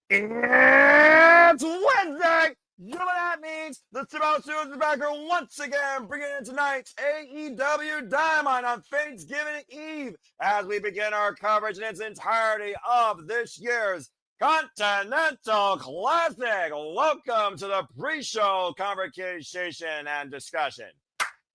It's Wednesday! You know what that means? The Super Studios is back here once again, bringing in tonight's AEW Dynamite on Thanksgiving Eve as we begin our coverage in its entirety of this year's Continental Classic. Welcome to the pre-show conversation and discussion.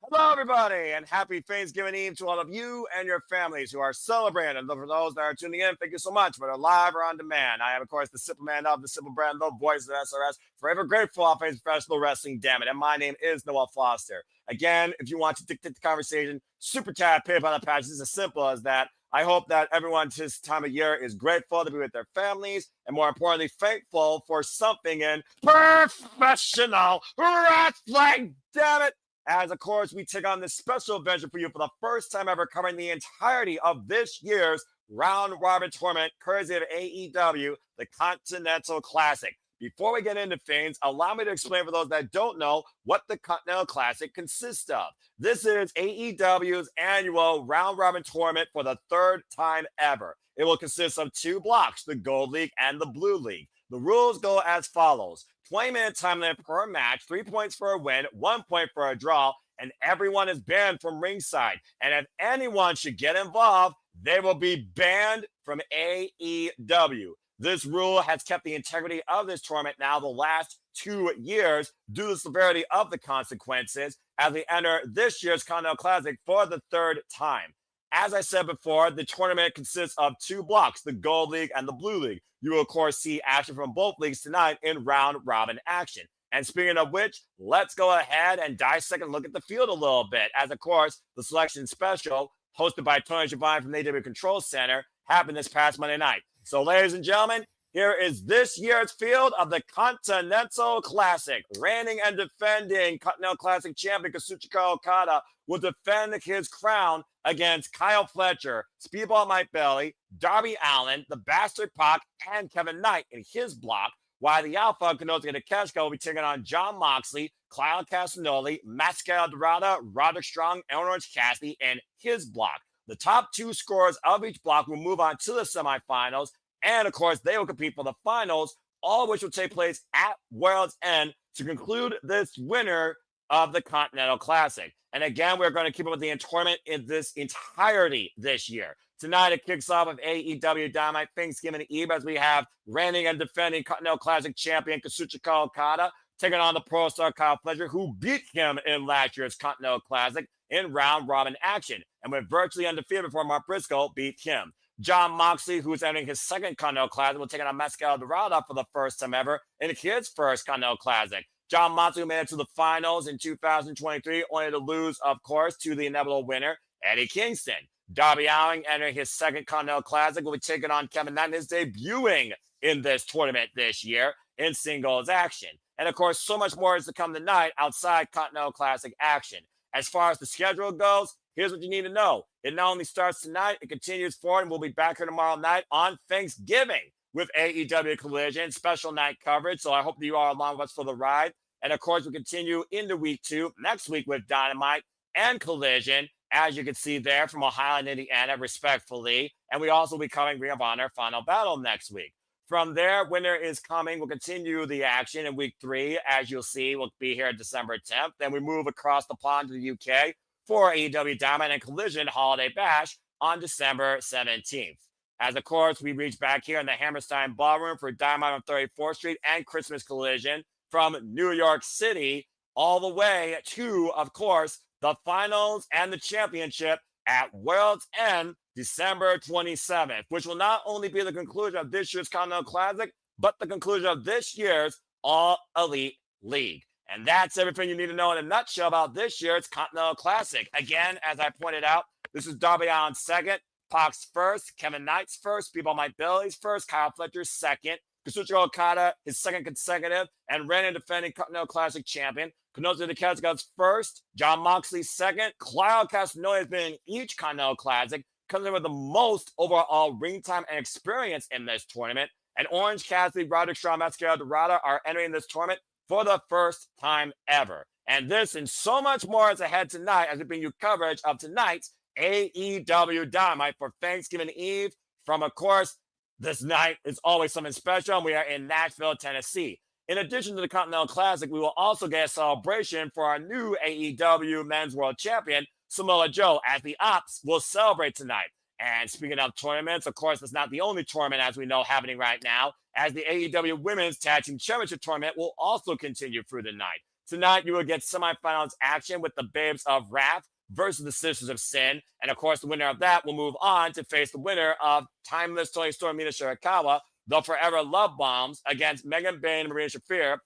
Hello, everybody, and happy Thanksgiving Eve to all of you and your families who are celebrating. And for those that are tuning in, thank you so much, whether live or on demand. I am, of course, the Simple Man of the Simple Brand, the voice of SRS, forever grateful off professional wrestling, damn it. And my name is Noel Foster. Again, if you want to dictate the conversation, super chat, PayPal, the patch. It's as simple as that. I hope that everyone this time of year is grateful to be with their families and, more importantly, thankful for something in professional wrestling, damn it. As, of course, we take on this special adventure for you for the first time ever, covering the entirety of this year's round robin tournament, courtesy of AEW, the Continental Classic. Before we get into things, allow me to explain for those that don't know what the Continental Classic consists of. This is AEW's annual round robin tournament for the third time ever. It will consist of two blocks, the Gold League and the Blue League. The rules go as follows. 20-minute time limit per match, 3 points for a win, 1 point for a draw, and everyone is banned from ringside. And if anyone should get involved, they will be banned from AEW. This rule has kept the integrity of this tournament now the last 2 years due to the severity of the consequences as we enter this year's Continental Classic for the third time. As I said before, the tournament consists of two blocks, the Gold League and the Blue League. You will, of course, see action from both leagues tonight in round-robin action. And speaking of which, let's go ahead and dissect and look at the field a little bit. As, of course, the selection special, hosted by Tony Schiavone from the AEW Control Center, happened this past Monday night. So, ladies and gentlemen, here is this year's field of the Continental Classic. Reigning and defending Continental Classic champion Kazuchika Okada will defend his crown against Kyle Fletcher, Speedball Mike Bailey, Darby Allin, the Bastard Pac, and Kevin Knight in his block, while the Alpha Konosuke Takeshita will be taking on Jon Moxley, Claudio Castagnoli, Mascara Dorada, Roderick Strong, and Orange Cassidy in his block. The top two scorers of each block will move on to the semifinals, and, of course, they will compete for the finals, all of which will take place at World's End to conclude this winner of the Continental Classic. And again, we're going to keep up with the tournament in this entirety this year. Tonight, it kicks off with AEW Dynamite Thanksgiving Eve as we have reigning and defending Continental Classic champion Kazuchika Okada taking on the Pro Star Kyle Fletcher, who beat him in last year's Continental Classic in round-robin action and went virtually undefeated before Mark Briscoe beat him. Jon Moxley, who is entering his second Continental Classic, will take on Mascara Dorada for the first time ever in his first Continental Classic. Jon Moxley made it to the finals in 2023, only to lose, of course, to the inevitable winner, Eddie Kingston. Darby Allin, entering his second Continental Classic, will be taking on Kevin Knight, his debuting in this tournament this year in singles action. And, of course, so much more is to come tonight outside Continental Classic action. As far as the schedule goes, here's what you need to know. It not only starts tonight, it continues forward, and we'll be back here tomorrow night on Thanksgiving with AEW Collision, special night coverage. So I hope that you are along with us for the ride. And, of course, we continue into week 2 next week with Dynamite and Collision, as you can see there from Ohio and Indiana, respectfully. And we also will be covering Ring of Honor Final Battle next week. From there, winter is coming. We'll continue the action in week 3. As you'll see, we'll be here December 10th. Then we move across the pond to the UK for AEW Dynamite and Collision Holiday Bash on December 17th. As, of course, we reach back here in the Hammerstein Ballroom for Dynamite on 34th Street and Christmas Collision from New York City all the way to, of course, the finals and the championship at World's End December 27th, which will not only be the conclusion of this year's Continental Classic, but the conclusion of this year's All Elite League. And that's everything you need to know in a nutshell about this year's Continental Classic. Again, as I pointed out, this is Darby Allin's second, Pac's first, Kevin Knight's first, Speedball Mike Bailey's first, Kyle Fletcher's second, Kazuchika Okada his second consecutive, and reigning defending Continental Classic champion. Konosuke Takeshita's first, Jon Moxley's second, Claudio Castagnoli has been in each Continental Classic, comes in with the most overall ring time and experience in this tournament. And Orange Cassidy, Roderick Strong, Mascara Dorada are entering this tournament for the first time ever. And this and so much more is ahead tonight as we bring you coverage of tonight's AEW Dynamite for Thanksgiving Eve from, of course, This night is always something special, and we are in Nashville, Tennessee. In addition to the Continental Classic, we will also get a celebration for our new AEW Men's World Champion, Samoa Joe, as the Ops will celebrate tonight. And speaking of tournaments, of course, that's not the only tournament, as we know, happening right now, as the AEW Women's Tag Team Championship Tournament will also continue through the night. Tonight, you will get semifinals action with the Babes of Wrath versus the Sisters of Sin. And of course, the winner of that will move on to face the winner of Timeless Toni Storm, Mina Shirakawa, the Forever Love Bombs, against Megan Bayne and Maria Shafir.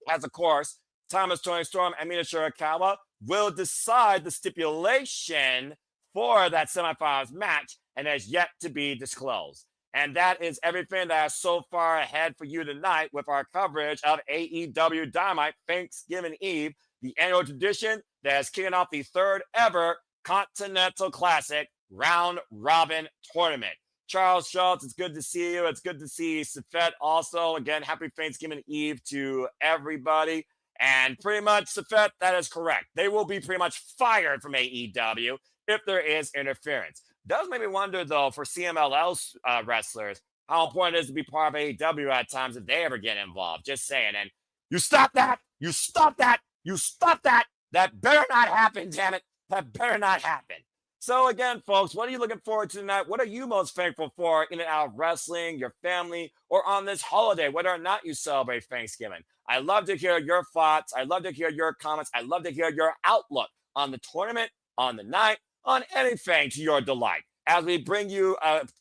As of course, Timeless Toni Storm and Mina Shirakawa will decide the stipulation for that semifinals match, and has yet to be disclosed. And that is everything that is so far ahead for you tonight with our coverage of AEW Dynamite Thanksgiving Eve, the annual tradition that is kicking off the third ever Continental Classic Round Robin Tournament. Charles Schultz, it's good to see you. It's good to see Safet also. Again, happy Thanksgiving Eve to everybody. And pretty much, Safet, that is correct. They will be pretty much fired from AEW if there is interference. Does make me wonder, though, for CMLL wrestlers, how important it is to be part of AEW at times if they ever get involved. Just saying. And you stop that! You stop that! You stop that! That better not happen, damn it! That better not happen. So again, folks, what are you looking forward to tonight? What are you most thankful for in and out of wrestling, your family, or on this holiday, whether or not you celebrate Thanksgiving? I love to hear your thoughts. I love to hear your comments. I love to hear your outlook on the tournament, on the night, on anything to your delight, as we bring you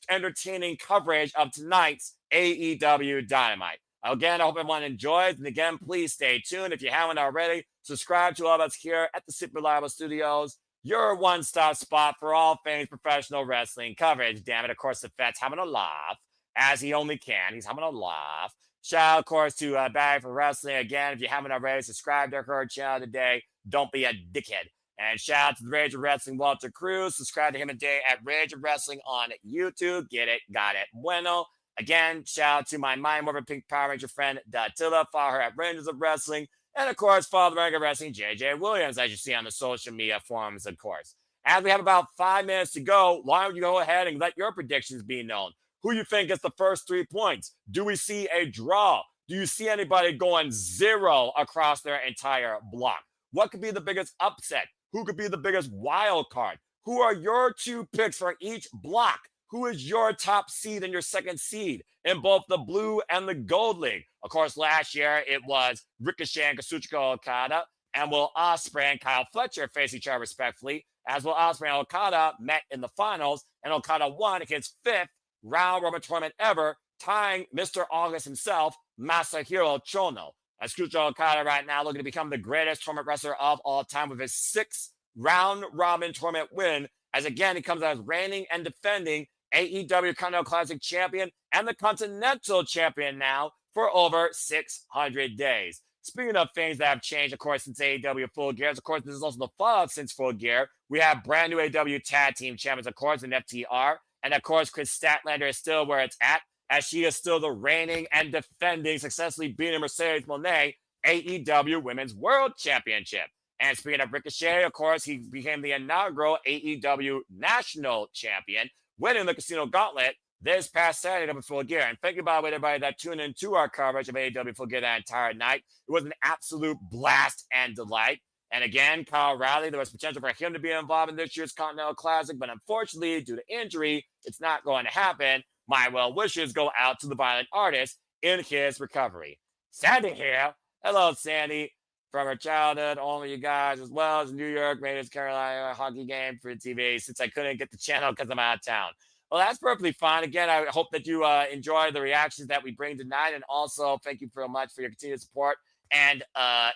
entertaining coverage of tonight's AEW Dynamite. Again, I hope everyone enjoys. And again, please stay tuned. If you haven't already, subscribe to all of us here at the Super Reliable Studios, your one-stop spot for all things professional wrestling coverage. Damn it, of course, the Fed's having a laugh, as he only can. He's having a laugh. Shout out, of course, to Barry for Wrestling. Again, if you haven't already, subscribe to her channel today. Don't be a dickhead. And shout out to the Rage of Wrestling, Walter Cruz. Subscribe to him today at Rage of Wrestling on YouTube. Get it, got it, bueno. Again, shout out to my Mind Morphin Pink Power Ranger friend, Datilla. Follow her at Rangers of Wrestling. And, of course, follow the Ring of Wrestling, JJ Williams, as you see on the social media forums, of course. As we have about 5 minutes to go, why don't you go ahead and let your predictions be known? Who you think gets the first 3 points? Do we see a draw? Do you see anybody going 0 across their entire block? What could be the biggest upset? Who could be the biggest wild card? Who are your 2 picks for each block? Who is your top seed and your second seed in both the blue and the gold league? Of course, last year it was Ricochet and Kazuchika Okada, and Will Ospreay and Kyle Fletcher face each other respectfully, as Will Ospreay and Okada met in the finals, and Okada won his 5th round robin tournament ever, tying Mr. August himself, Masahiro Chono. As Kazuchika Okada right now looking to become the greatest tournament wrestler of all time with his 6th round robin tournament win, as again he comes out as reigning and defending AEW Continental Classic champion and the Continental champion now for over 600 days. Speaking of things that have changed, of course, since AEW Full Gear, of course, this is also the follow-up since Full Gear. We have brand new AEW Tag Team Champions, of course, in FTR. And, of course, Chris Statlander is still where it's at, as she is still the reigning and defending, successfully beating Mercedes Moné, AEW Women's World Championship. And speaking of Ricochet, of course, he became the inaugural AEW National Champion, winning the Casino Gauntlet this past Saturday of Full Gear. And thank you, by the way, to everybody that tuned into our coverage of AEW Full Gear that entire night. It was an absolute blast and delight. And again, Kyle Riley, there was potential for him to be involved in this year's Continental Classic, but unfortunately, due to injury, it's not going to happen. My well wishes go out to the Violent Artist in his recovery. Sandy here. Hello, Sandy. From her childhood, all of you guys, as well as New York Raiders Carolina hockey game for TV, since I couldn't get the channel because I'm out of town. Well, that's perfectly fine. Again, I hope that you enjoy the reactions that we bring tonight. And also, thank you very much for your continued support and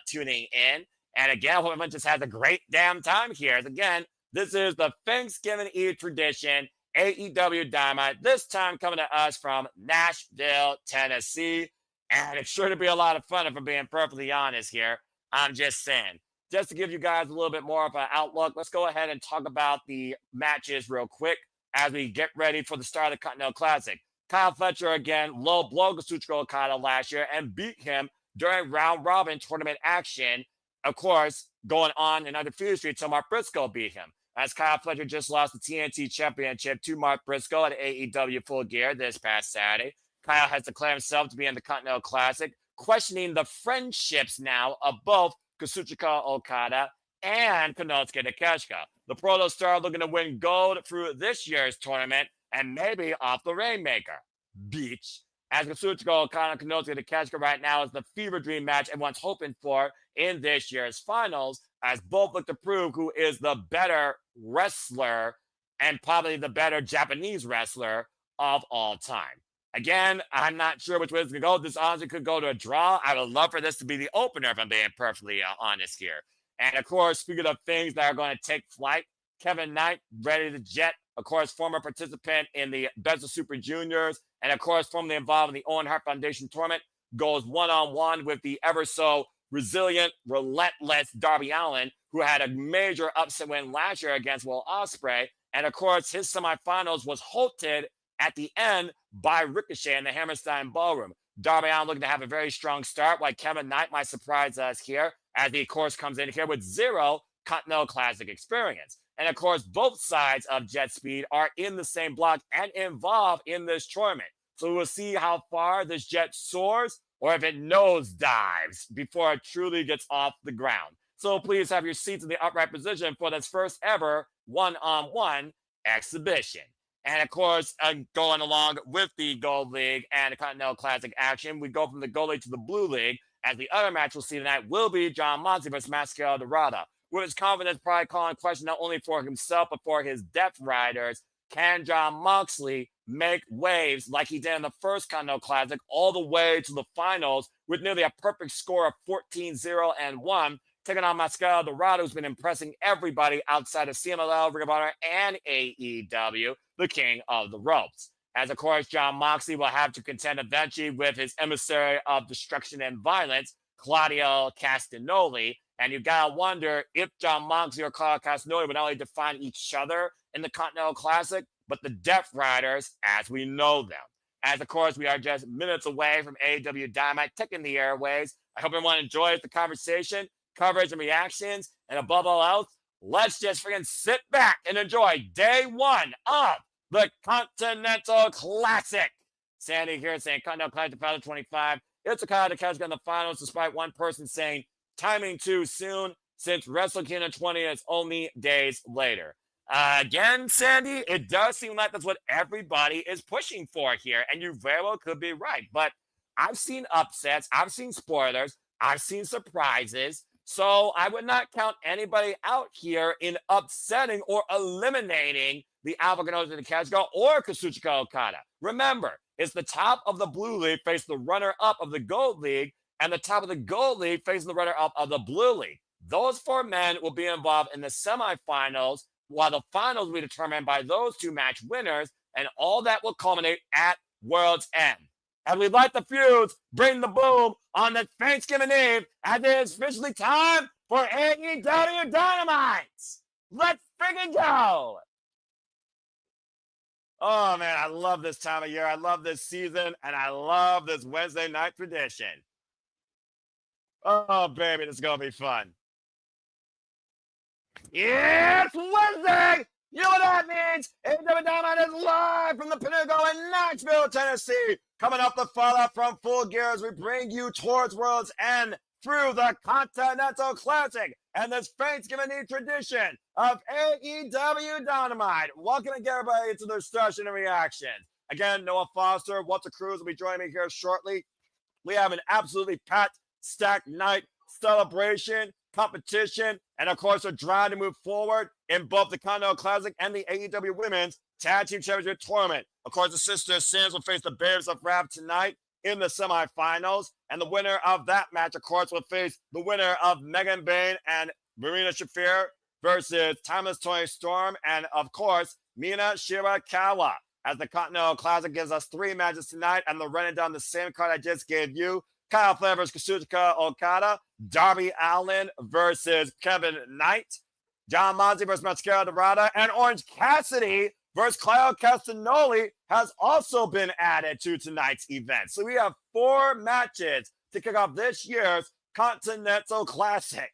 tuning in. And again, I hope everyone just has a great damn time here. As again, this is the Thanksgiving Eve tradition, AEW Dynamite, this time coming to us from Nashville, Tennessee. And it's sure to be a lot of fun, if I'm being perfectly honest here. I'm just saying. Just to give you guys a little bit more of an outlook, let's go ahead and talk about the matches real quick as we get ready for the start of the Continental Classic. Kyle Fletcher, again, low blow Kazuchika Okada last year and beat him during round-robin tournament action. Of course, going on in undefeated street until Mark Briscoe beat him. as Kyle Fletcher just lost the TNT Championship to Mark Briscoe at AEW Full Gear this past Saturday. Kyle has declared himself to be in the Continental Classic, questioning the friendships now of both Kazuchika Okada and Konosuke Takeshita. The Proto Star looking to win gold through this year's tournament and maybe off the Rainmaker. Beach. As Kazuchika Okada and Konosuke Takeshita right now is the fever dream match everyone's hoping for in this year's finals, as both look to prove who is the better wrestler and probably the better Japanese wrestler of all time. Again, I'm not sure which way it's going to go. This honestly could go to a draw. I would love for this to be the opener, if I'm being perfectly honest here. And of course, speaking of things that are going to take flight, Kevin Knight ready to jet. Of course, former participant in the Best of Super Juniors, and of course, formerly involved in the Owen Hart Foundation tournament, goes one-on-one with the ever so resilient, relentless Darby Allin, who had a major upset win last year against Will Ospreay. And of course, his semifinals was halted at the end by Ricochet in the Hammerstein Ballroom. Darby Allin looking to have a very strong start, while Kevin Knight might surprise us here, as he, of course, comes in here with zero Continental Classic experience. And of course, both sides of Jet Speed are in the same block and involved in this tournament. So we'll see how far this jet soars or if it nosedives before it truly gets off the ground. So please have your seats in the upright position for this first ever one-on-one exhibition. And of course, going along with the Gold League and the Continental Classic action, we go from the Gold League to the Blue League, as the other match we'll see tonight will be Jon Moxley versus Mascara Dorada. With his confidence probably calling question not only for himself, but for his Death Riders, can Jon Moxley make waves like he did in the first Continental Classic all the way to the finals with nearly a perfect score of 14-0-1, taking on Mascara Dorada, who's been impressing everybody outside of CMLL, Ring of Honor, and AEW, the king of the ropes. As, of course, Jon Moxley will have to contend eventually with his emissary of destruction and violence, Claudio Castagnoli. And you gotta wonder if Jon Moxley or Claudio Castagnoli would not only define each other in the Continental Classic, but the Death Riders as we know them. As, of course, we are just minutes away from AEW Dynamite taking the airways. I hope everyone enjoys the conversation, coverage, and reactions. And above all else, let's just freaking sit back and enjoy day one of the Continental Classic. Sandy here saying Continental Classic 2025. It's a Okada Takeshita in the finals, despite one person saying timing too soon, since Wrestle Kingdom 20 is only days later. Again, Sandy, it does seem like that's what everybody is pushing for here, and you very well could be right. But I've seen upsets, I've seen spoilers, I've seen surprises, so I would not count anybody out here in upsetting or eliminating the Alpha Konosuke Takeshita or Kazuchika Okada. Remember, it's the top of the Blue League face the runner-up of the Gold League, and the top of the Gold League facing the runner-up of the Blue League. Those four men will be involved in the semifinals, while the finals will be determined by those two match winners, and all that will culminate at World's End. As we light the fuse, bring the boom on this Thanksgiving Eve, as it is officially time for AEW Dynamite. Let's freaking go! Oh, man, I love this time of year. I love this season, and I love this Wednesday night tradition. Oh, baby, this is going to be fun. It's Wednesday! You know what that means? AEW Dynamite is live from the Pinnacle in Nashville, Tennessee. Coming up the fallout from Full Gear as we bring you towards World's End through the Continental Classic and this Thanksgiving Eve tradition of AEW Dynamite. Welcome to get everybody into their discussion and reaction. Again, Noah Foster, Walter Cruz will be joining me here shortly. We have an absolutely packed, stacked night, celebration, competition, and of course, a drive to move forward in both the Continental Classic and the AEW Women's Tag Team Championship Tournament. Of course, the Sisters Sins will face the Babes of Wrath tonight in the semifinals, and the winner of that match, of course, will face the winner of Megan Bayne and Marina Shafir versus Timeless Toni Storm, and of course, Mina Shirakawa. As the Continental Classic gives us three matches tonight, and they're running down the same card I just gave you. Kyle Fletcher versus Kazuchika Okada, Darby Allin versus Kevin Knight, Jon Moxley versus Mascara Dorada, and Orange Cassidy versus Claudio Castagnoli has also been added to tonight's event. So we have four matches to kick off this year's Continental Classic.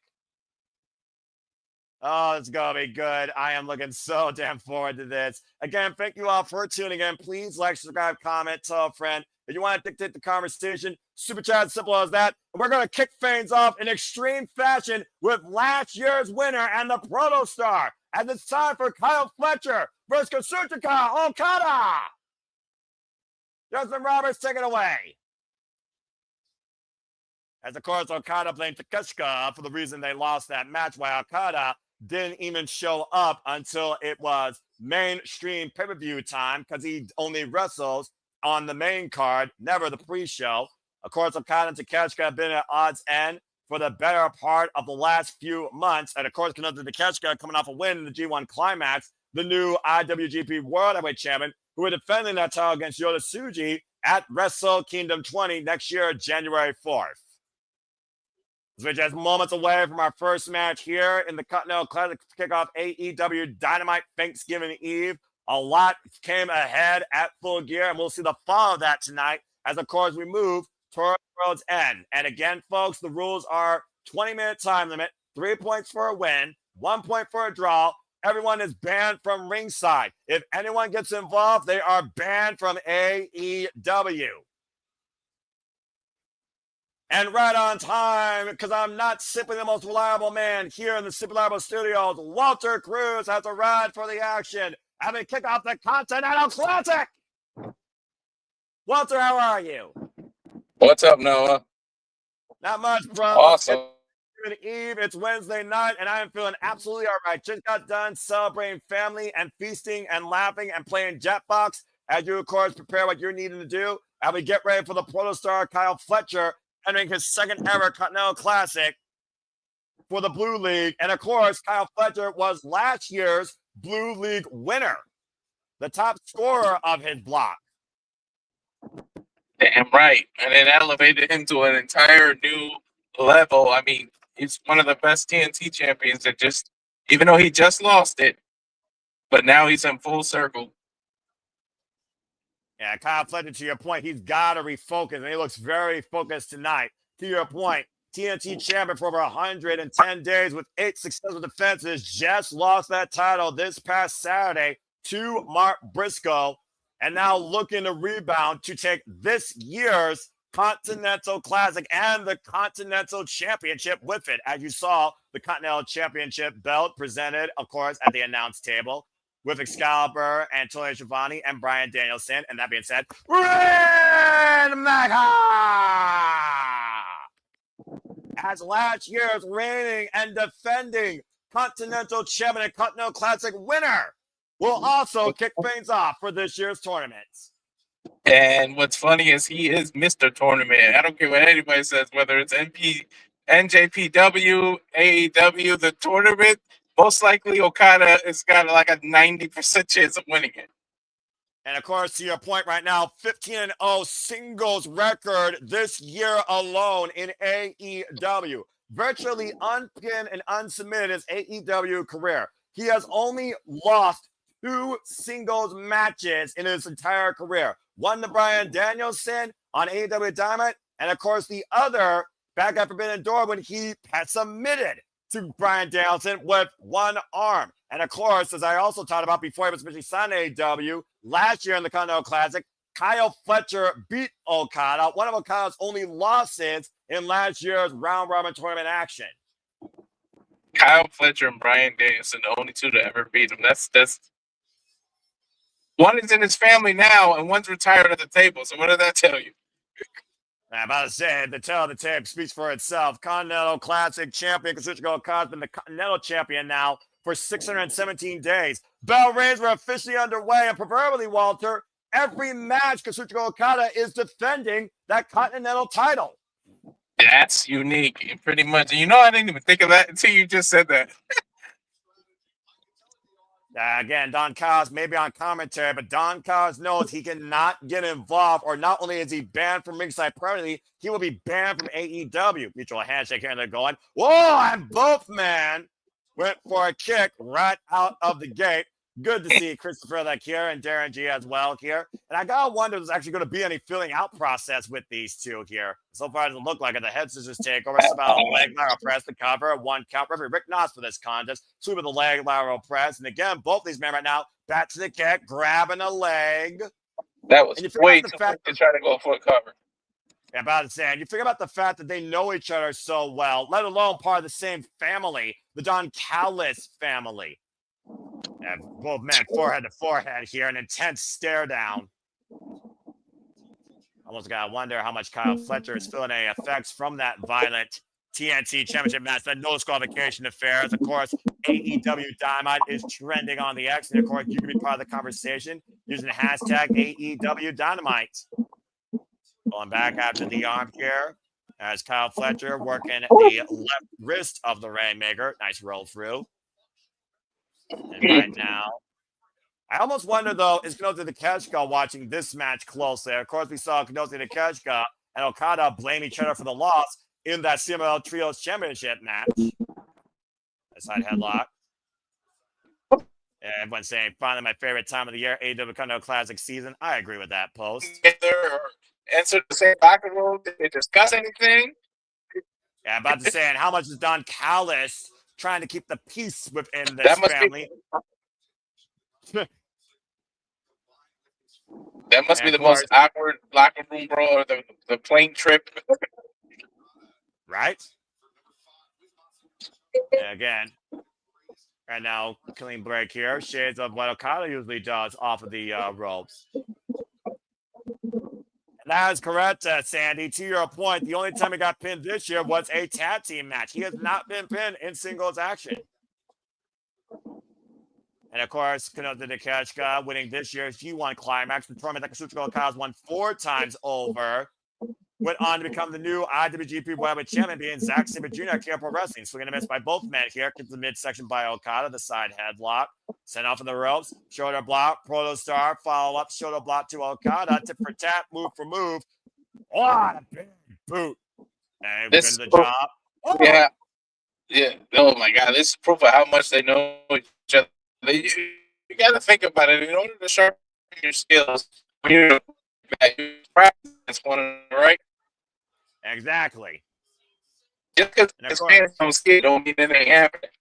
Oh, it's going to be good. I am looking so damn forward to this. Again, thank you all for tuning in. Please like, subscribe, comment, tell a friend. If you want to dictate the conversation, super chat, simple as that. And we're going to kick things off in extreme fashion with last year's winner and the Proto Star. And it's time for Kyle Fletcher versus Kazuchika Okada. Justin Roberts, take it away. As of course, Okada blamed Takeshita for the reason they lost that match, while Okada didn't even show up until it was mainstream pay-per-view time because he only wrestles on the main card, never the pre-show. Of course, Okada and Takeshita have been at odds end for the better part of the last few months. And of course, Kazuchika Takeshita coming off a win in the G1 Climax, the new IWGP World Heavyweight Champion, who are defending that title against Yota Tsuji at Wrestle Kingdom 20 next year, January 4th. We're just moments away from our first match here in the Continental Classic to kick off AEW Dynamite Thanksgiving Eve. A lot came ahead at Full Gear, and we'll see the fall of that tonight as, of course, we move toward World's End. And again, folks, the rules are 20-minute time limit, 3 points for a win, 1 point for a draw. Everyone is banned from ringside. If anyone gets involved, they are banned from AEW. And right on time, because I'm not simply the most reliable man here in the Super Reliable Studios, Walter Cruz has arrived for the action, having kicked off the Continental Classic. Walter, how are you? What's up, Noah? Not much, bro. Awesome. Eve, it's Wednesday night, and I am feeling absolutely all right. Just got done celebrating family and feasting and laughing and playing Jetbox as you, of course, prepare what you're needing to do. And we get ready for the Proto Star Kyle Fletcher entering his second ever Continental Classic for the Blue League. And of course, Kyle Fletcher was last year's Blue League winner, the top scorer of his block. Damn right. And it elevated him to an entire new level. I mean, he's one of the best TNT champions that just, even though he just lost it, but now he's in full circle. Yeah, Kyle Fletcher, to your point, he's got to refocus, and he looks very focused tonight. To your point, TNT champion for over 110 days with 8 successful defenses, just lost that title this past Saturday to Mark Briscoe, and now looking to rebound to take this year's Continental Classic and the Continental Championship with it. As you saw, the Continental Championship belt presented, of course, at the announce table, with Excalibur and Tony Schiavone and Bryan Danielson. And that being said, Ren Mega! As last year's reigning and defending Continental Champion and Continental Classic winner will also kick things off for this year's tournament. And what's funny is he is Mr. Tournament. I don't care what anybody says, whether it's NJPW, AEW, the tournament. Most likely, Okada has got like a 90% chance of winning it. And of course, to your point right now, 15-0 singles record this year alone in AEW. Virtually unpinned and unsubmitted his AEW career. He has only lost 2 singles matches in his entire career. One to Bryan Danielson on AEW Dynamite, and of course the other back at Forbidden Door when he had submitted to Bryan Danielson with one arm. And of course, as I also talked about before he was officially signed to AEW, last year in the Continental Classic, Kyle Fletcher beat Okada, one of Okada's only losses in last year's round robin tournament action. Kyle Fletcher and Bryan Danielson, the only two to ever beat him. That's one is in his family now, and one's retired at the table. So what did that tell you? I'm about to say, the tale of the tape speaks for itself. Continental Classic champion Kazuchika Okada has been the Continental champion now for 617 days. Bell reigns were officially underway, and proverbially, Walter, every match Kazuchika Okada is defending that Continental title. That's unique, pretty much. You know, I didn't even think of that until you just said that. Again, Don Callis may be on commentary, but Don Callis knows he cannot get involved, or not only is he banned from ringside permanently, he will be banned from AEW. Mutual handshake here, and they're going, whoa, and both men went for a kick right out of the gate. Good to see Christopher like here and Darren G as well here. And I gotta wonder if there's actually going to be any filling out process with these two here. So far, it doesn't look like it. The head scissors takeover, about leg lateral press, the cover, 1 count. Referee Rick Knox for this contest. Sweep of the leg lateral press. And again, both these men right now, back to the kick, grabbing a leg. That was way too quick to try to go for a cover. Yeah, about to say, and you figure about the fact that they know each other so well, let alone part of the same family, the Don Callis family. And both men forehead to forehead here, an intense stare down. Almost gotta wonder how much Kyle Fletcher is feeling any effects from that violent TNT Championship match, that no disqualification affairs. Of course, AEW Dynamite is trending on the X, and of course, you can be part of the conversation using the hashtag AEW Dynamite. Going back after the arm here, as Kyle Fletcher working the left wrist of the Rainmaker. Nice roll through. And right now, I almost wonder, though, is Kenosi Takeshita watching this match closely? Of course, we saw Kenosi Takeshita and Okada blame each other for the loss in that CMLL Trios Championship match. A side headlock. Everyone saying, finally my favorite time of the year, AEW Continental Classic season. I agree with that post. Answer the same locker room. Did they discuss anything? Yeah, about to say, and how much is Don Callis trying to keep the peace within this family? That must be the most awkward locker room brawl, or the plane trip. Right? And again, right now, clean break here. Shades of what Okada usually does off of the ropes. And that is correct, Sandy. To your point, the only time he got pinned this year was a tag team match. He has not been pinned in singles action. And of course, Kenosi Takeshita winning this year's G1 Climax. The tournament that Kazuchika Okada's won 4 times over. Went on to become the new IWGP World Champion, being Zack Sabre Jr. at Pro Wrestling. Swinging a miss by both men here. Gets the midsection by Okada. The side headlock. Sent off in the ropes. Shoulder block. Protostar. Follow up. Shoulder block to Okada. Tip for tap. Move for move. What a big boot. And this the job. Oh. Yeah. Yeah. Oh my God. This is proof of how much they know each other. You got to think about it. In order to sharpen your skills, when you're practice one, right? Exactly. Just because fans don't skate don't mean it ain't happening.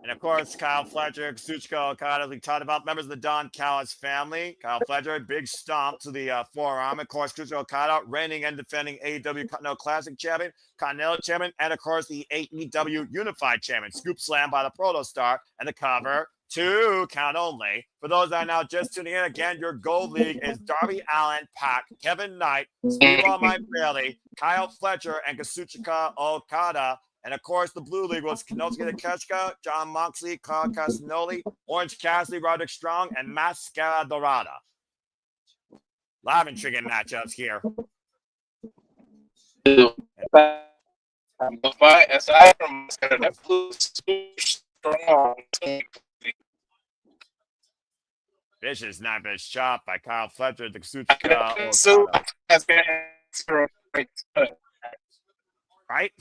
And of course, Kyle Fletcher, Kazuchika Okada, as we talked about, members of the Don Callis family. Kyle Fletcher, big stomp to the forearm. Of course, Kazuchika Okada, reigning and defending AEW Continental Classic Champion, Continental Champion, and of course, the AEW Unified Champion. Scoop slam by the Protostar and the cover. 2 count only. For those that are now just tuning in, again, your Gold League is Darby Allin, Pac, Kevin Knight, Speedball Mike Bailey, Kyle Fletcher, and Kazuchika Okada. And of course, the Blue League was Kenosuke Takeshita, John Moxley, Carl Castagnoli, Orange Cassidy, Roderick Strong, and Mascara Dorada. A lot of intriguing matchups here. Aside from that blue strong. Vicious Nightmare shot by Kyle Fletcher, the Kazuchika Okada. Right?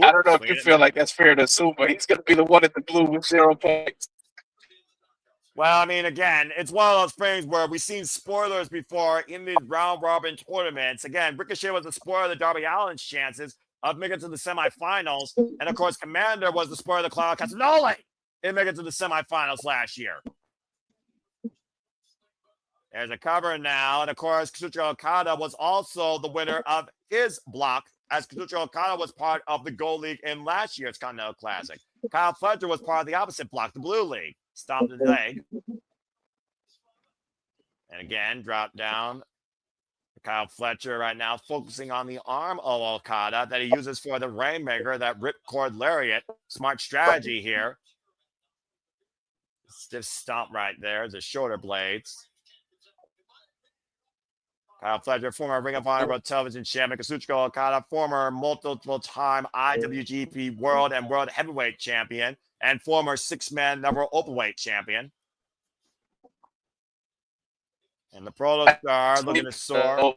I don't know if you feel like that's fair to assume, but he's going to be the one at the blue with 0 points. Well, I mean, again, it's one of those things where we've seen spoilers before in these round-robin tournaments. Again, Ricochet was the spoiler of Darby Allin's chances of making it to the semifinals. And, of course, Commander was the spoiler of Claudio Castagnoli in making it to the semifinals last year. There's a cover now. And, of course, Kazuchika Okada was also the winner of his block, as Kazuchika Okada was part of the Gold League in last year's Continental Classic. Kyle Fletcher was part of the opposite block, the Blue League. Stomped the leg. And again, drop down. Kyle Fletcher right now focusing on the arm of Okada that he uses for the Rainmaker, that ripcord lariat. Smart strategy here. Stiff stomp right there, the shoulder blades. Kyle Fletcher, former Ring of Honor World Television Champion. Kazuchika Okada, former multiple-time IWGP World and World Heavyweight Champion, and former 6-man number Openweight Champion. And the Protostar looking to soar.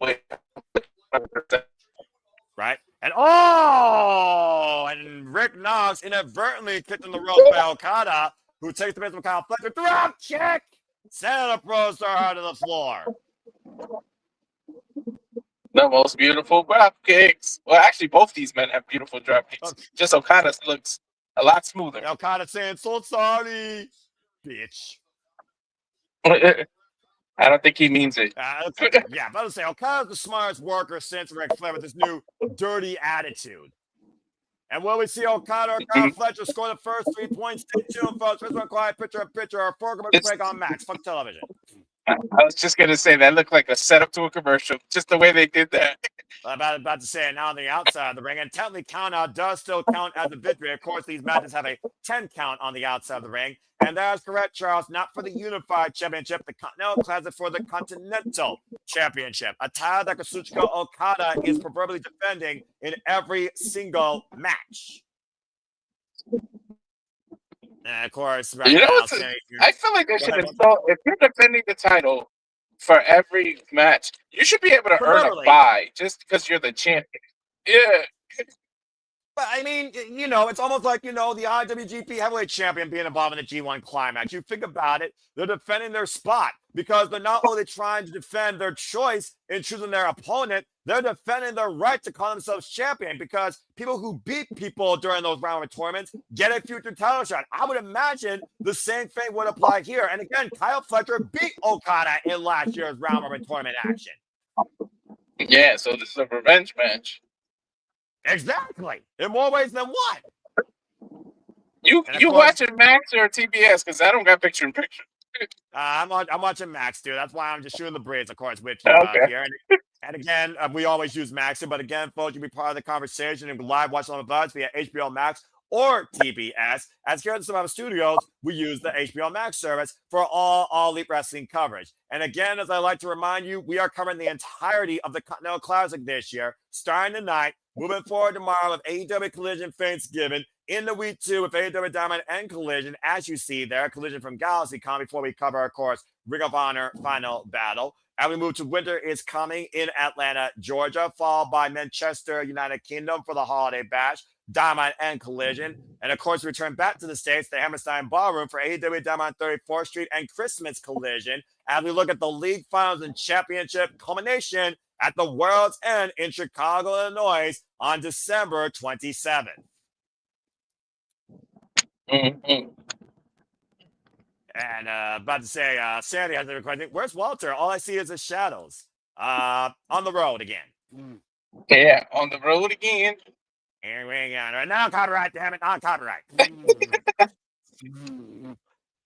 Right? And Rick Knox inadvertently kicked in the ropes by Okada, who takes the base from Kyle Fletcher. Drop kick! Send the Pro Star hard to the floor. The most beautiful drop kicks. Well, actually, both these men have beautiful drop kicks. Just Okada's looks a lot smoother. Okada saying, so sorry, bitch. I don't think he means it. Yeah, but I would say Okada's the smartest worker since Ric Flair with this new dirty attitude. And will we see Okada or Kyle Fletcher score the first 3 points? Stay tuned, folks. First one, quiet picture, our 4-commercial break on Max. Fuck television. I was just going to say that looked like a setup to a commercial, just the way they did that. I'm about to say it now on the outside of the ring. And technically, count out does still count as a victory. Of course, these matches have a 10 count on the outside of the ring. And that is correct, Charles. Not for the Unified Championship, the Continental Classic for the Continental Championship. A title that Kazuchika Okada is proverbially defending in every single match. And of course, right you know now, I feel like they should install, if you're defending the title for every match, you should be able to earn a bye just because you're the champion. Yeah. But I mean, you know, it's almost like, you know, the IWGP Heavyweight Champion being involved in the G1 Climax. You think about it, they're defending their spot because they're not only trying to defend their choice in choosing their opponent, they're defending their right to call themselves champion because people who beat people during those round robin tournaments get a future title shot. I would imagine the same thing would apply here. And again, Kyle Fletcher beat Okada in last year's round robin tournament action. Yeah, so this is a revenge match. Exactly. In more ways than one. You watching Max or TBS? Because I don't got picture in picture. I'm watching Max, dude. That's why I'm just shooting the breeze, of course, with you here. And again, we always use Max, but again, folks, you can be part of the conversation and live watch on the us via HBO Max or TBS. As here at the Survivor Studios, we use the HBO Max service for all Elite Wrestling coverage. And again, as I like to remind you, we are covering the entirety of the Continental Classic this year, starting tonight, moving forward tomorrow with AEW Collision Thanksgiving, in the week 2 with AEW Dynamite and Collision, as you see there, Collision from GalaxyCon before we cover, of course, Ring of Honor Final Battle. And we move to Winter is Coming in Atlanta, Georgia, followed by Manchester, United Kingdom for the Holiday Bash, Dynamite and Collision. And of course, we return back to the States, the Hammerstein Ballroom for AEW Dynamite 34th Street and Christmas Collision, as we look at the League Finals and Championship culmination at the World's End in Chicago, Illinois on December 27th. Mm-hmm. And about to say, Sandy has a question. Where's Walter? All I see is his shadows. On the road again. Yeah, on the road again. Here we go. Non-copyright, damn it. Non-copyright.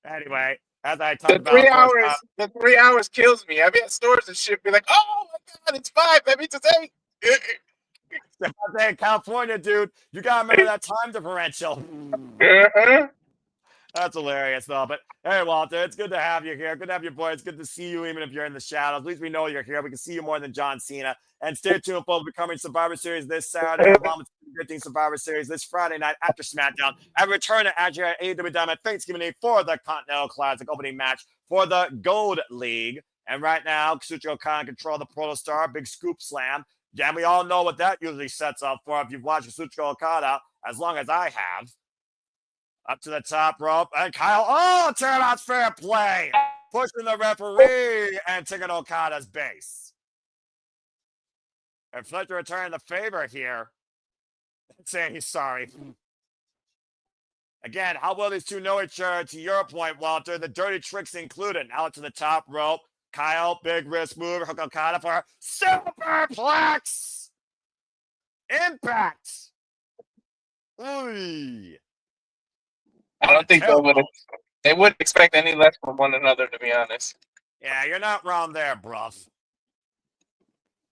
Anyway, as I talked about... The 3 hours kills me. I've at stores and shit be like, oh my God, it's 5. That means it's 8. In California, dude, you gotta remember that time differential. That's hilarious, though. But hey, Walter, it's good to have you here. Good to have you, boy. It's good to see you, even if you're in the shadows. At least we know you're here. We can see you more than John Cena. And stay tuned for the coming Survivor Series this Saturday, along with the 15 Survivor Series this Friday night after SmackDown. And return to AEW Dynamite Thanksgiving Day for the Continental Classic opening match for the Gold League. And right now, Kazuchika Okada control the Protostar, big scoop slam. And we all know what that usually sets up for if you've watched Kazuchika Okada, as long as I have. Up to the top rope, and Kyle, turnout's fair play. Pushing the referee and taking Okada's base. And Fletcher returning the favor here. Saying he's sorry. Again, how well these two know each other, to your point, Walter. The dirty tricks included. Now to the top rope. Kyle, big wrist move. Hook Okada for a superplex. Impact. Ooh. I don't think they wouldn't expect any less from one another, to be honest. Yeah, you're not wrong there, bruv.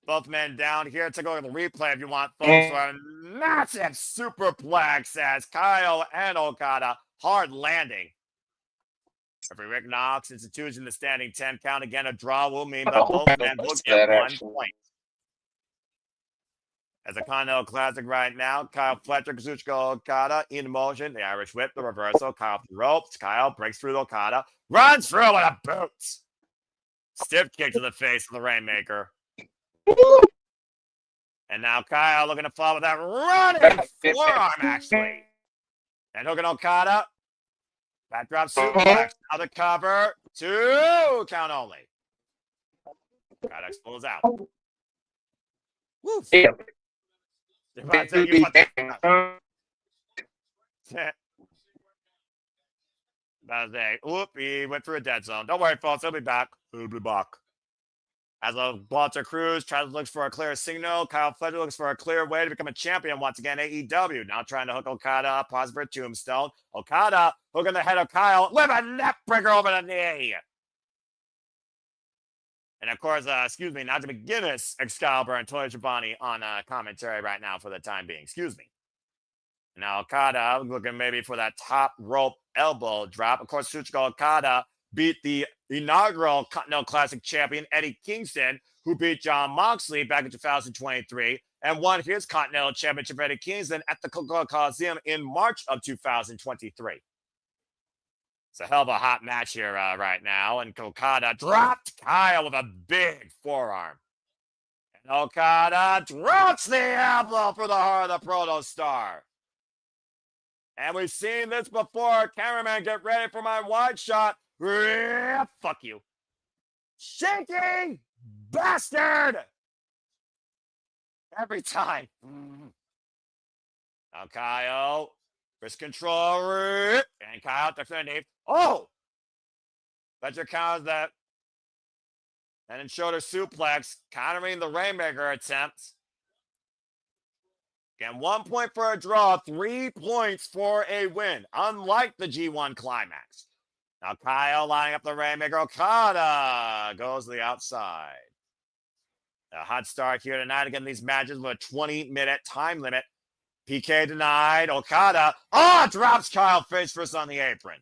Both men down here. Take a look at the replay if you want, folks. For a massive superplex as Kyle and Okada hard landing. Referee Rick Knox institutes in the standing 10 count. Again, a draw will mean that both men will get 1 point. As a Continental Classic right now, Kyle Fletcher, Kazuchika Okada in motion. The Irish whip, the reversal. Kyle off the ropes. Kyle breaks through Okada. Runs through with a boot. Stiff kick to the face of the Rainmaker. And now Kyle looking to follow with that running forearm, actually. And hooking Okada. Backdrop suplex. Now the cover. 2 count only. Okada pulls out. Woof. Oop, he went through a dead zone. Don't worry, folks. He'll be back. He'll be back. As Walter Cruz tries to look for a clear signal, Kyle Fletcher looks for a clear way to become a champion once again. AEW now trying to hook Okada up, pause for a tombstone. Okada hooking the head of Kyle with a neck breaker over the knee. And of course, excuse me, not to McGinnis, Excalibur, and Tony Schiavone on commentary right now for the time being. Excuse me. Now Okada looking maybe for that top rope elbow drop. Of course, Shuchika Okada beat the inaugural Continental Classic champion, Eddie Kingston, who beat Jon Moxley back in 2023 and won his Continental Championship, Eddie Kingston, at the Coca-Cola Coliseum in March of 2023. It's a hell of a hot match here right now. And Okada dropped Kyle with a big forearm. And Okada drops the elbow for the heart of the Proto Star. And we've seen this before. Cameraman, get ready for my wide shot. Fuck you. Shaking bastard. Every time. Now Kyle. Wrist control. And Kyle defending. Oh! Fletcher counters that. And then shoulder suplex. Countering the Rainmaker attempt. Again, 1 point for a draw, 3 points for a win, unlike the G1 Climax. Now Kyle lining up the Rainmaker. Okada goes to the outside. A hot start here tonight. Again, these matches with a 20-minute time limit. PK denied. Okada. Drops Kyle face first on the apron.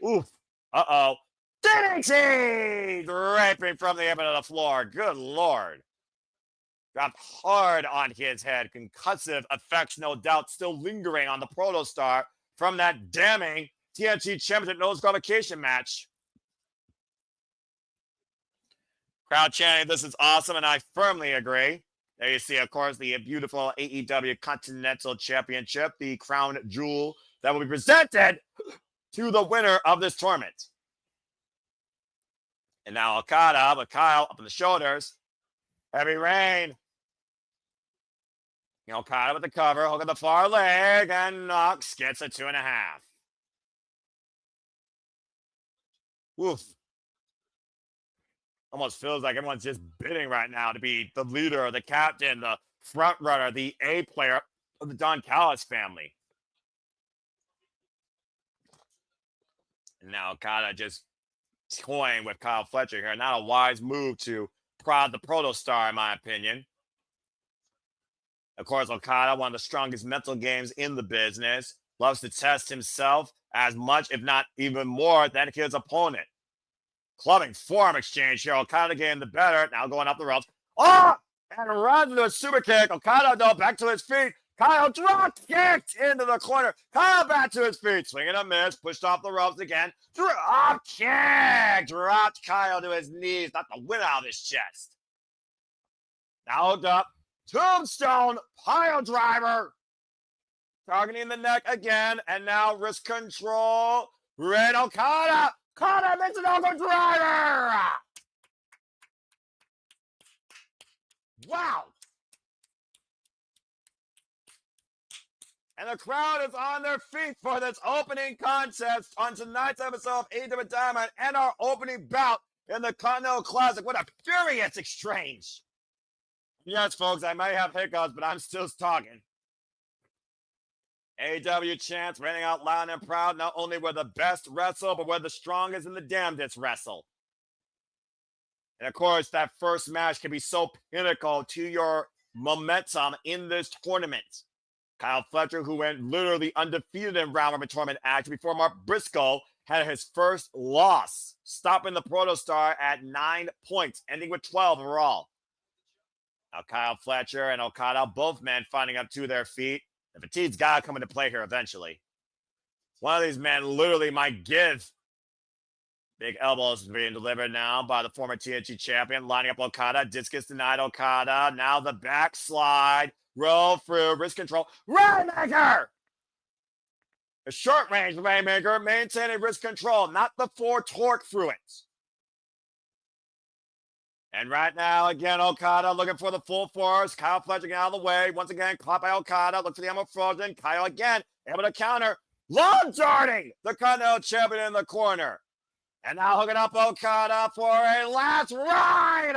Oof. Uh-oh. DDT! Draping from the apron to the floor. Good Lord. Dropped hard on his head. Concussive effects, no doubt, still lingering on the Proto Star from that damning TNT Championship no disqualification match. Crowd chanting, this is awesome, and I firmly agree. There you see, of course, the beautiful AEW Continental Championship, the crown jewel that will be presented to the winner of this tournament. And now Okada with Kyle up on the shoulders. Heavy rain. Okada with the cover, hook at the far leg, and Knox gets a 2.5. Woof. Almost feels like everyone's just bidding right now to be the leader, the captain, the front runner, the A player of the Don Callis family. And now Okada just toying with Kyle Fletcher here. Not a wise move to prod the Proto Star, in my opinion. Of course, Okada, one of the strongest mental games in the business, loves to test himself as much, if not even more, than his opponent. Clubbing forearm exchange here. Okada getting the better. Now going up the ropes. And runs into a super kick. Okada, though, back to his feet. Kyle drop kicked into the corner. Kyle back to his feet. Swinging a miss. Pushed off the ropes again. Drop kick. Dropped Kyle to his knees. Not the win out of his chest. Now hooked up. Tombstone pile driver. Targeting the neck again. And now wrist control. Red Okada. Okada makes an over driver. Wow. And the crowd is on their feet for this opening contest on tonight's episode of AEW Dynamite and our opening bout in the Continental Classic. What a furious exchange. Yes, folks, I might have hiccups, but I'm still talking. AEW chants raining out loud and proud. Not only were the best wrestle, but were the strongest and the damnedest wrestle. And of course, that first match can be so pinnacle to your momentum in this tournament. Kyle Fletcher, who went literally undefeated in round robin tournament action before Mark Briscoe had his first loss, stopping the Proto Star at 9 points, ending with 12 overall. Now Kyle Fletcher and Okada, both men finding up to their feet. The fatigue's got to come into play here eventually. One of these men literally might give Big elbows being delivered now by the former TNT champion, lining up Okada. Discus denied Okada. Now the backslide. Roll through. Wrist control. Rainmaker! A short range Rainmaker maintaining wrist control, not the 4 torque through it. And right now, again, Okada looking for the full force. Kyle Fletcher getting out of the way. Once again, caught by Okada. Look for the Emerald Frozen. Kyle again, able to counter. Long darting the Continental Champion in the corner. And now hooking up Okada for a last ride.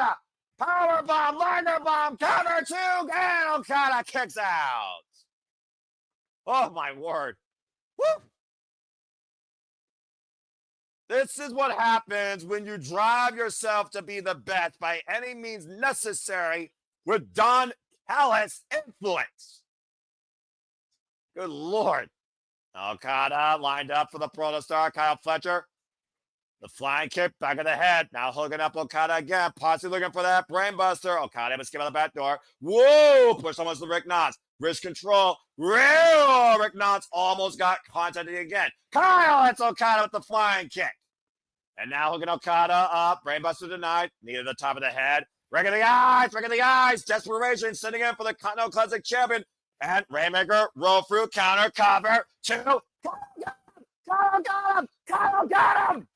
Power bomb, liner bomb, counter 2, and Okada kicks out. Oh, my word. Woo! This is what happens when you drive yourself to be the best by any means necessary with Don Callis influence. Good Lord. Okada lined up for the protostar, Kyle Fletcher. The flying kick, back of the head. Now hooking up Okada again. Possibly looking for that brainbuster. Okada must skip out the back door. Whoa! Push almost to Rick Knox. Wrist control. Real Rick Knox almost got contacted again. Kyle hits Okada with the flying kick. And now hooking Okada up. Brainbuster denied. Knee to the top of the head. Ring of the eyes. Ring of the eyes. Desperation sitting in for the Continental Classic champion. And Rainmaker roll through. Counter. Cover. 2. Kyle got him. Kyle got him.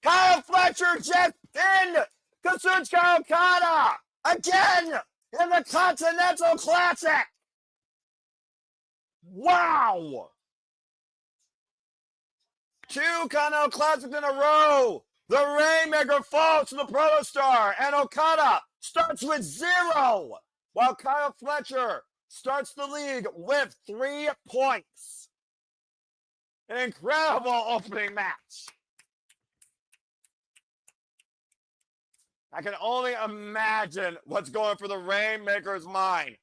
Kyle Fletcher just pinned Kazuchika Okada again in the Continental Classic. Wow! 2 Continental Classics in a row. The Rainmaker falls to the Protostar, and Okada starts with 0, while Kyle Fletcher starts the league with 3 points. An incredible opening match. I can only imagine what's going through the Rainmaker's mind.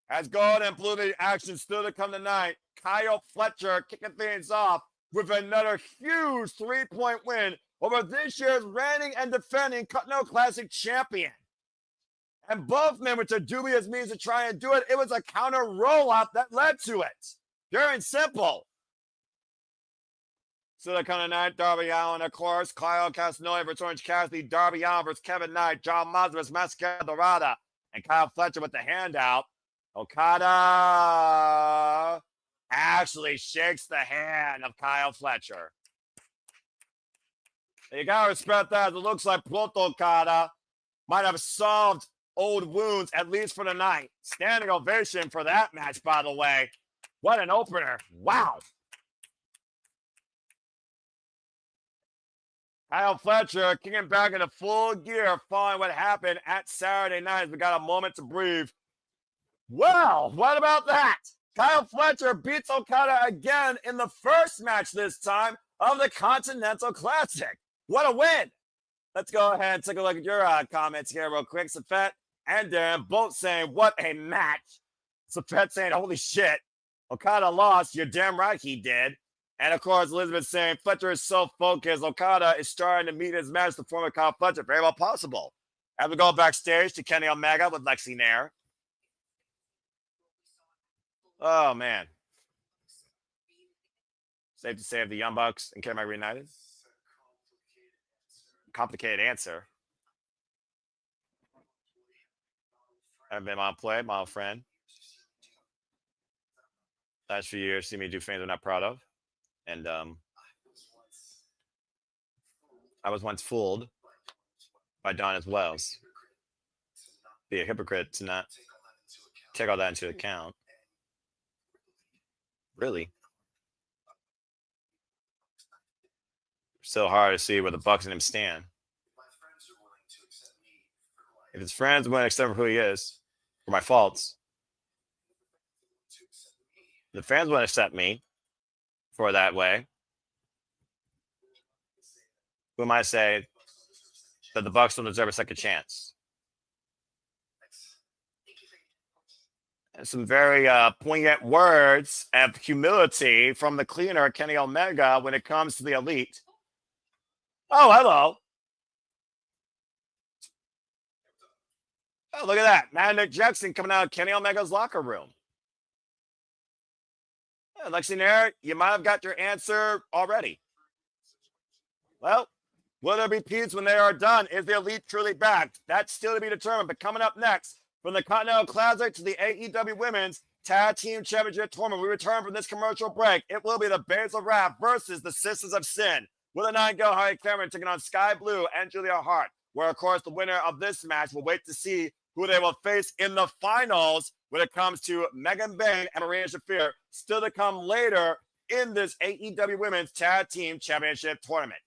As gold and blue the action still to come tonight, Kyle Fletcher kicking things off with another huge 3-point win over this year's reigning and defending Continental Classic champion. And both men with their dubious means to try and do it, it was a counter roll-up that led to it. Pure and simple. So the coming tonight, Darby Allin, of course, Kyle Casanova versus Orange Cassidy, Darby Allin versus Kevin Knight, John Mazza versus Mascara Dorada, and Kyle Fletcher with the handout. Okada actually shakes the hand of Kyle Fletcher. You gotta respect that. It looks like Proto Okada might have solved old wounds, at least for the night. Standing ovation for that match, by the way. What an opener. Wow. Kyle Fletcher kicking back into full gear following what happened at Saturday night. We got a moment to breathe. Well, what about that? Kyle Fletcher beats Okada again in the first match this time of the Continental Classic. What a win. Let's go ahead and take a look at your comments here real quick. Safet and Darren both saying, what a match. Safet saying, holy shit. Okada lost. You're damn right he did. And, of course, Elizabeth saying, Fletcher is so focused. Okada is starting to meet his match to former Kyle Fletcher. Very well possible. As we go backstage to Kenny Omega with Lexi Nair. Oh, man. Safe to say of the Young Bucks and Kenny Omega reunited? Complicated answer. Haven't been on play, my old friend. Last few years, see me do things I'm not proud of. And I was once fooled by Don as well. Be a hypocrite to not take all that into account. Really? So hard to see where the Bucks and him stand. If his friends won't accept for who he is, for my faults, the fans won't accept me for that way. Who might say that the Bucks don't deserve a second chance? And some very poignant words of humility from the cleaner Kenny Omega when it comes to the elite. Oh, hello. Oh, look at that. Mad Nick Jackson coming out of Kenny Omega's locker room. Lexinair, you might have got your answer already. Well, will there be peace when they are done? Is the Elite truly back? That's still to be determined. But coming up next, from the Continental Classic to the AEW Women's Tag Team Championship Tournament, we return from this commercial break. It will be the Babes of Wrath versus the Sisters of Sin. Will the nine go Harley Cameron taking on Sky Blue and Julia Hart, where, of course, the winner of this match will wait to see who they will face in the finals when it comes to Megan Bayne and Marina Shafir, still to come later in this AEW Women's Tag Team Championship Tournament.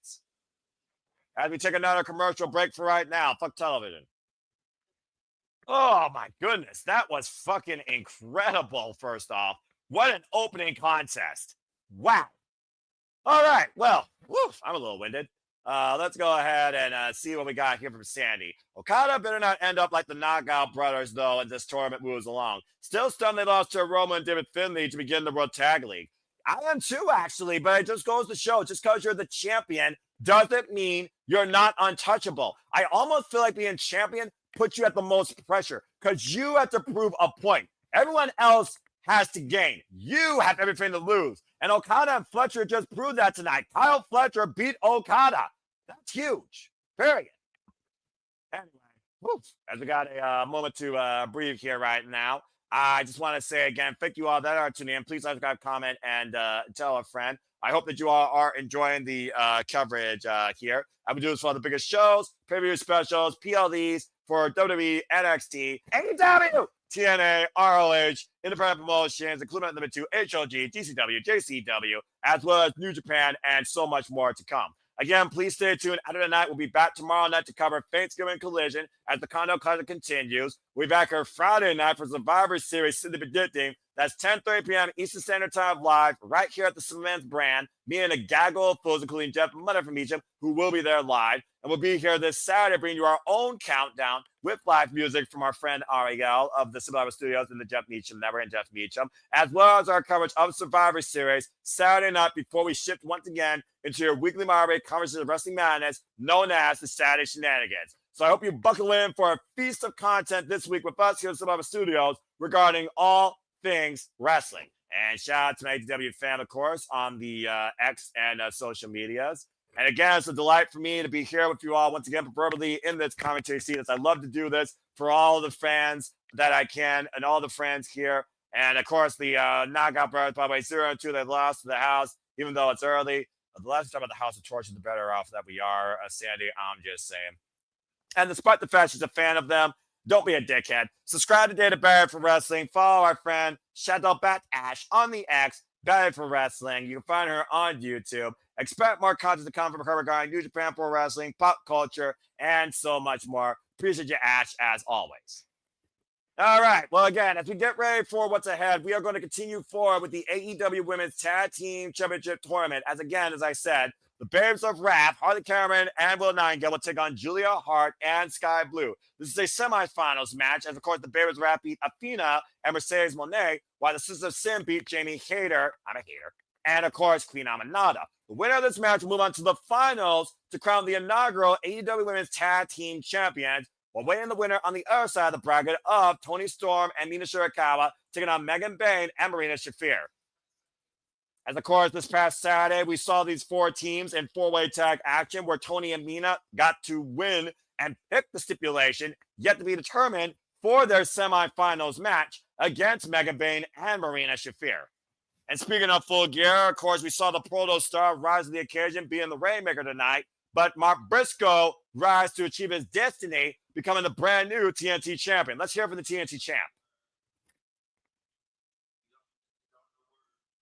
As we take another commercial break for right now. Fuck television. Oh my goodness, that was fucking incredible, first off. What an opening contest. Wow. All right, well, I'm a little winded. Let's go ahead and see what we got here from Sandy. Okada better not end up like the Knockout Brothers, though, as this tournament moves along. Still stunned they lost to Roman and David Finlay to begin the World Tag League. I am too, actually, but it just goes to show, just because you're the champion doesn't mean you're not untouchable. I almost feel like being champion puts you at the most pressure because you have to prove a point. Everyone else has to gain. You have everything to lose. And Okada and Fletcher just proved that tonight. Kyle Fletcher beat Okada. That's huge. Period. Anyway, as we got a moment to breathe here right now, I just want to say again, thank you all that are tuning in. Please subscribe, comment, and tell a friend. I hope that you all are enjoying the coverage here. I've been doing this for all the biggest shows, preview specials, PLDs for WWE, NXT, AEW, TNA, ROH, independent promotions, including number 2, HOG, DCW, JCW, as well as New Japan, and so much more to come. Again, please stay tuned. Out of the night, we'll be back tomorrow night to cover Thanksgiving Collision as the Condo Classic continues. We'll be back here Friday night for Survivor Series City Predicting. That's 10:30 p.m. Eastern Standard Time live right here at the Cements brand. Me and a gaggle of fools, including Jeff Mudder from Egypt, who will be there live. And we'll be here this Saturday bringing you our own countdown with live music from our friend Ariel of the Survivor Studios and the Jeff Meacham Never and Jeff Meacham, as well as our coverage of Survivor Series Saturday night before we shift once again into your weekly moderate conversation of wrestling madness known as the Saturday Shenanigans. So I hope you buckle in for a feast of content this week with us here at Survivor Studios regarding all things wrestling. And shout out to my AEW fam, of course, on the X and social medias. And again, it's a delight for me to be here with you all once again, preferably in this commentary seat, as I love to do this for all the fans that I can and all the friends here. And of course, the Knockout Brothers, by the way, 0-2, they've lost to the house, even though it's early. The less we talk about the House of Torture, the better off that we are, Sandy. I'm just saying. And despite the fact she's a fan of them, don't be a dickhead. Subscribe to Data Barrett for Wrestling. Follow our friend Shadowbat Ash on the X, Barrett for Wrestling. You can find her on YouTube. Expect more content to come from her regarding New Japan Pro Wrestling, pop culture, and so much more. Appreciate you, Ash, as always. All right. Well, again, as we get ready for what's ahead, we are going to continue forward with the AEW Women's Tag Team Championship Tournament. As again, as I said, the Babes of Wrath, Harley Cameron, and Will Nightingale will take on Julia Hart and Sky Blue. This is a semifinals match, as of course the Babes of Wrath beat Athena and Mercedes Moné, while the Sisters of Sin beat Jamie Hayter, I'm a hater, and of course Queen Aminata. The winner of this match will move on to the finals to crown the inaugural AEW Women's Tag Team Champions, while waiting the winner on the other side of the bracket of Toni Storm and Mina Shirakawa taking on Megan Bayne and Marina Shafir. As of course, this past Saturday, we saw these 4 teams in 4-way tag action where Toni and Mina got to win and pick the stipulation yet to be determined for their semifinals match against Megan Bayne and Marina Shafir. And speaking of Full Gear, of course, we saw the Proto Star rise to the occasion, being the Rainmaker tonight, but Mark Briscoe rise to achieve his destiny, becoming the brand new TNT champion. Let's hear from the TNT champ.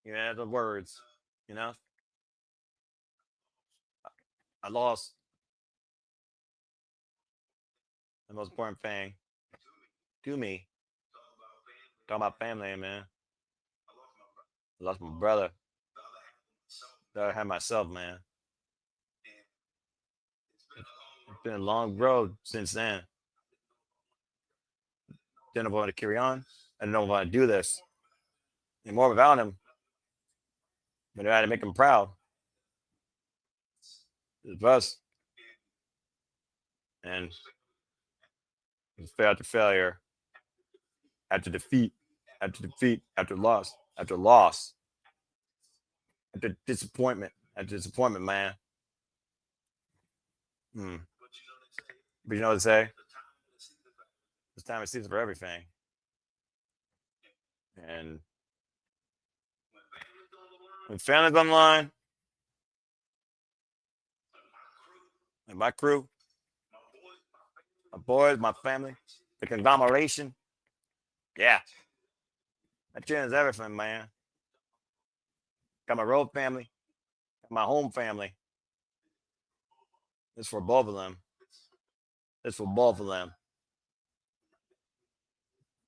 Yeah, the words, you know. I lost. The most important thing to me. Talking about family, man. I lost my brother. I had myself, man. It's been a long road since then. Didn't know if I want to carry on. I didn't know if I want to do this anymore without him. But I had to make him proud. It was us. And it was failure after failure, after defeat, after defeat, after loss, After disappointment. Man. But you know what they say? This time of season for everything. And when family's online, and my crew, my boys, my family, the conglomeration, yeah. That changes everything, man. Got my road family, got my home family. It's for both of them.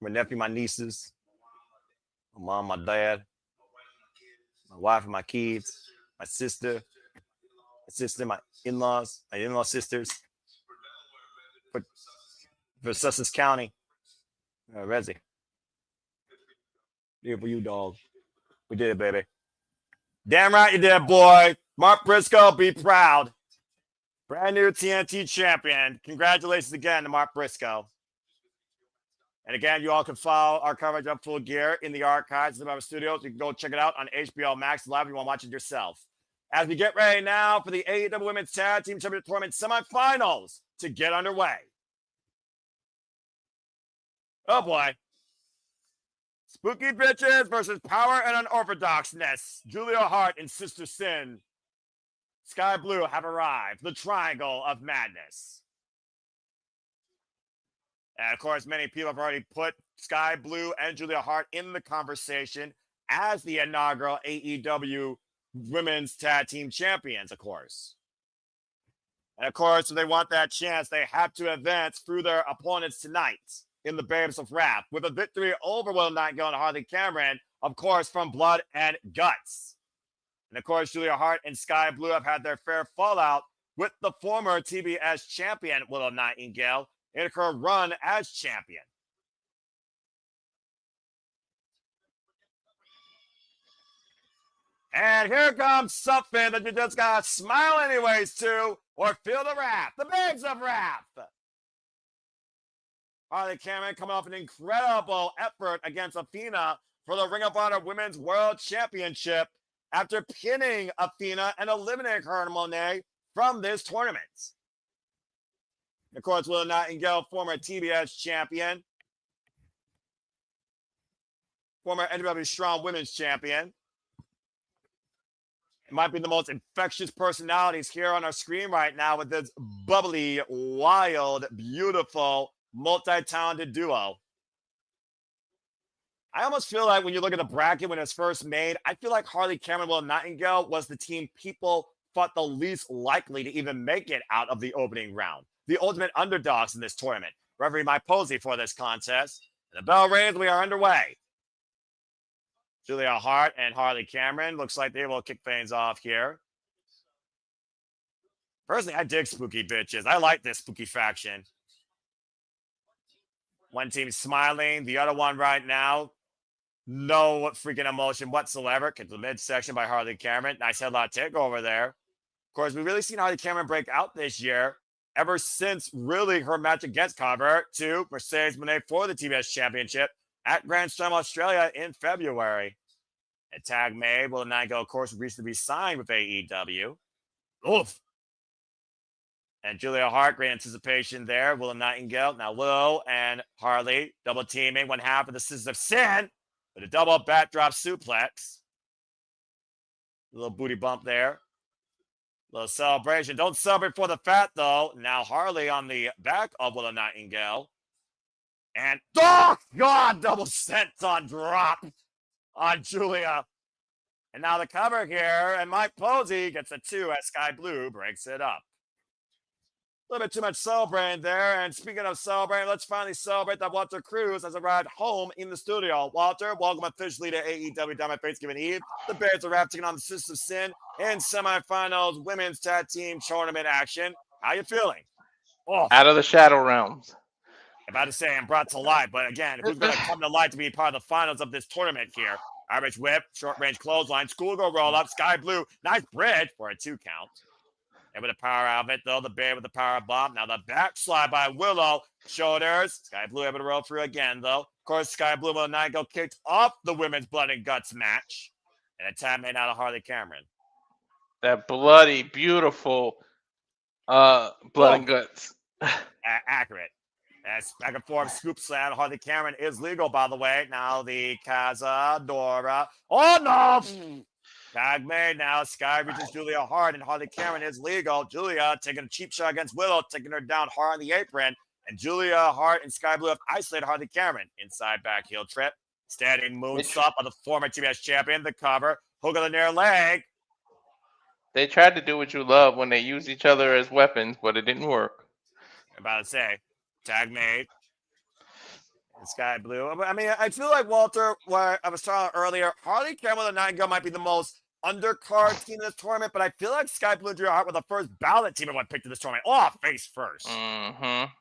My nephew, my nieces, my mom, my dad, my wife and my kids, my sister, my in-laws, my in-law sisters. For Sussex County, Resi. Here for you, dog. We did it, baby. Damn right you did, boy. Mark Briscoe, be proud. Brand new TNT champion. Congratulations again to Mark Briscoe. And again, you all can follow our coverage of Full Gear in the archives of our studios. You can go check it out on HBO Max Live if you want to watch it yourself. As we get ready now for the AEW Women's Tag Team Championship Tournament semifinals to get underway. Oh, boy. Spooky Bitches versus Power and Unorthodoxness. Julia Hart and Sister Sin. Sky Blue have arrived. The Triangle of Madness. And of course, many people have already put Sky Blue and Julia Hart in the conversation as the inaugural AEW Women's Tag Team Champions, of course. And of course, if they want that chance, they have to advance through their opponents tonight in the Babes of Wrath with a victory over Will Nightingale and Harley Cameron, of course, from Blood and Guts. And of course, Julia Hart and Sky Blue have had their fair fallout with the former TBS champion, Willow Nightingale, in her run as champion. And here comes something that you just got to smile anyways to or feel the wrath. The Babes of Wrath. Harley Cameron coming off an incredible effort against Athena for the Ring of Honor Women's World Championship after pinning Athena and eliminating her and Monet from this tournament. Of course, Willow Nightingale, former TBS champion, former NWA Strong Women's champion. It might be the most infectious personalities here on our screen right now with this bubbly, wild, beautiful, multi-talented duo. I almost feel like when you look at the bracket when it was first made, I feel like Harley Cameron, Willow Nightingale was the team people thought the least likely to even make it out of the opening round. The ultimate underdogs in this tournament. Referee Mike Posey for this contest. And the bell rings, we are underway. Julia Hart and Harley Cameron. Looks like they will kick things off here. Personally, I dig Spooky Bitches. I like this spooky faction. One team smiling, the other one right now, no freaking emotion whatsoever. Get the midsection by Harley Cameron. Nice headlock takeover there. Of course, we've really seen Harley Cameron break out this year ever since really her match against Carver to Mercedes Moné for the TBS Championship at Grand Slam Australia in February. A tag made. Willow Nightingale, of course, recently signed with AEW. Oof. And Julia Hart, great anticipation there. Willow Nightingale. Now Willow and Harley double teaming one half of the Sisters of Sin with a double backdrop suplex. A little booty bump there. A little celebration. Don't celebrate for the fat, though. Now Harley on the back of Willow Nightingale. And, oh, God, double senton drop on Julia. And now the cover here, and Mike Posey gets a 2 as Sky Blue breaks it up. A little bit too much celebrating there. And speaking of celebrating, let's finally celebrate that Walter Cruz has arrived home in the studio. Walter, welcome officially to AEW Dynamite Thanksgiving Eve. The Bears are taking on the Sisters of Sin in semifinals women's tag team tournament action. How you feeling? Oh. Out of the Shadow Realms. I'm about to say I'm brought to life, but again, who's going to come to life to be part of the finals of this tournament here? Irish whip, short range clothesline, schoolgirl roll up, Sky Blue, nice bridge for a 2 count. And with the power out of it, though, the Bear with the power bomb. Now the backslide by Willow. Shoulders. Sky Blue able to roll through again, though. Of course, Sky Blue will not go kicked off the women's blood and guts match. And a tag made out of Harley Cameron. That bloody, beautiful blood and guts. Accurate. As back and forth scoop slam. Harley Cameron is legal, by the way. Now the Cazadora. Oh, no! Tag made now. Sky reaches Julia Hart, and Harley Cameron is legal. Julia taking a cheap shot against Willow, taking her down hard on the apron. And Julia Hart and Sky Blue have isolated Harley Cameron. Inside back heel trip. Standing moonsault on the former TBS champion. The cover. Hook of the near leg. They tried to do what you love when they use each other as weapons, but it didn't work. I'm about to say, tag made. And Sky Blue. I mean, I feel like, Walter, what I was talking about earlier, Harley Cameron and the Nightingale might be the most undercard team in this tournament, but I feel like Sky Blue and Julia Hart were the first ballot team everyone picked in this tournament. Oh, face first. Mm-hmm.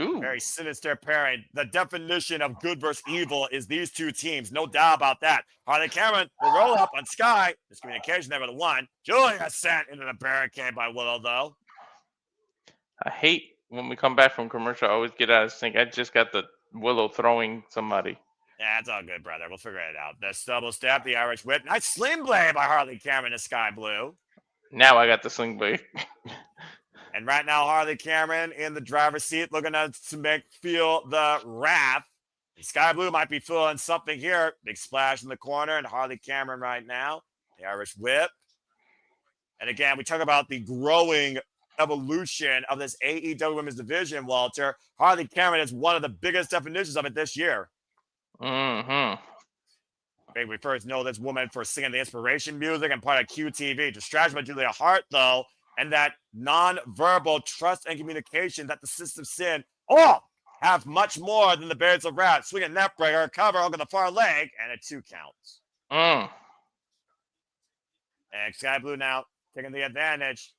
Ooh. Very sinister pairing. The definition of good versus evil is these two teams. No doubt about that. Harley Cameron will roll up on Sky. Miscommunication there with the one. Julia sent into the barricade by Willow, though. I hate when we come back from commercial. I always get out of sync. I just got the Willow throwing somebody. Yeah, it's all good, brother. We'll figure it out. The double step, the Irish whip. Nice sling blade by Harley Cameron to Sky Blue. Now I got the sling blade. And right now, Harley Cameron in the driver's seat, looking to feel the wrath. And Sky Blue might be feeling something here. Big splash in the corner, and Harley Cameron right now. The Irish whip. And again, we talk about the growing evolution of this AEW Women's Division, Walter. Harley Cameron is one of the biggest definitions of it this year. Mm-hmm. Maybe we first know this woman for singing the inspiration music and part of QTV. Distraction by Julia Hart, though, and that non-verbal trust and communication that the System of Sin have much more than the Bears of Wrath. Swinging neck breaker, cover over the far leg, and a 2 count. And Sky Blue now taking the advantage.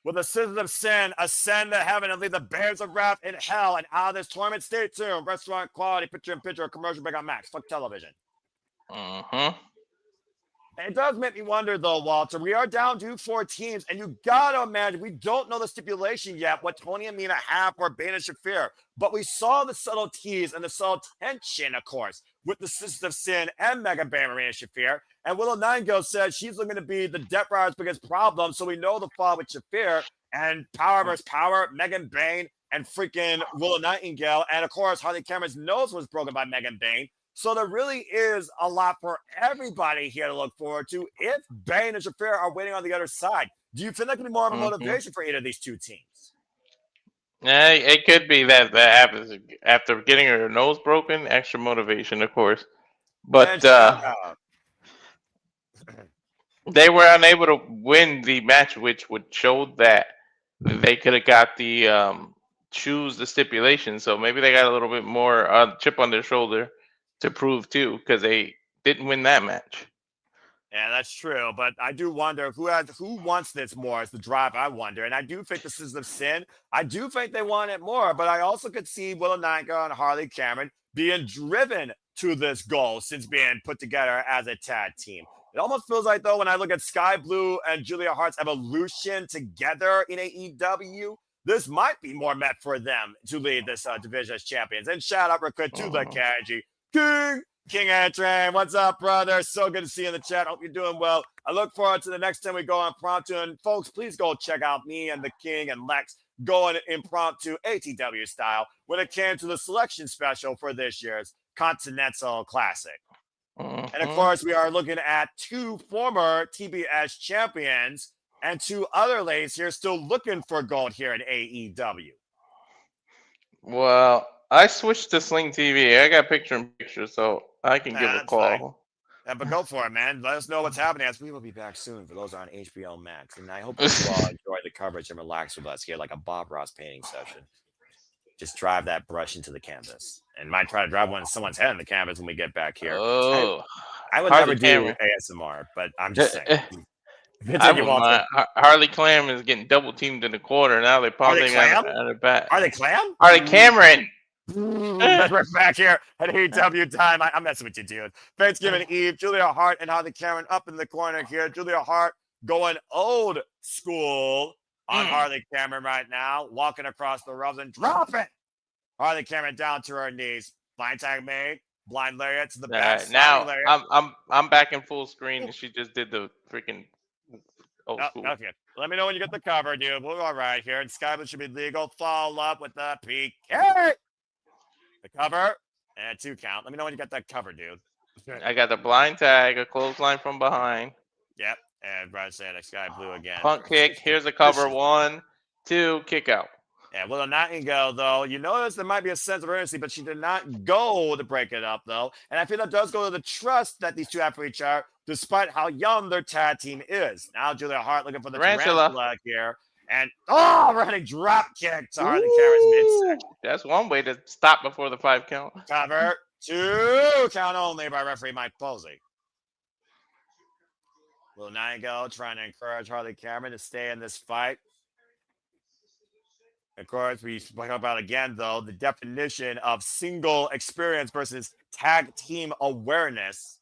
With the System of Sin ascend to heaven and leave the Bears of Wrath in hell. And out of this tournament, stay tuned. Restaurant quality, picture-in-picture, commercial break on Max. Fuck television. Mm-hmm. It does make me wonder, though, Walter. We are down to 4 teams, and you gotta imagine we don't know the stipulation yet, what Tony and Mina have for Bane and Shafir. But we saw the subtle tease and the subtle tension, of course, with the Sisters of Sin and Megan Bane, Marina Shafir. And Willow Nightingale said she's looking to be the Death Rider's biggest problem, so we know the fall with Shafir and power versus power, Megan Bane and freaking Willow Nightingale. And, of course, Harley Cameron's nose was broken by Megan Bane. So there really is a lot for everybody here to look forward to if Bane and Shafir are waiting on the other side. Do you feel that could be more of a motivation for either of these two teams? Yeah, it could be that after getting her nose broken, extra motivation, of course. But they were unable to win the match, which would show that they could have got the choose the stipulation. So maybe they got a little bit more chip on their shoulder to prove too, because they didn't win that match. Yeah, that's true. But I do wonder who wants this more is the drive, I wonder. And I do think the Sisters of Sin, I do think they want it more, but I also could see Willow Nightingale and Harley Cameron being driven to this goal since being put together as a tag team. It almost feels like, though, when I look at Sky Blue and Julia Hart's evolution together in AEW, this might be more meant for them to lead this division as champions. And shout out real quick to the KG. King Antran, what's up, brother? So good to see you in the chat. Hope you're doing well. I look forward to the next time we go impromptu. And folks, please go check out me and the King and Lex going impromptu ATW style when it came to the selection special for this year's Continental Classic. And of course, we are looking at 2 former TBS champions and 2 other ladies here still looking for gold here at AEW. Well, I switched to Sling TV. I got picture-in-picture, so I can give a call. Fine. Yeah, but go for it, man. Let us know what's happening as we will be back soon for those on HBO Max. And I hope you all enjoy the coverage and relax with us here like a Bob Ross painting session. Just drive that brush into the canvas. And might try to drive one in someone's head in the canvas when we get back here. Oh, I would never do ASMR, but I'm just saying. Harley Clam is getting double teamed in the corner. Now they're probably got her back. Harley Clam? Harley Cameron. We're back here at AEW Dynamite. I'm messing with you, dude. Thanksgiving Eve, Julia Hart and Harley Cameron up in the corner here. Julia Hart going old school on Harley Cameron right now, walking across the ropes and dropping Harley Cameron down to her knees. Flying tag made. Blind lariat to the All back. right, now Sliding lariat. I'm back in full screen, and she just did the freaking old Oh, school. okay. Let me know when you get the cover, dude. We're all right here. And Sky Blue should be legal. Follow up with the PK. The cover and 2 count. Let me know when you get that cover, dude. I got the blind tag, a clothesline from behind, Yep. And Brian said Sky Blue again. punt kick. Here's a cover. 1, 2, kick out. Yeah, Willow Nightingale, though, you notice there might be a sense of urgency, but she did not go to break it up, though. And I feel that does go to the trust that these two have for each other, despite how young their tag team is. Now Julia Hart looking for the tarantula here. And, running drop kick to Harley Cameron's midsection. That's one way to stop before the 5 count. Cover. 2 count only by referee Mike Posey. Willow Nightingale trying to encourage Harley Cameron to stay in this fight. Of course, we talk about again, though, the definition of single experience versus tag team awareness.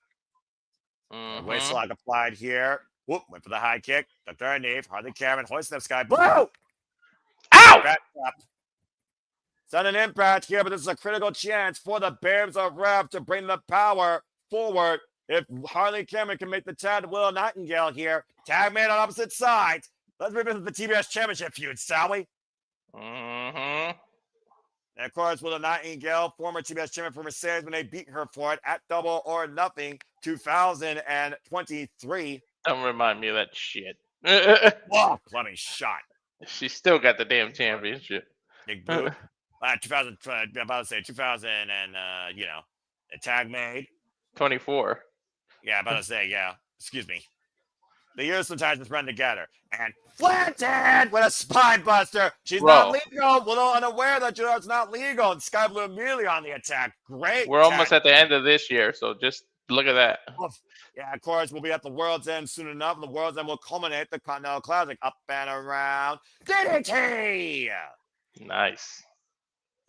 Waist lock applied here. Whoop, went for the high kick. The third knee. Harley Cameron hoisting up Sky Blue. Ow! It's not an impact here, but this is a critical chance for the Bears of Rev to bring the power forward. If Harley Cameron can make the tag to Willow Nightingale here, tag made on opposite sides. Let's revisit the TBS Championship feud, shall we? And of course, Willow Nightingale, former TBS champion for Mercedes, when they beat her for it at Double or Nothing 2023. Don't remind me of that shit. Whoa, plumbing shot. She still got the damn championship. Big boot. 2000, I'm about to say 2000 and, a tag made. 24. Yeah, about to say, yeah. Excuse me. The years sometimes just run together. And planted with a spine buster. She's not legal. Willow unaware that it's not legal. And Sky Blue immediately on the attack. Great. We're almost at the end of this year, so just look at that. Yeah, of course, we'll be at the World's End soon enough. And the World's End will culminate the Continental Classic. Up and around. DDT! Nice.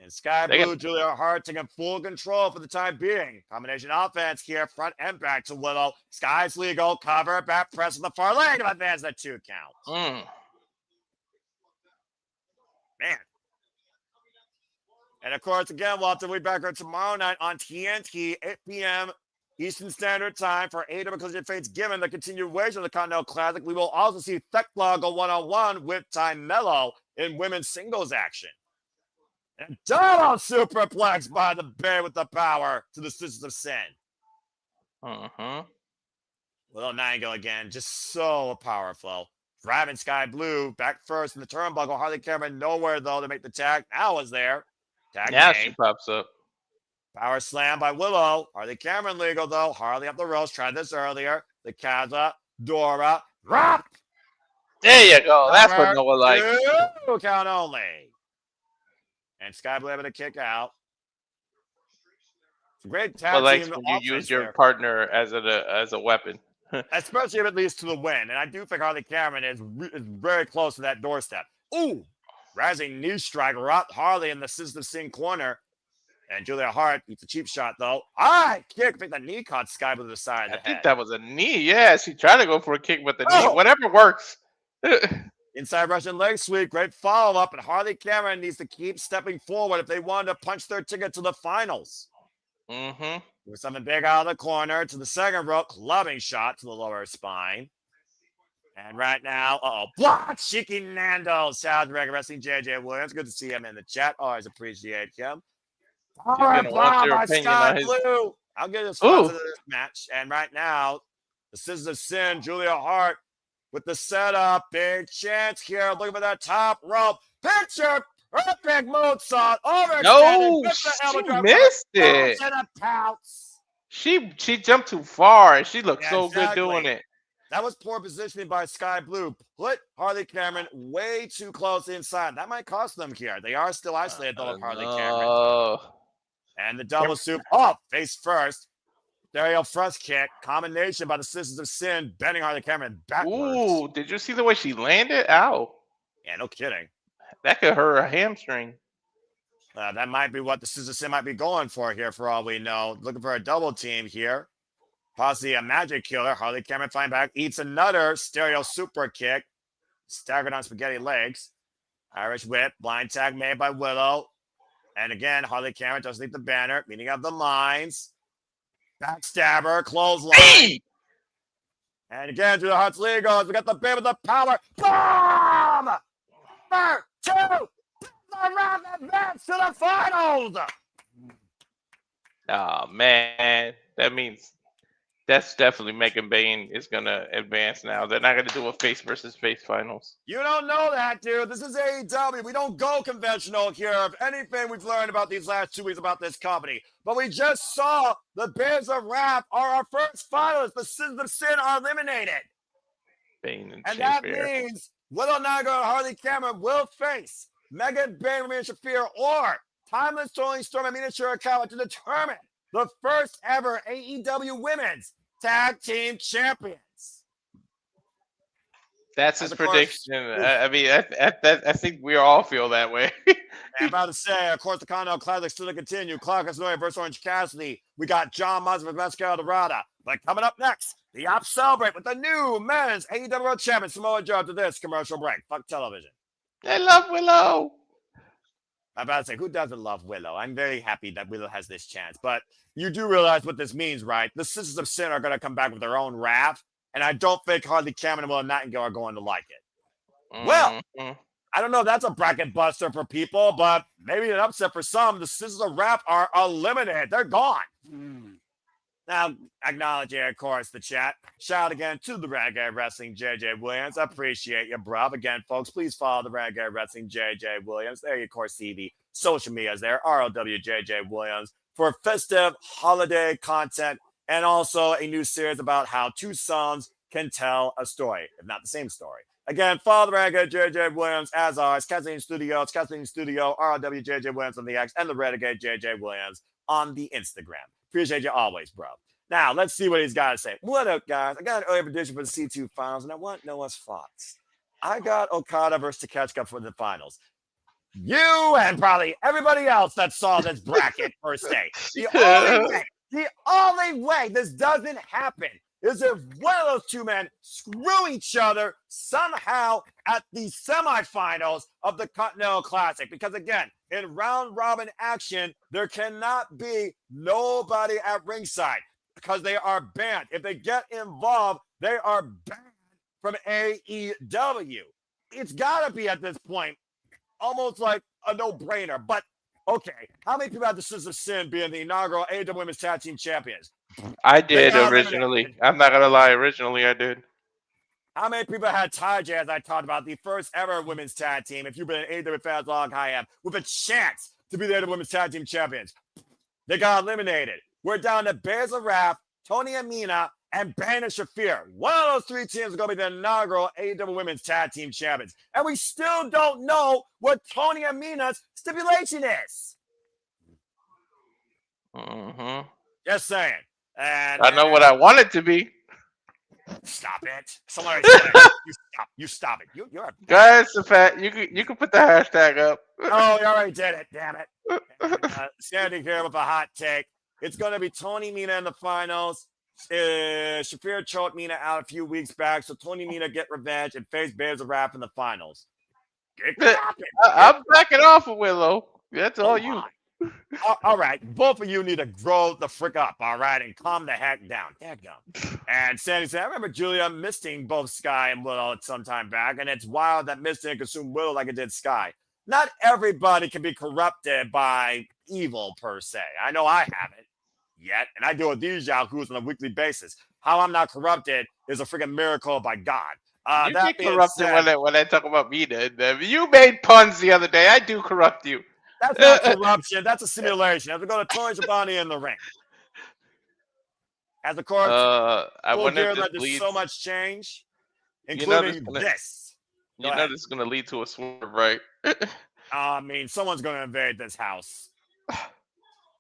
And Sky Blue, Julia Hart taking full control for the time being. Combination offense here, front and back to Willow. Sky's legal, cover, back press on the far leg to advance that 2 count. Man. And of course, again, we'll have to be back here tomorrow night on TNT, 8 p.m. Eastern Standard Time for AEW Collision Fates. Given the continuation of the Continental Classic, we will also see Thekla go one-on-one with Ty Mello in women's singles action. And double superplex by the Bear with the power to the Sisters of Sin. Willow Nightingale again, just so powerful. Driving Sky Blue back first in the turnbuckle. Harley Cameron nowhere, though, to make the tag. Now is there. Tag she pops up. Power slam by Willow. Harley Cameron legal, though. Harley up the ropes. Tried this earlier. The Kaza, Dora, drop. There you go. That's what Noah likes. 2 count only. And Sky Blue able to kick out. It's a great tag team. When you use your partner as a weapon. Especially if it leads to the win. And I do think Harley Cameron is very close to that doorstep. Ooh, rising knee strike. Harley in the Sisters of Sin corner. And Julia Hart beats a cheap shot, though. Kick. I think the knee caught Sky Blue to the side of the head. I think that was a knee. Yeah, she tried to go for a kick, but the knee, whatever works. Inside Russian leg sweep. Great follow-up. And Harley Cameron needs to keep stepping forward if they want to punch their ticket to the finals. With something big out of the corner to the second rope. Clubbing shot to the lower spine. And right now, block Shiki Nando. South Dragon Wrestling JJ Williams. Good to see him in the chat. Always appreciate him. All right, by Sky Blue. I'll get his thoughts of this match. And right now, the Sisters of Sin, Julia Hart with the setup. Big chance here. Looking for that top rope. Picture perfect moonsault. No, she missed it. She jumped too far, and she looked so good doing it. That was poor positioning by Sky Blue. Put Harley Cameron way too close inside. That might cost them here. They are still isolated, though, with Harley Cameron. And the double soup face first. Stereo thrust kick. Combination by the Sisters of Sin, bending Harley Cameron backwards. Ooh, did you see the way she landed? Ow. Yeah, no kidding. That could hurt her hamstring. That might be what the Sisters of Sin might be going for here, for all we know. Looking for a double team here. Possibly a magic killer. Harley Cameron fighting back. Eats another stereo super kick. Staggered on spaghetti legs. Irish whip. Blind tag made by Willow. And again, Harley Cameron does leave the banner. Meeting of the minds. Backstabber, clothesline. Hey! And again, to the Hearts League goes. We got the bit with the power. Bomb! 2, the round advance to the finals. Oh man, that means that's definitely Megan Bain is gonna advance now. They're not gonna do a face versus face finals. You don't know that, dude. This is AEW. We don't go conventional here. If anything we've learned about these last 2 weeks about this company. But we just saw the Bears of Wrath are our first finalists. The Sins of Sin are eliminated. Bain And that means Willow Niagara and Harley Cameron will face Megan Bain, Ramina Shafir, or Timeless Tony Storm and Mina Shirakawa to determine the first ever AEW Women's Tag Team Champions. That's his prediction. I mean, I think we all feel that way. I'm about to say, of course, the Continental Classic still to continue. Clark Casanova versus Orange Cassidy. We got John Moss versus Mascara Dorada. But coming up next, the Ops celebrate with the new men's AEW World Champion Samoa Joe after this commercial break. Fuck television. I love Willow. I'm about to say, who doesn't love Willow? I'm very happy that Willow has this chance. But you do realize what this means, right? The Sisters of Sin are going to come back with their own wrath. And I don't think Harley Cameron and Willow Nightingale are going to like it. Mm-hmm. Well, I don't know if that's a bracket buster for people, but maybe an upset for some. The Sisters of Wrath are eliminated. They're gone. Now, acknowledge here, of course, the chat. Shout out again to the Renegade Wrestling JJ Williams. I appreciate you, bruv. Again, folks, please follow the Renegade Wrestling JJ Williams. There you, of course, see the social medias there, ROWJJ Williams, for festive holiday content and also a new series about how two sons can tell a story, if not the same story. Again, follow the Renegade JJ Williams, as always, Casting Studio, it's Casting Studio, ROWJJ Williams on the X, and the Renegade JJ Williams on the Instagram. Appreciate you always, bro. Now, let's see what he's got to say. What up, guys? I got an early prediction for the C2 finals, and I want Noah's thoughts. I got Okada versus Takeshita for the finals. You and probably everybody else that saw this bracket per se. The only way this doesn't happen is if one of those two men screw each other somehow at the semifinals of the Continental Classic. Because again, in round robin action, there cannot be nobody at ringside because they are banned. If they get involved, they are banned from AEW. It's got to be at this point almost like a no-brainer. But okay, how many people had the Sisters of Sin being the inaugural AEW Women's Tag Team Champions? I did originally. I'm not gonna lie. Originally, I did. How many people had Taiji, as I talked about, the first ever women's tag team? If you've been an AEW fan as long as I have, with a chance to be the AEW Women's Tag Team Champions, they got eliminated. We're down to Bears of Wrath, Tony Amina, and Bain and Shafir. One of those three teams is going to be the inaugural AEW Women's Tag Team Champions, and we still don't know what Tony Amina's stipulation is. Just saying. And I know what I want it to be. Stop it! Someone already said it. You stop it. You're a guys. The fact you can put the hashtag up. Oh, you already did it. Damn it! And, standing here with a hot take. It's going to be Tony Mina in the finals. Shafir choked Mina out a few weeks back, so Tony Mina get revenge and face Bears of Wrath in the finals. I'm backing off of Willow. That's all you. All right, both of you need to grow the frick up, all right, and calm the heck down. And Sandy said, I remember Julia misting both Sky and Willow some time back, and it's wild that misting consumed Willow like it did Sky. Not everybody can be corrupted by evil, per se. I know I haven't yet, and I deal with these yahoos on a weekly basis. How I'm not corrupted is a freaking miracle by God. You get corrupted when I talk about Mina. You made puns the other day. I do corrupt you. That's not corruption. That's a simulation. As we go to Tony Schiavone in the ring. As of course, I wonder if there's so much change, including this. You know this is going to lead to a swerve, right? I mean, someone's going to invade this house.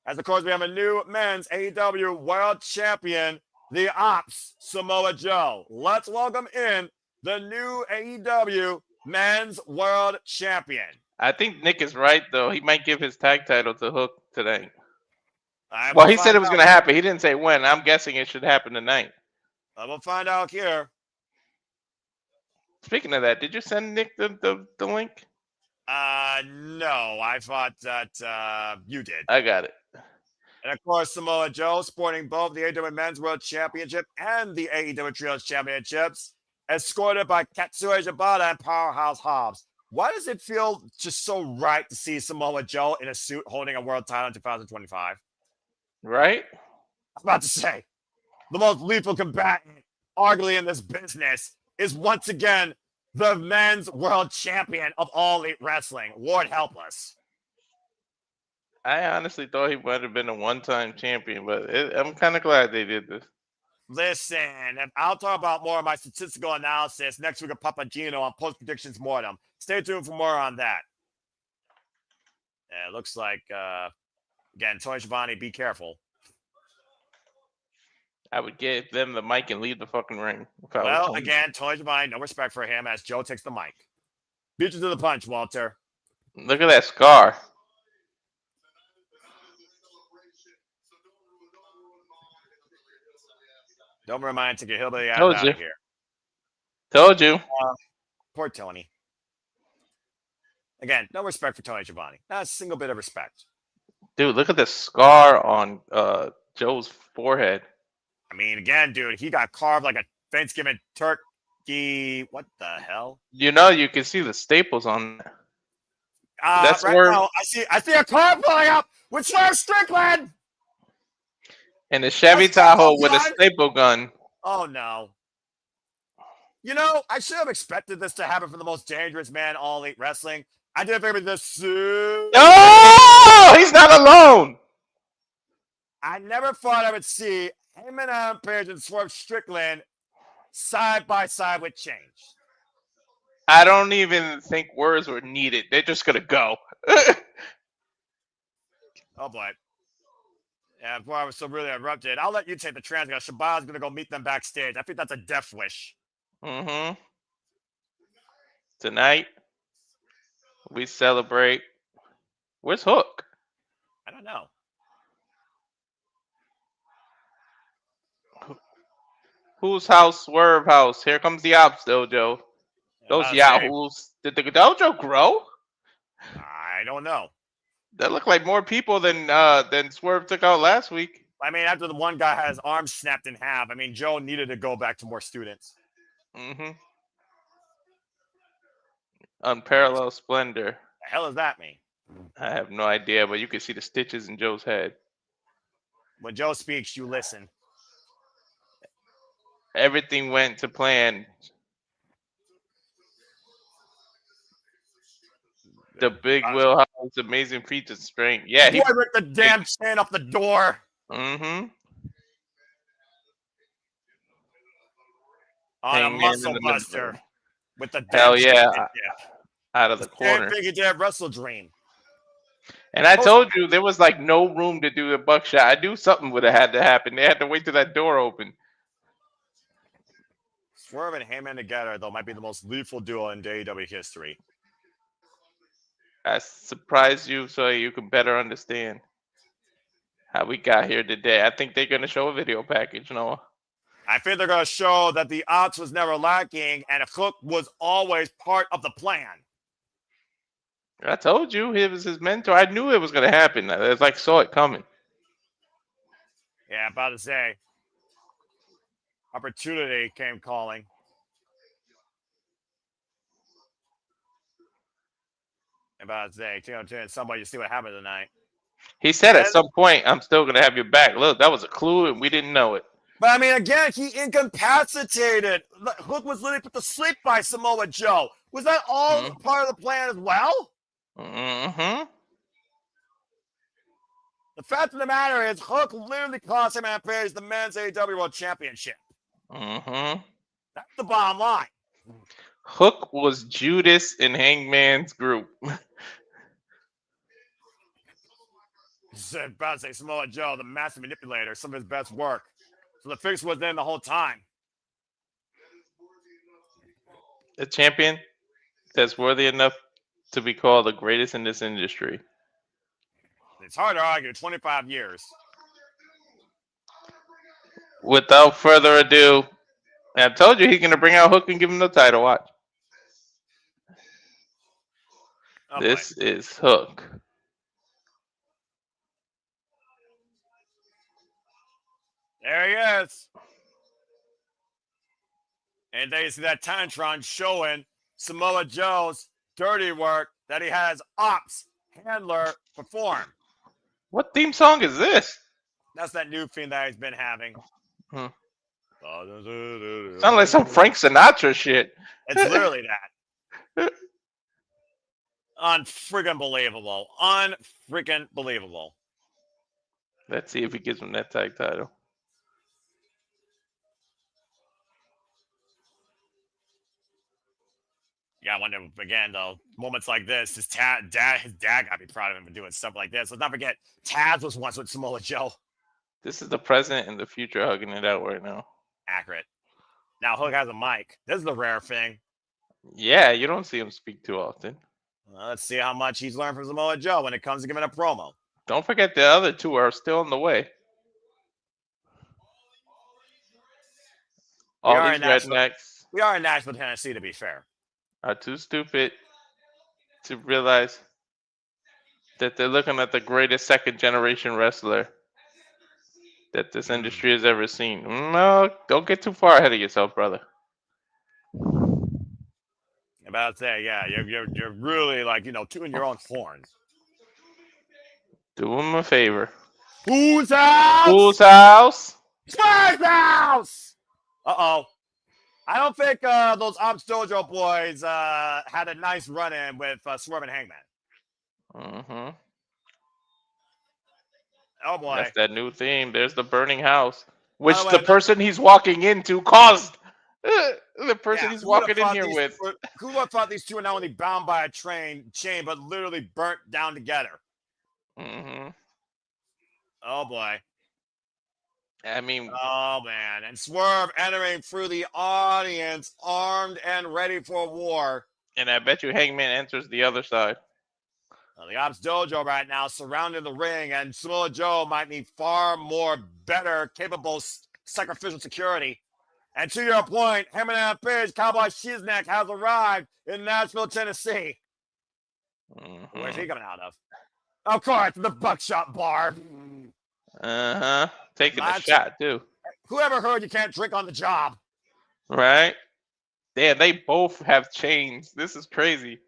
As of course, we have a new men's AEW World Champion, the Ops, Samoa Joe. Let's welcome in the new AEW Men's World Champion. I think Nick is right, though. He might give his tag title to Hook today. Well, he said it was going to happen. He didn't say when. I'm guessing it should happen tonight. We'll find out here. Speaking of that, did you send Nick the link? No. I thought that you did. I got it. And of course, Samoa Joe sporting both the AEW Men's World Championship and the AEW Trios Championships, escorted by Katsuya Shibata and Powerhouse Hobbs. Why does it feel just so right to see Samoa Joe in a suit holding a world title in 2025? Right? I was about to say, the most lethal combatant, arguably in this business, is once again the men's world champion of All Elite Wrestling. Lord help us. I honestly thought he might have been a one-time champion, but I'm kind of glad they did this. Listen, I'll talk about more of my statistical analysis next week of Papagino on Post Predictions Mortem. Stay tuned for more on that. Yeah, it looks like, again, Tony Schiavone, be careful. I would give them the mic and leave the fucking ring. if I was Well, Tony. again, Tony Schiavone, no respect for him as Joe takes the mic. Beat you to the punch, Walter. Look at that scar. Don't remind to get hillbilly ass Told out you. of here. Told you. Poor Tony. Again, no respect for Tony Schiavone. Not a single bit of respect. Dude, look at the scar on Joe's forehead. I mean, again, dude, he got carved like a Thanksgiving turkey. What the hell? You know, you can see the staples on there. That's right where- now, I see a car pulling up with Swerve Strickland. And a Chevy A staple Tahoe with a gun? staple gun. Oh no. You know, I should have expected this to happen from the most dangerous man in All Elite Wrestling. I didn't think it was this soon. Oh, he's not alone. I never thought I would see Heyman Adam Page and Swerve Strickland side by side with change. I don't even think words were needed. They're just gonna go. Oh boy. Yeah, before I was so really erupted, I'll let you take the transfer. Shibata's gonna go meet them backstage. I think that's a death wish. Mm-hmm. Tonight, we celebrate. Where's Hook? I don't know. Whose house? Swerve house. Here comes the Ops Dojo. Those yahoos. Did the dojo grow? I don't know. That looked like more people than Swerve took out last week. I mean, after the one guy had his arm snapped in half, I mean, Joe needed to go back to more students. Mm-hmm. Unparalleled splendor. The hell does that mean? I have no idea, but you can see the stitches in Joe's head. When Joe speaks, you listen. Everything went to plan. The big Will House, amazing feats of strength. Yeah, Boy, ripped the damn chain off the door. Mm-hmm. On a Hangman muscle in the middle. buster. With the Hell damn yeah. Out of the Same corner. thing he did at Wrestle Dream. And I told you there was like no room to do the buckshot. I knew something would have had to happen. They had to wait till that door opened. Swerve and Heyman together, though, might be the most lethal duo in AEW history. I surprised you so you can better understand how we got here today. I think they're going to show a video package, Noah. I think they're going to show that the odds was never lacking and Hook was always part of the plan. I told you he was his mentor. I knew it was going to happen. I was like, saw it coming. Yeah, about to say. Opportunity came calling. About to say, tune in somebody to see what happened tonight. He said at some point, I'm still going to have your back. Look, that was a clue and we didn't know it. But I mean, again, he incapacitated. Hook was literally put to sleep by Samoa Joe. Was that all part of the plan as well? Mm-hmm. The fact of the matter is, Hook literally cost him and Page the men's AEW World Championship. Mm-hmm. That's the bottom line. Hook was Judas in Hangman's group. Said about to say Samoa Joe, the master manipulator, some of his best work. So the fix was in the whole time. A champion that's worthy enough to be called the greatest in this industry. It's hard to argue. 25 years. Without further ado, I told you he's going to bring out Hook and give him the title. Watch. Oh, this is Hook. There he is. And there you see that Tantron showing Samoa Joe's dirty work that he has Ops Handler perform. What theme song is this? That's that new theme that he's been having. Hmm. Sounds like some Frank Sinatra shit. It's literally that. Unfreaking believable. Unfreaking believable. Let's see if he gives him that tag title. Yeah, I wonder again though. Moments like this, his dad gotta be proud of him for doing stuff like this. Let's not forget, Taz was once with Samoa Joe. This is the present and the future hugging it out right now. Accurate. Now Hook has a mic. This is the rare thing. Yeah, you don't see him speak too often. Well, let's see how much he's learned from Samoa Joe when it comes to giving a promo. Don't forget the other two are still on the way. All these rednecks We are in Nashville, Tennessee, to be fair. are too stupid to realize that they're looking at the greatest second generation wrestler that this industry has ever seen. No, don't get too far ahead of yourself, brother. About to say, yeah, you're really like, tooting your own horns. Do him a favor. Whose house? Whose house? Spurs house! Uh-oh. I don't think those Ops Dojo boys had a nice run-in with Swerve and Hangman. Mm-hmm. Oh, boy. That's that new theme. There's the burning house, which By the way, person he's walking into caused. The person yeah, he's walking in here with. Who would have thought these two are not only bound by a chain, but literally burnt down together? Mm-hmm. Oh, boy. I mean, oh, man. And Swerve entering through the audience, armed and ready for war. and I bet you Hangman enters the other side. Well, the Ops Dojo right now surrounding the ring, and Samoa Joe might need far more better, capable sacrificial security. And to your point, Hangman Page, Cowboy Shiznak has arrived in Nashville, Tennessee. Mm-hmm. Where's he coming out of? Of course, the Buckshot Bar. Uh-huh. Taking a shot, too. Whoever heard you can't drink on the job? Right? Yeah, they both have chains. This is crazy.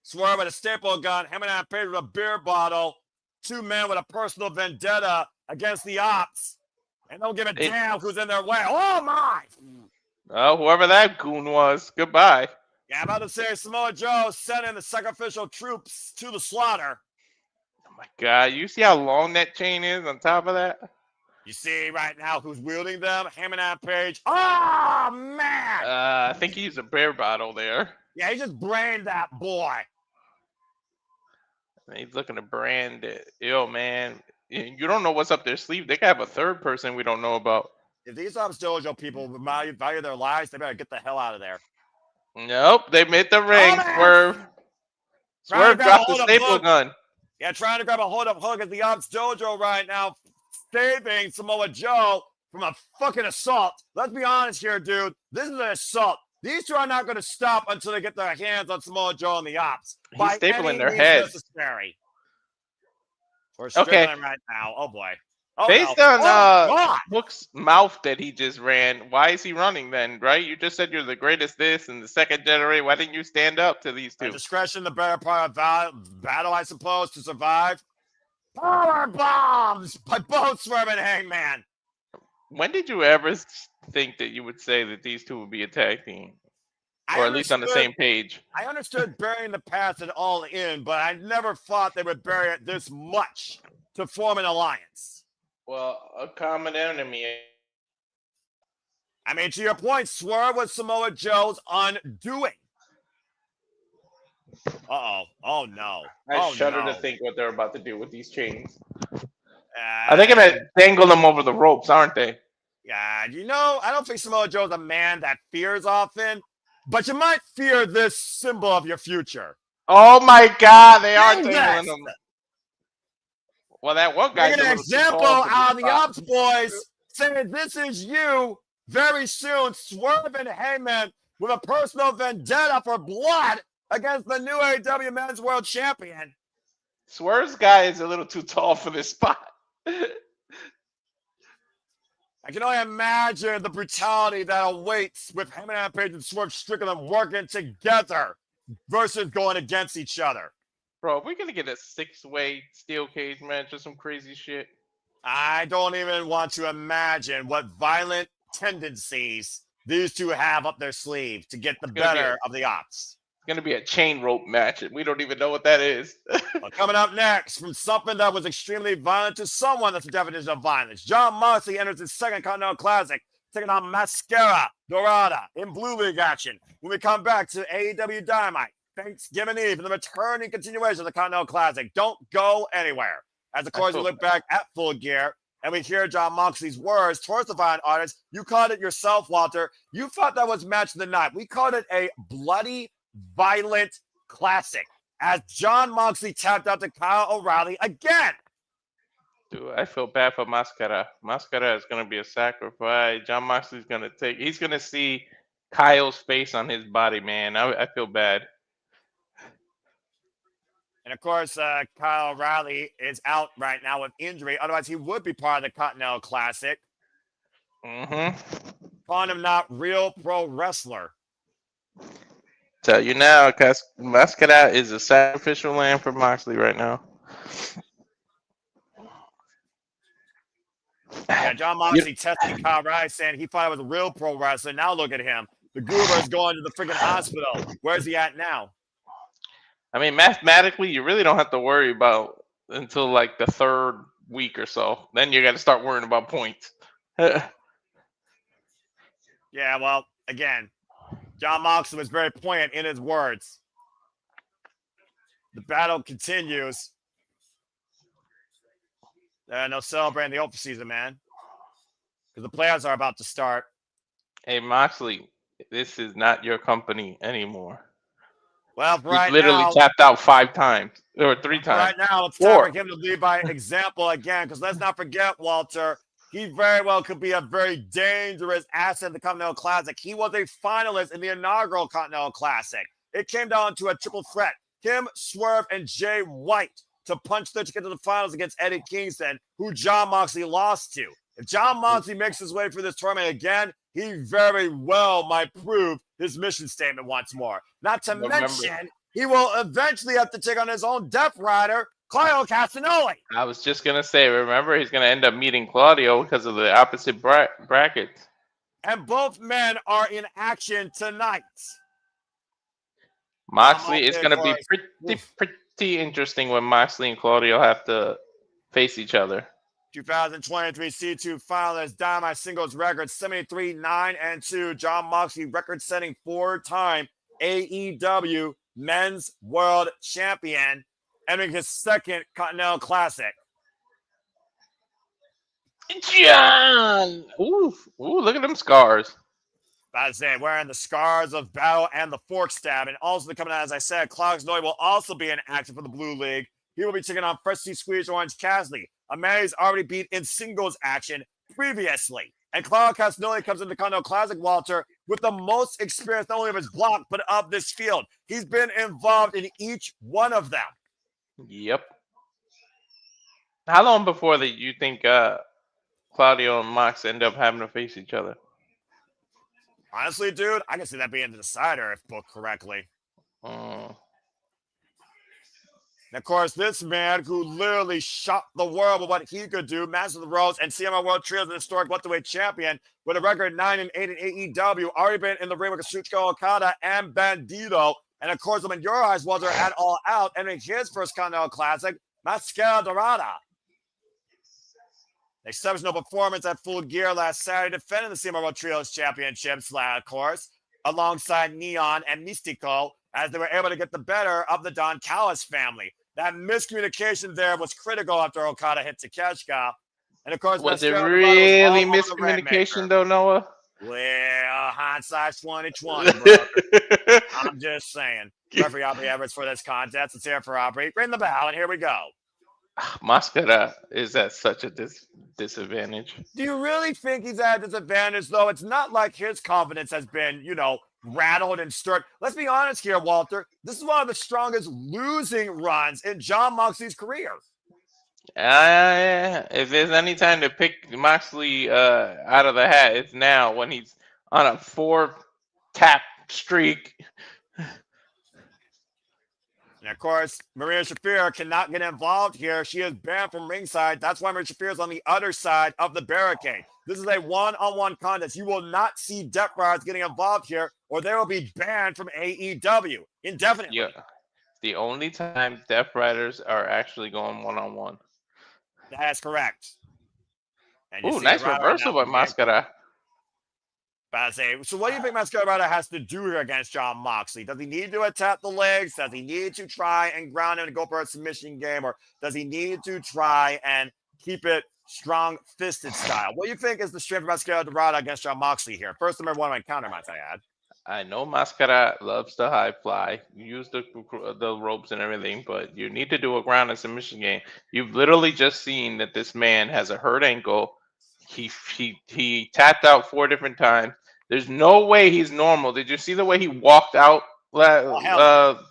Swerve with a staple gun, Hangman Page with a beer bottle, two men with a personal vendetta against the Ops. And don't give a damn who's in their way. Oh, my! Oh, whoever that goon was, goodbye. Yeah, I'm about to say Samoa Joe sending the sacrificial troops to the slaughter. Oh, my God. You see how long that chain is on top of that? You see right now who's wielding them? Hangman Page. Oh, man! I think he used a beer bottle there. Yeah, he just brained that boy. He's looking to brand it. Yo, man. You don't know what's up their sleeve. They could have a third person we don't know about. If these Ops Dojo people value their lives, they better get the hell out of there. Nope, they made the ring. Swerve dropped the staple gun. Yeah, trying to grab a hold of Hook at the Ops Dojo right now, saving Samoa Joe from a fucking assault. Let's be honest here, dude. This is an assault. These two are not going to stop until they get their hands on Samoa Joe and the Ops. He's stapling their heads. Necessary. We're struggling right now. Oh, boy. Oh, based on Hook's mouth that he just ran, why is he running then, right? You just said you're the greatest this and the second generation. Why didn't you stand up to these two? Discretion, the better part of battle, I suppose, to survive. Power bombs by both Swerve and Hangman. When did you ever think that you would say that these two would be a tag team? Or at least on the same page? I understood burying the past and all in, but I never thought they would bury it this much to form an alliance. Well, a common enemy. I mean, to your point, Swerve was Samoa Joe's undoing. Uh-oh. Oh, no. I shudder to think what they're about to do with these chains. Are they going to dangle them over the ropes, aren't they? Yeah, I don't think Samoa Joe's a man that fears often, but you might fear this symbol of your future. Oh, my God. They are dangling them. Well, that one guy. An example out of the Ops boys saying this is you very soon. Swerve and Heyman with a personal vendetta for blood against the new AEW Men's World Champion. Swerve's guy is a little too tall for this spot. I can only imagine the brutality that awaits with Hangman Page and Swerve Strickland working together versus going against each other. Bro, we're gonna get a 6-way steel cage match or some crazy shit. I don't even want to imagine what violent tendencies these two have up their sleeve to get the better of the odds. It's gonna be a chain rope match, and we don't even know what that is. Well, coming up next, from something that was extremely violent to someone that's the definition of violence, Jon Moxley enters his second Continental Classic, taking on Mascara Dorada in Blue League action. When we come back to AEW Dynamite, Thanksgiving Eve, and the returning continuation of the Continental Classic. Don't go anywhere. As of course, we look back at Full Gear and we hear Jon Moxley's words towards the violent artist. You called it yourself, Walter. You thought that was match of the night. We called it a bloody, violent classic as Jon Moxley tapped out to Kyle O'Reilly again. Dude, I feel bad for Mascara. Mascara is going to be a sacrifice. Jon Moxley's going to he's going to see Kyle's face on his body, man. I feel bad. And of course, Kyle O'Reilly is out right now with injury. Otherwise, he would be part of the Continental Classic. Calling him not real pro wrestler. Tell you now, because Mascara is a sacrificial lamb for Moxley right now. Yeah, Jon Moxley testing Kyle O'Reilly, saying he thought it was a real pro wrestler. Now look at him. The goober is going to the freaking hospital. Where's he at now? I mean, mathematically, you really don't have to worry about until like the third week or so. Then you got to start worrying about points. Yeah, well, again, Jon Moxley was very poignant in his words. The battle continues. No celebrating the open season, man. Because the playoffs are about to start. Hey, Moxley, this is not your company anymore. Well, right literally now, tapped out 5 times or 3 times. Right now, it's time for him to lead by example again. Because let's not forget, Walter, he very well could be a very dangerous asset in the Continental Classic. He was a finalist in the inaugural Continental Classic. It came down to a triple threat. Him, Swerve, and Jay White to punch their ticket to the finals against Eddie Kingston, who Jon Moxley lost to. If Jon Moxley makes his way through this tournament again, he very well might prove his mission statement once more. Not to mention, he will eventually have to take on his own Death Rider, Claudio Castagnoli. I was just going to say, remember, he's going to end up meeting Claudio because of the opposite brackets. And both men are in action tonight. Moxley, it's going to be pretty interesting when Moxley and Claudio have to face each other. 2023 C2 finalist, Dynamite singles record 73-9-2. Jon Moxley, record-setting 4-time AEW Men's World Champion, entering his second Continental Classic. John! Ooh, look at them scars. I say, wearing the scars of battle and the fork stab. And also coming out, as I said, Castagnoli will also be in action for the Blue League. He will be taking on freshly squeezed Orange Cassidy, a man he's already beat in singles action previously. And Claudio Castagnoli comes into the Continental Classic, Walter, with the most experience, not only of his block, but of this field. He's been involved in each one of them. Yep. How long before that you think Claudio and Mox end up having to face each other? Honestly, dude, I can see that being the decider if booked correctly. And of course, this man who literally shocked the world with what he could do, Master of the Rose and CMR World Trios, historic welterweight champion with a record 9-8 in AEW, already been in the ring with Kazuchika Okada and Bandito. And of course, in your eyes, Walter at All Out, entering his first Continental Classic, Mascara Dorada. Exceptional performance at Full Gear last Saturday, defending the CMR World Trios Championships, of course, alongside Neon and Mystico, as they were able to get the better of the Don Callis family. That miscommunication there was critical after Okada hit Takeshita. And of course, was it really miscommunication though, Noah? Well, hindsight 2020, brother. I'm just saying. Referee Aubrey Everett for this contest. Let's hear it for Aubrey. Ring the bell, and here we go. Mascara is at such a disadvantage. Do you really think he's at a disadvantage, though? It's not like his confidence has been, rattled and stirred. Let's be honest here, Walter. This is one of the strongest losing runs in Jon Moxley's career. If there's any time to pick Moxley out of the hat, it's now when he's on a 4-tap streak. And of course, Maria Shafir cannot get involved here. She is banned from ringside. That's why Maria Shafir is on the other side of the barricade. This is a one-on-one contest. You will not see Death Riders getting involved here, or they will be banned from AEW indefinitely. Yeah, the only time Death Riders are actually going one-on-one. That is correct. And Ooh, nice reversal by Mascara. So what do you think Mascara has to do here against Jon Moxley? Does he need to attack the legs? Does he need to try and ground him to go for a submission game? Or does he need to try and keep it strong-fisted style? What do you think is the strength of Mascara against Jon Moxley here? First number one encounter, might I add. I know Mascara loves the high fly, use the ropes and everything, but you need to do a ground and submission game. You've literally just seen that this man has a hurt ankle. He tapped out 4 different times. There's no way he's normal. Did you see the way he walked out last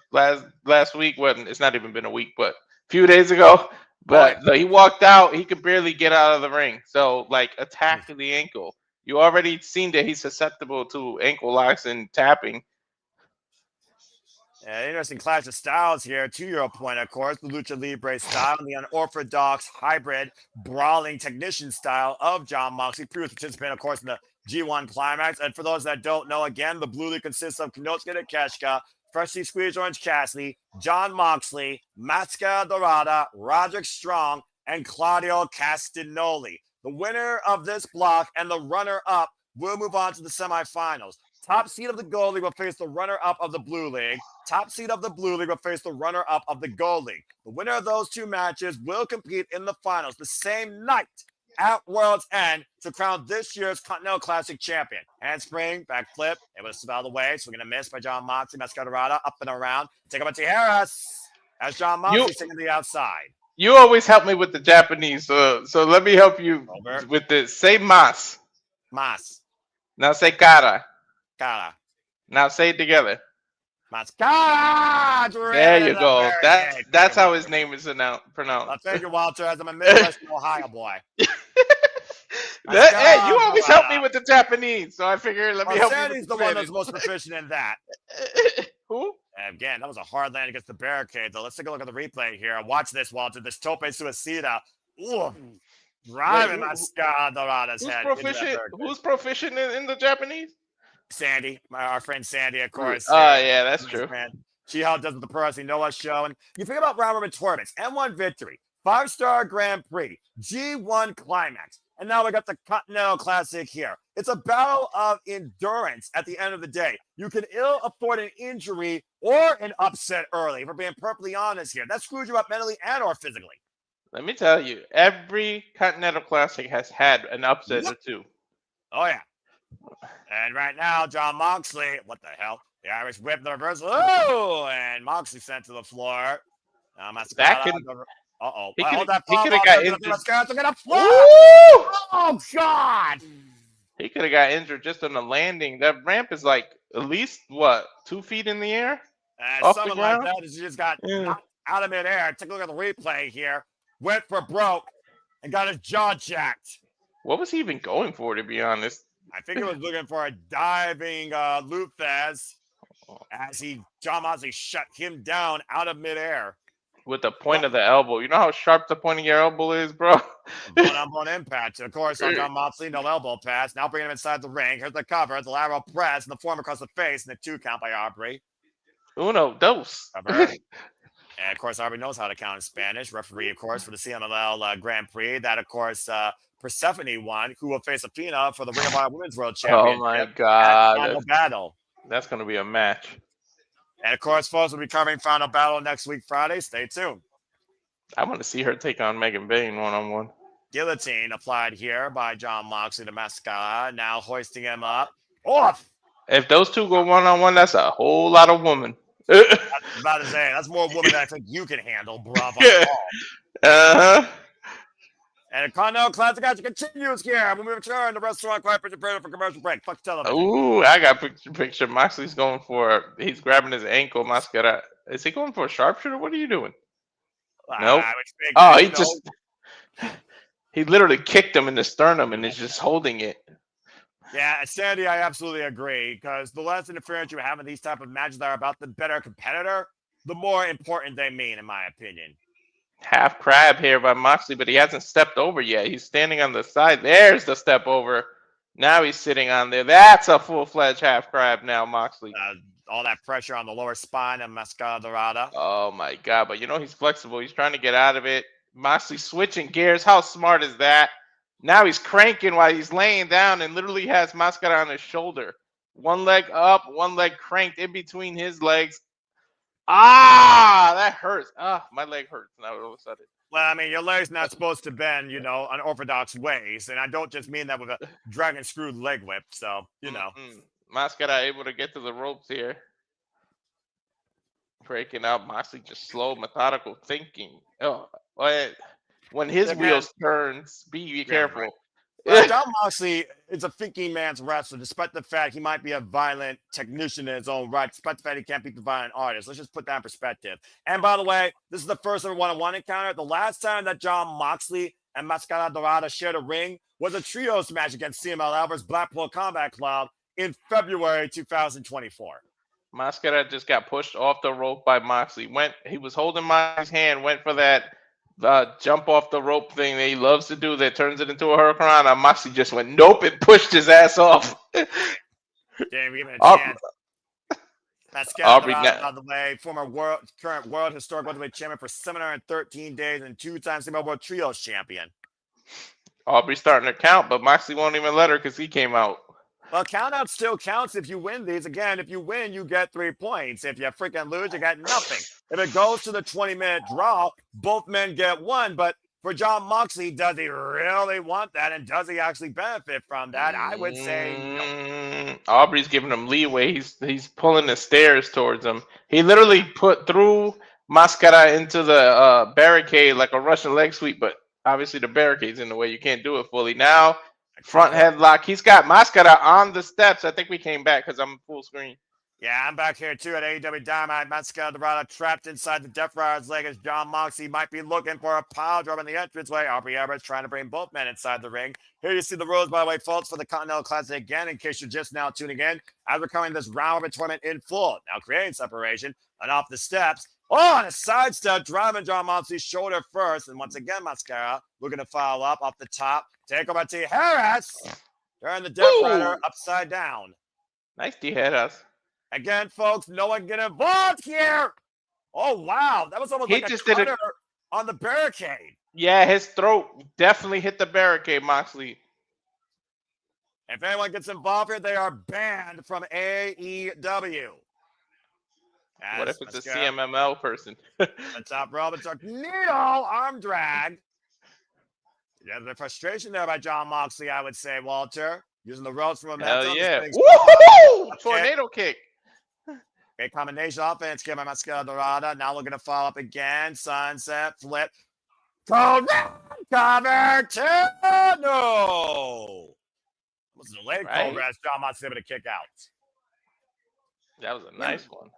week? Well, it's not even been a week, but a few days ago. But he walked out. He could barely get out of the ring. So, like, attack the ankle. You already seen that he's susceptible to ankle locks and tapping. Interesting clash of styles here. To your point, of course, the Lucha Libre style and the unorthodox hybrid brawling technician style of Jon Moxley. Previous participant, of course, in the G1 Climax. And for those that don't know, again, the Blue League consists of Konosuke Takeshita, Freshly Squeezed Orange Cassidy, Jon Moxley, Mascara Dorada, Roderick Strong, and Claudio Castagnoli. The winner of this block and the runner-up will move on to the semifinals. Top seed of the Gold League will face the runner-up of the Blue League. Top seed of the Blue League will face the runner-up of the Gold League. The winner of those 2 matches will compete in the finals the same night at World's End to crown this year's Continental Classic champion. Handspring, backflip, it was out of the way, so we're going to miss by Jon Moxley. Mascara up and around. Take up a Tijeras as Jon Moxley sitting to the outside. You always help me with the Japanese, so let me help you with this. Say mas. Mas. Now say cara. Cara. Now say it together. Mascara! There you go. That's how his name is pronounced. Thank you, Walter, as I'm a Midwestern Ohio boy. Hey, you always help me with the Japanese, so I figured let me help you. Sandy's the one that's most proficient in that. Who? Again, that was a hard land against the barricade, though. Let's take a look at the replay here. Watch this, Walter. This tope suicida. Ooh. Driving Mascara Dorada's head. Who's proficient in the Japanese? Sandy, our friend Sandy, of course. Yeah, that's true. She helped us with the Pro Wrestling Noah show. And you think about round robin tournaments, M1 victory, 5-star Grand Prix, G1 Climax, and now we got the Continental Classic here. It's a battle of endurance at the end of the day. You can ill afford an injury or an upset early, if we're being perfectly honest here. That screws you up mentally and or physically. Let me tell you, every Continental Classic has had an upset or 2. Oh, yeah. And right now, Jon Moxley, what the hell? The Irish whip, the reversal. Oh, and Moxley sent to the floor. Uh-oh. He could have got injured. Oh, God. He could have got injured just on the landing. That ramp is like at least, 2 feet in the air? Something like that. He just got knocked out of midair. Take a look at the replay here. Went for broke and got his jaw jacked. What was he even going for, to be honest? I think he was looking for a diving loop as Jon Moxley shut him down out of midair. With the point of the elbow. You know how sharp the point of your elbow is, bro? One-on-one impact. Of course, on Jon Moxley, no elbow pass. Now bringing him inside the ring. Here's the cover, the lateral press, and the form across the face, and the 2 count by Aubrey. Uno, dos. And, of course, Aubrey knows how to count in Spanish. Referee, of course, for the CMLL Grand Prix. That, of course, Persephone won, who will face Athena for the Ring of Honor Women's World Championship. Oh, my God. Final battle. That's going to be a match. And, of course, folks, we'll be covering Final Battle next week, Friday. Stay tuned. I want to see her take on Megan Bayne one-on-one. Guillotine applied here by Jon Moxley to Mascara. Now hoisting him up. Off! If those 2 go one-on-one, that's a whole lot of woman. I was about to say, that's more women than I think you can handle, bravo. Uh-huh. And the Continental Classic action continues here. When we return, the restaurant quiet prepared for commercial break. Fuck television. Ooh, I got picture. Moxley's going he's grabbing his ankle. Mascara. Is he going for a sharpshooter? What are you doing? Nope. He literally kicked him in the sternum and is just holding it. Yeah, Sandy, I absolutely agree, because the less interference you have in these type of matches that are about the better competitor, the more important they mean, in my opinion. Half crab here by Moxley, but he hasn't stepped over yet. He's standing on the side. There's the step over. Now he's sitting on there. That's a full-fledged half crab now, Moxley. All that pressure on the lower spine of Mascara Dorada. Oh my God! But he's flexible. He's trying to get out of it. Moxley switching gears. How smart is that? Now he's cranking while he's laying down and literally has Mascara on his shoulder. One leg up, one leg cranked in between his legs. Ah, that hurts. Ah, my leg hurts now all of a sudden. Well, I mean, your leg's not supposed to bend, unorthodox ways. And I don't just mean that with a dragon screwed leg whip. So, Mascara able to get to the ropes here. Breaking out. Moxley just slow, methodical thinking. Oh, when his wheels turns, be careful. Right. Well, John Moxley is a thinking man's wrestler, despite the fact he might be a violent technician in his own right, despite the fact he can't beat the violent artist. Let's just put that in perspective. And by the way, this is the first ever one-on-one encounter. The last time that John Moxley and Mascara Dorada shared a ring was a trios match against CML Alvarez Blackpool Combat Club in February 2024. Mascara just got pushed off the rope by Moxley. He was holding Moxley's hand, went for that jump off the rope thing that he loves to do that turns it into a hurricane. And Moxley just went nope and pushed his ass off. Damn, give him a chance. Mascara Dorada, by the way, current world historic welterweight champion for 713 days and 2-time CML World Trios champion. Aubrey's starting to count, but Moxley won't even let her because he came out. Well, count out still counts if you win these. Again, if you win, you get 3 points. If you freaking lose, you got nothing. If it goes to the 20-minute draw, both men get 1. But for John Moxley, does he really want that? And does he actually benefit from that? I would say no. Aubrey's giving him leeway. He's pulling the stairs towards him. He literally threw Mascara into the barricade like a Russian leg sweep, but obviously the barricade's in the way. You can't do it fully. Now, front headlock. He's got Mascara on the steps. I think we came back because I'm full screen. Yeah, I'm back here too at AEW Dynamite. Mascara Dorada trapped inside the Death Rider's leg as John Moxley might be looking for a pile driver in the entranceway. Aubrey Everett's trying to bring both men inside the ring. Here you see the rules, by the way, folks, for the Continental Classic again, in case you're just now tuning in. As we're covering this round robin tournament in full. Now creating separation and off the steps. Oh, and a sidestep, driving John Moxley's shoulder first. And once again, Mascara looking to follow up off the top. Take over to Harris. Turn the Death Rider upside down. Nice Tijeras. Again, folks, no one get involved here. Oh, wow. That was almost like a cutter on the barricade. Yeah, his throat definitely hit the barricade, Moxley. If anyone gets involved here, they are banned from AEW. What if it's a CMML person? The top rope, it's a needle arm drag. Yeah, the frustration there by John Moxley, I would say, Walter. Using the ropes for momentum. Hell yeah. Woo-hoo! Tornado kick. Great combination offense here by Mascara Dorada. Now looking to follow up again. Sunset, flip. Cover 2. No. It was a delayed Cobra as John Moxley able to kick out. That was a nice one.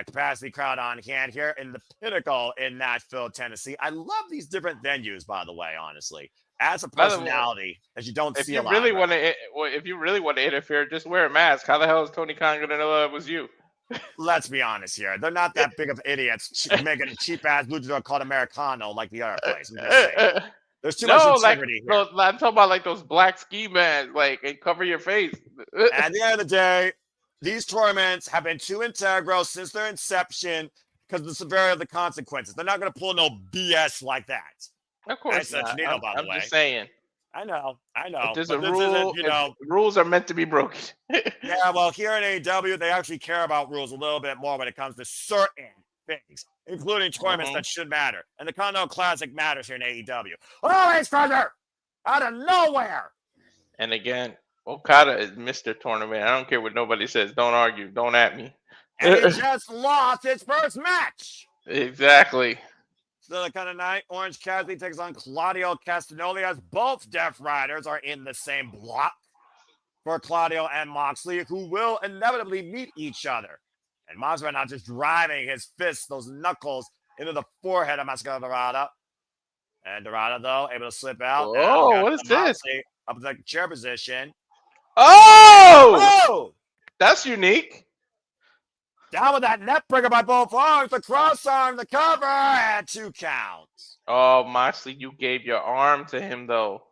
Capacity crowd on hand here in the Pinnacle in Nashville, Tennessee. I love these different venues, by the way, honestly. As a personality, as you don't see a lot. If you really want to interfere, just wear a mask. How the hell is Tony Khan going to know it was you? Let's be honest here. They're not that big of idiots making a cheap-ass luchador called Americano like the other place. There's too much integrity here. No, I'm talking about like those black ski masks, and cover your face. At the end of the day, these tournaments have been too integral since their inception because of the severity of the consequences. They're not going to pull no BS like that. Of course not. I'm just saying. I know. If there's a rule, rules are meant to be broken. Yeah, well, here in AEW, they actually care about rules a little bit more when it comes to certain things, including tournaments that should matter. And the Continental Classic matters here in AEW. Oh, Ace Crusher! Out of nowhere! And again, Okada is Mr. Tournament. I don't care what nobody says. Don't argue. Don't at me. And he just lost his first match. Exactly. Still a kind of night. Orange Cassidy takes on Claudio Castagnoli as both Death Riders are in the same block for Claudio and Moxley, who will inevitably meet each other. And Moxley now just driving his fists, those knuckles, into the forehead of Mascara Dorada. And Dorada, though, able to slip out. Now Oh, got what is Jon this? Moxley up in the chair position. Oh, Oh! that's unique. Down with that net breaker by both arms. The cross arm, the cover, and 2 counts. Oh, Moxley, you gave your arm to him though.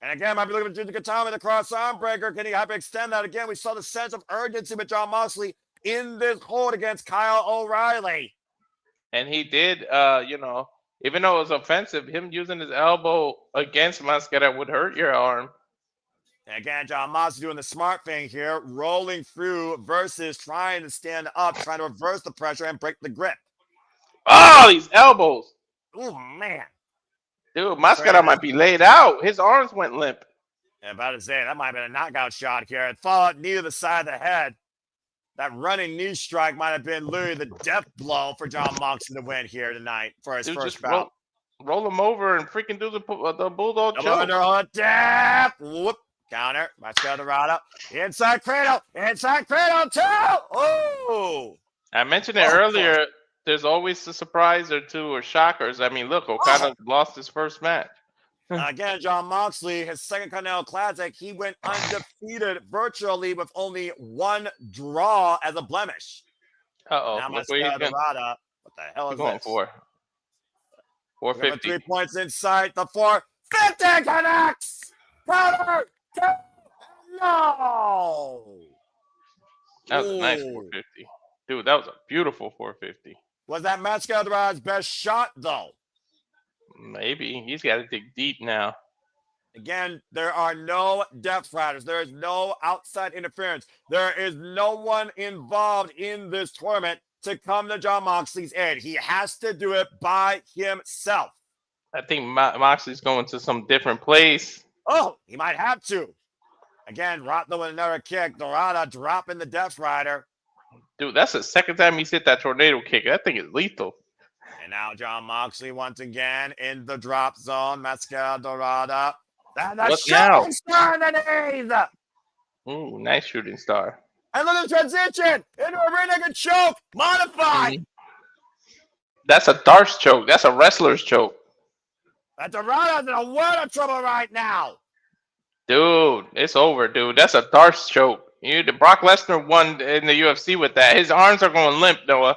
And again, might be looking to the Katana, the cross arm breaker. Can he hyperextend that again? We saw the sense of urgency with Jon Moxley in this hold against Kyle O'Reilly. And he did, even though it was offensive, him using his elbow against Mascara would hurt your arm. And again, Jon Moxley doing the smart thing here, rolling through versus trying to stand up, trying to reverse the pressure and break the grip. Oh, these elbows. Oh, man. Dude, Mascara might be laid out. His arms went limp. Yeah, about to say, that might have been a knockout shot here. It followed knee to the side of the head. That running knee strike might have been literally the death blow for Jon Moxley to win here tonight for his first bout. Roll him over and freaking do the bulldog choke. Under death. Whoop. Counter. Mascara Dorada. Inside cradle. Inside cradle too. Oh. I mentioned it earlier. There's always a surprise or two or shockers. I mean, look, Okada lost his first match. Again, Jon Moxley, his second Continental Classic, he went undefeated virtually with only 1 draw as a blemish. Now Mascara Dorada. What the hell is going this? For 450. 3 points inside the 450 connects. Counter. No. That was a nice 450. Dude, that was a beautiful 450. Was that Mascara Dorada's best shot, though? Maybe. He's got to dig deep now. Again, there are no Death Riders. There is no outside interference. There is no one involved in this tournament to come to Jon Moxley's aid. He has to do it by himself. I think Moxley's going to some different place. Oh, he might have to. Again, Rotno with another kick. Dorada dropping the Death Rider. Dude, that's the second time he's hit that tornado kick. That thing is lethal. And now Jon Moxley once again in the drop zone. Mascara Dorada. And a shooting star in the knees. Ooh, nice shooting star. And look at the transition into a rear naked choke. Modified. That's a Darce choke. That's a wrestler's choke. That Dorada's in a world of trouble right now. Dude, it's over, dude. That's a Darce choke. Brock Lesnar won in the UFC with that. His arms are going limp, Noah.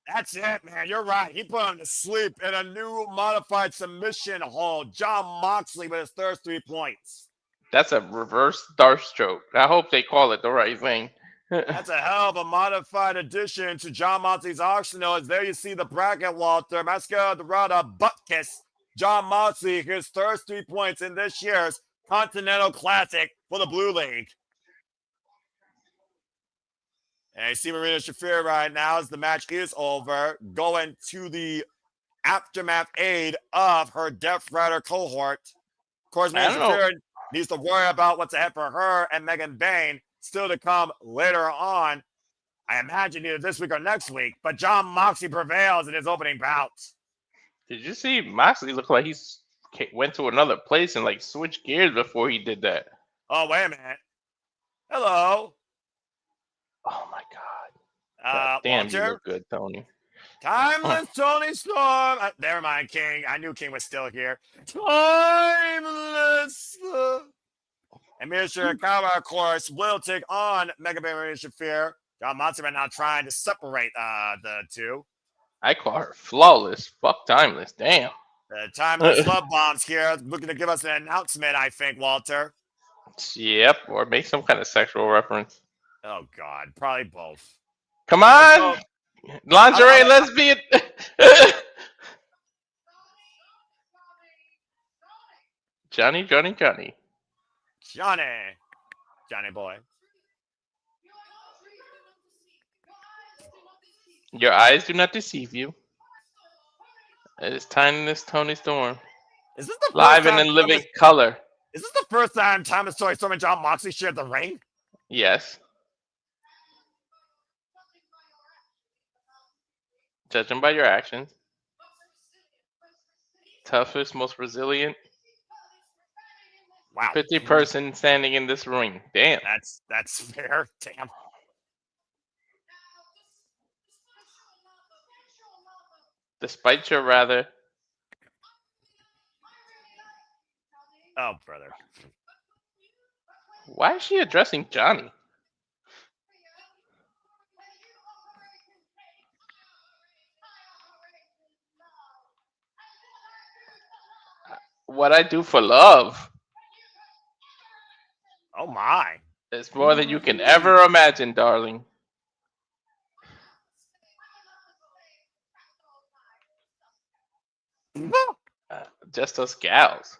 That's it, man. You're right. He put him to sleep in a new modified submission hold. Jon Moxley with his first 3 points. That's a reverse Darce choke. I hope they call it the right thing. That's a hell of a modified addition to Jon Moxley's arsenal. As there you see the bracket, Walter. Mascara Dorada butt kiss. Jon Moxley, his first 3 points in this year's Continental Classic for the Blue League. And you see Marina Shafir right now as the match is over, going to the aftermath aid of her Death Rider cohort. Of course, Marina Shafir needs to worry about what's ahead for her and Megan Bain still to come later on. I imagine either this week or next week, but Jon Moxley prevails in his opening bout. Did you see Moxley look like he went to another place and like switched gears before he did that? Oh, wait a minute. Hello. Oh my God. Damn, Walter? you look good, Tony. Timeless Tony Storm. Never mind, King. I knew King was still here. Timeless. And Mr. Shirakawa, of course, will take on Mega Bain Marina Shafir. Jon Moxley right now trying to separate the two. I call her flawless. Fuck Timeless. Damn. The Timeless Love Bombs here looking to give us an announcement, I think, Walter. Yep, or make some kind of sexual reference. Oh, God. Probably both. Come on! Lingerie lesbian! Johnny boy. Your eyes do not deceive you. It is Timeless Tony Storm. Is this the live and in living color? Is this the first time Timeless Tony Storm and Jon Moxley shared the ring? Yes. Judging by your actions. Toughest, most resilient. Wow. 50 person standing in this ring. Damn. That's fair. Damn. Despite your rather Oh, brother. Why is she addressing Johnny? What I do for love Oh, my. is more than you can ever imagine, darling. Just us gals.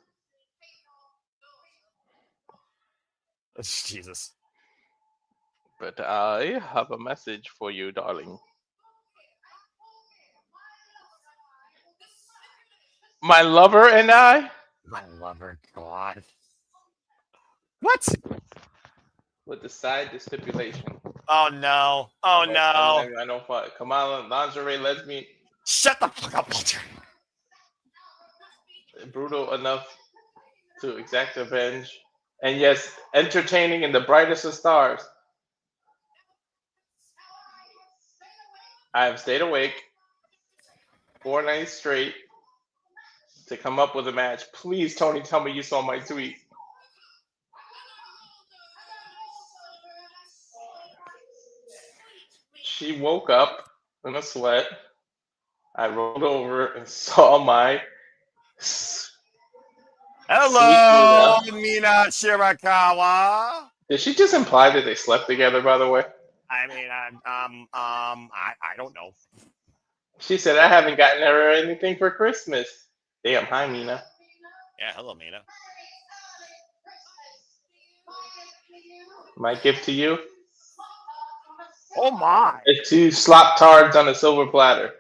Jesus. But I have a message for you, darling. My lover and I My lover, God. What? would decide the stipulation. Oh, no. Oh, no. I know what. Kamala, lingerie, lesbian, Shut the fuck up, Walter. brutal enough to exact revenge, and yes, entertaining in the brightest of stars. I have stayed awake 4 nights straight to come up with a match. Please, Tony, tell me you saw my tweet. She woke up in a sweat. I rolled over and saw my Hello, sweet Mina Shirakawa. Did she just imply that they slept together, by the way? I mean, I don't know. She said, I haven't gotten her anything for Christmas. Damn, hi, Mina. Yeah, hello, Mina. My gift to you? Oh, my. It's 2 slop tards on a silver platter.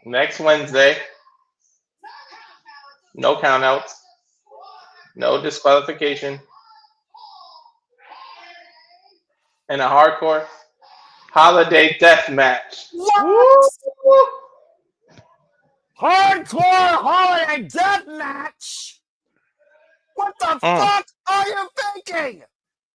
Next Wednesday. No countouts. No disqualification. And a hardcore holiday death match. What? Hardcore holiday death match? What the fuck are you thinking?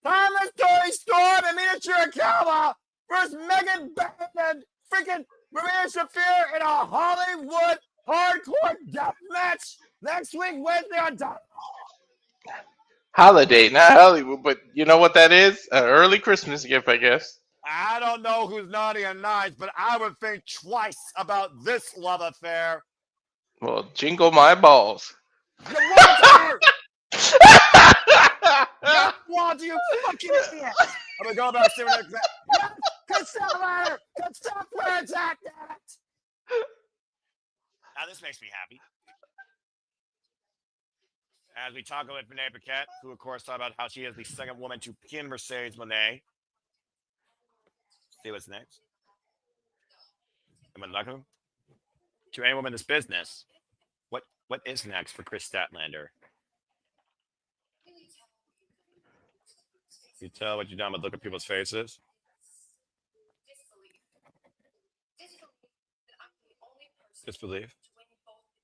Timeless Tony Storm and Mina Shirakawa versus Megan Bennett and freaking Maria Shafir in a Hollywood hardcore death match next week, Wednesday on Dynamite. Holiday, not Hollywood, but you know what that is? An early Christmas gift, I guess. I don't know who's naughty and nice, but I would think twice about this love affair. Well, jingle my balls. Walter! Walter, you fucking idiot! I'm gonna go about seeing next. Yes! Consent letter! Consent letter attack, damn it! Now this makes me happy. As we talk about Renee Paquette, who of course talked about how she is the second woman to pin Mercedes Moné. See what's next. And when welcome to any woman in this business, what is next for Chris Statlander? You tell what you've done with look at people's faces. Disbelief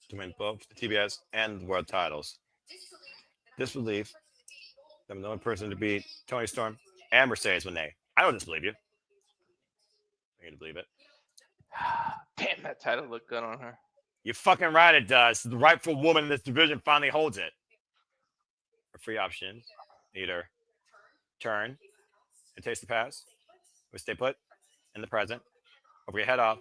to win both the TBS and the world titles. Disbelief that I'm the only person to beat Tony Storm and Mercedes Moné. I don't disbelieve you. I need to believe it. Damn, that title looked good on her. You're fucking right, it does. The rightful woman in this division finally holds it. A free option. Either turn and taste the past, or stay put in the present, or we head off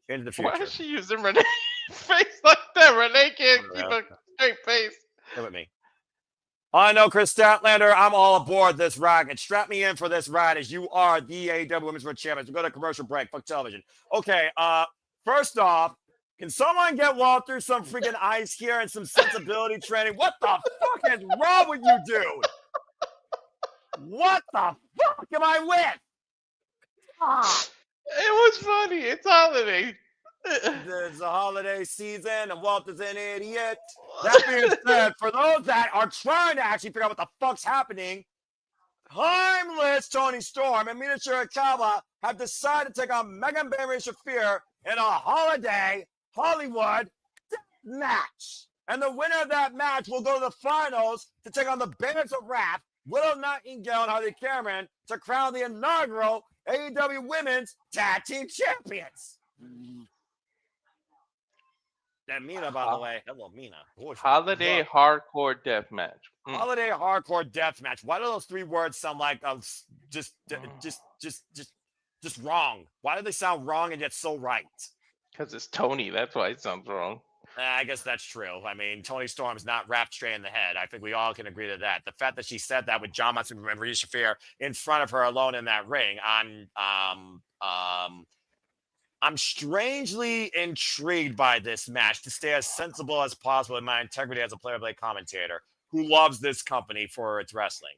into the future. Why is she using Renee's face like that? Renee can't keep a straight face. Stay with me. I know, Chris Statlander, I'm all aboard this ride. And strap me in for this ride as you are the AEW Women's World Champions. We'll go to commercial break. Fuck television. Okay, first off, can someone get Walter some freaking ice here and some sensibility training? What the fuck is wrong with you, dude? What the fuck am I with? It was funny. It's holiday. There's a holiday season and Walter's an idiot. That being said, for those that are trying to actually figure out what the fuck's happening, timeless Tony Storm and Mina Shirakawa have decided to take on Megan Berry Shafir in a holiday Hollywood match. And the winner of that match will go to the finals to take on the Bandits of Wrath, Willow Nightingale and Harley Cameron to crown the inaugural AEW Women's Tag Team Champions. And Mina, by the way. Hello, Mina. Holiday hardcore death match. Holiday hardcore death match. Why do those 3 words sound like just wrong? Why do they sound wrong and yet so right? Because it's Tony. That's why it sounds wrong. I guess that's true. I mean, Tony Storm's not wrapped straight in the head. I think we all can agree to that. The fact that she said that with John Moxley and Rhea Shafir in front of her alone in that ring, I'm strangely intrigued by this match to stay as sensible as possible in my integrity as a play-by-play commentator who loves this company for its wrestling.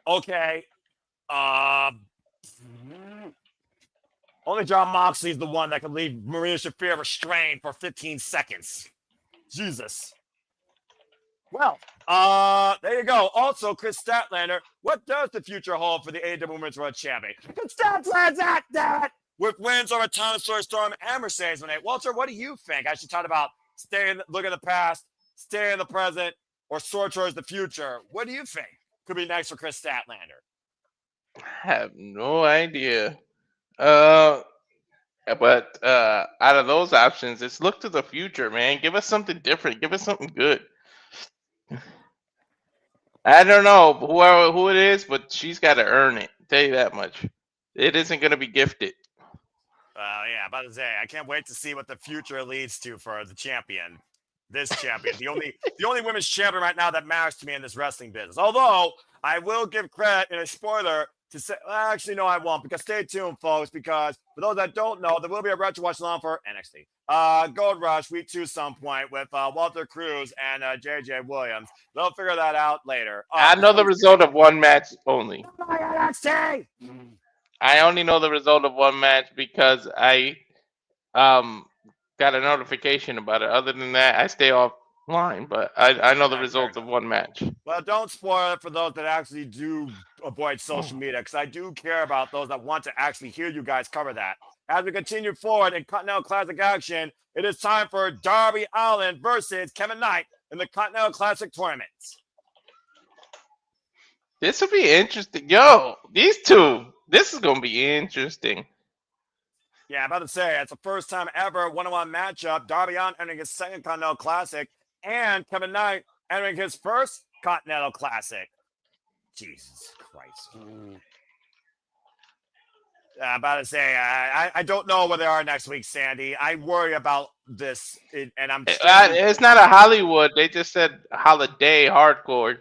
Okay. Only John Moxley is the one that can leave Maria Shafir restrained for 15 seconds. Jesus. Well, there you go. Also, Chris Statlander, what does the future hold for the AEW Women's World Champion? Chris Statlander, that with wins over Thomas Storm and Mercedes Moné. Walter, what do you think? I should talk about look at the past, stay in the present, or soar towards the future. What do you think could be next for Chris Statlander? I have no idea. But out of those options, it's look to the future, man. Give us something different. Give us something good. I don't know who it is, but she's got to earn it. Tell you that much. It isn't going to be gifted. Yeah, about to say, I can't wait to see what the future leads to for the champion. This champion, the only women's champion right now that matters to me in this wrestling business. Although I will give credit in a spoiler to say, well, actually, no, I won't, because stay tuned, folks, because for those that don't know, there will be a retro watch along for NXT. Gold Rush, week 2 some point with Walter Cruz and JJ Williams. They'll figure that out later. I know the result of one match only. NXT! I only know the result of one match because I got a notification about it. Other than that, I stay offline, but I know the results of one match. Well, don't spoil it for those that actually do avoid social media, because I do care about those that want to actually hear you guys cover that. As we continue forward in Continental Classic action, it is time for Darby Allin versus Kevin Knight in the Continental Classic tournament. This will be interesting. Yo, these two. This is going to be interesting. Yeah, I'm about to say, it's the first time ever one-on-one matchup. Darby Allin entering his second Continental Classic, and Kevin Knight entering his first Continental Classic. Jesus Christ. I'm about to say, I don't know where they are next week, Sandy. I worry about this, and I'm... It's not a Hollywood. They just said holiday hardcore.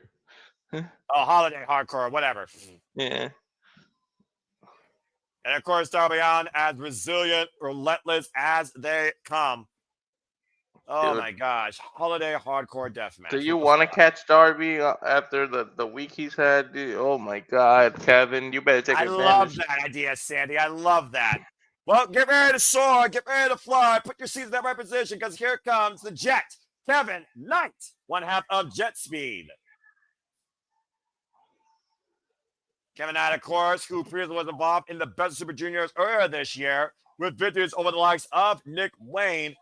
Oh, holiday hardcore, whatever. Yeah. And of course, Darby Allin as resilient, relentless as they come. Oh my gosh, holiday hardcore deathmatch. Do you want to catch Darby after the week he's had? Oh my God, Kevin, you better take advantage. I love that idea, Sandy. I love that. Well, get ready to soar, get ready to fly. Put your seats in that right position, because here comes the Jet, Kevin Knight, one half of Jet Speed. Kevin Knight, of course, who previously was involved in the Best of Super Juniors earlier this year with victories over the likes of Nick Wayne.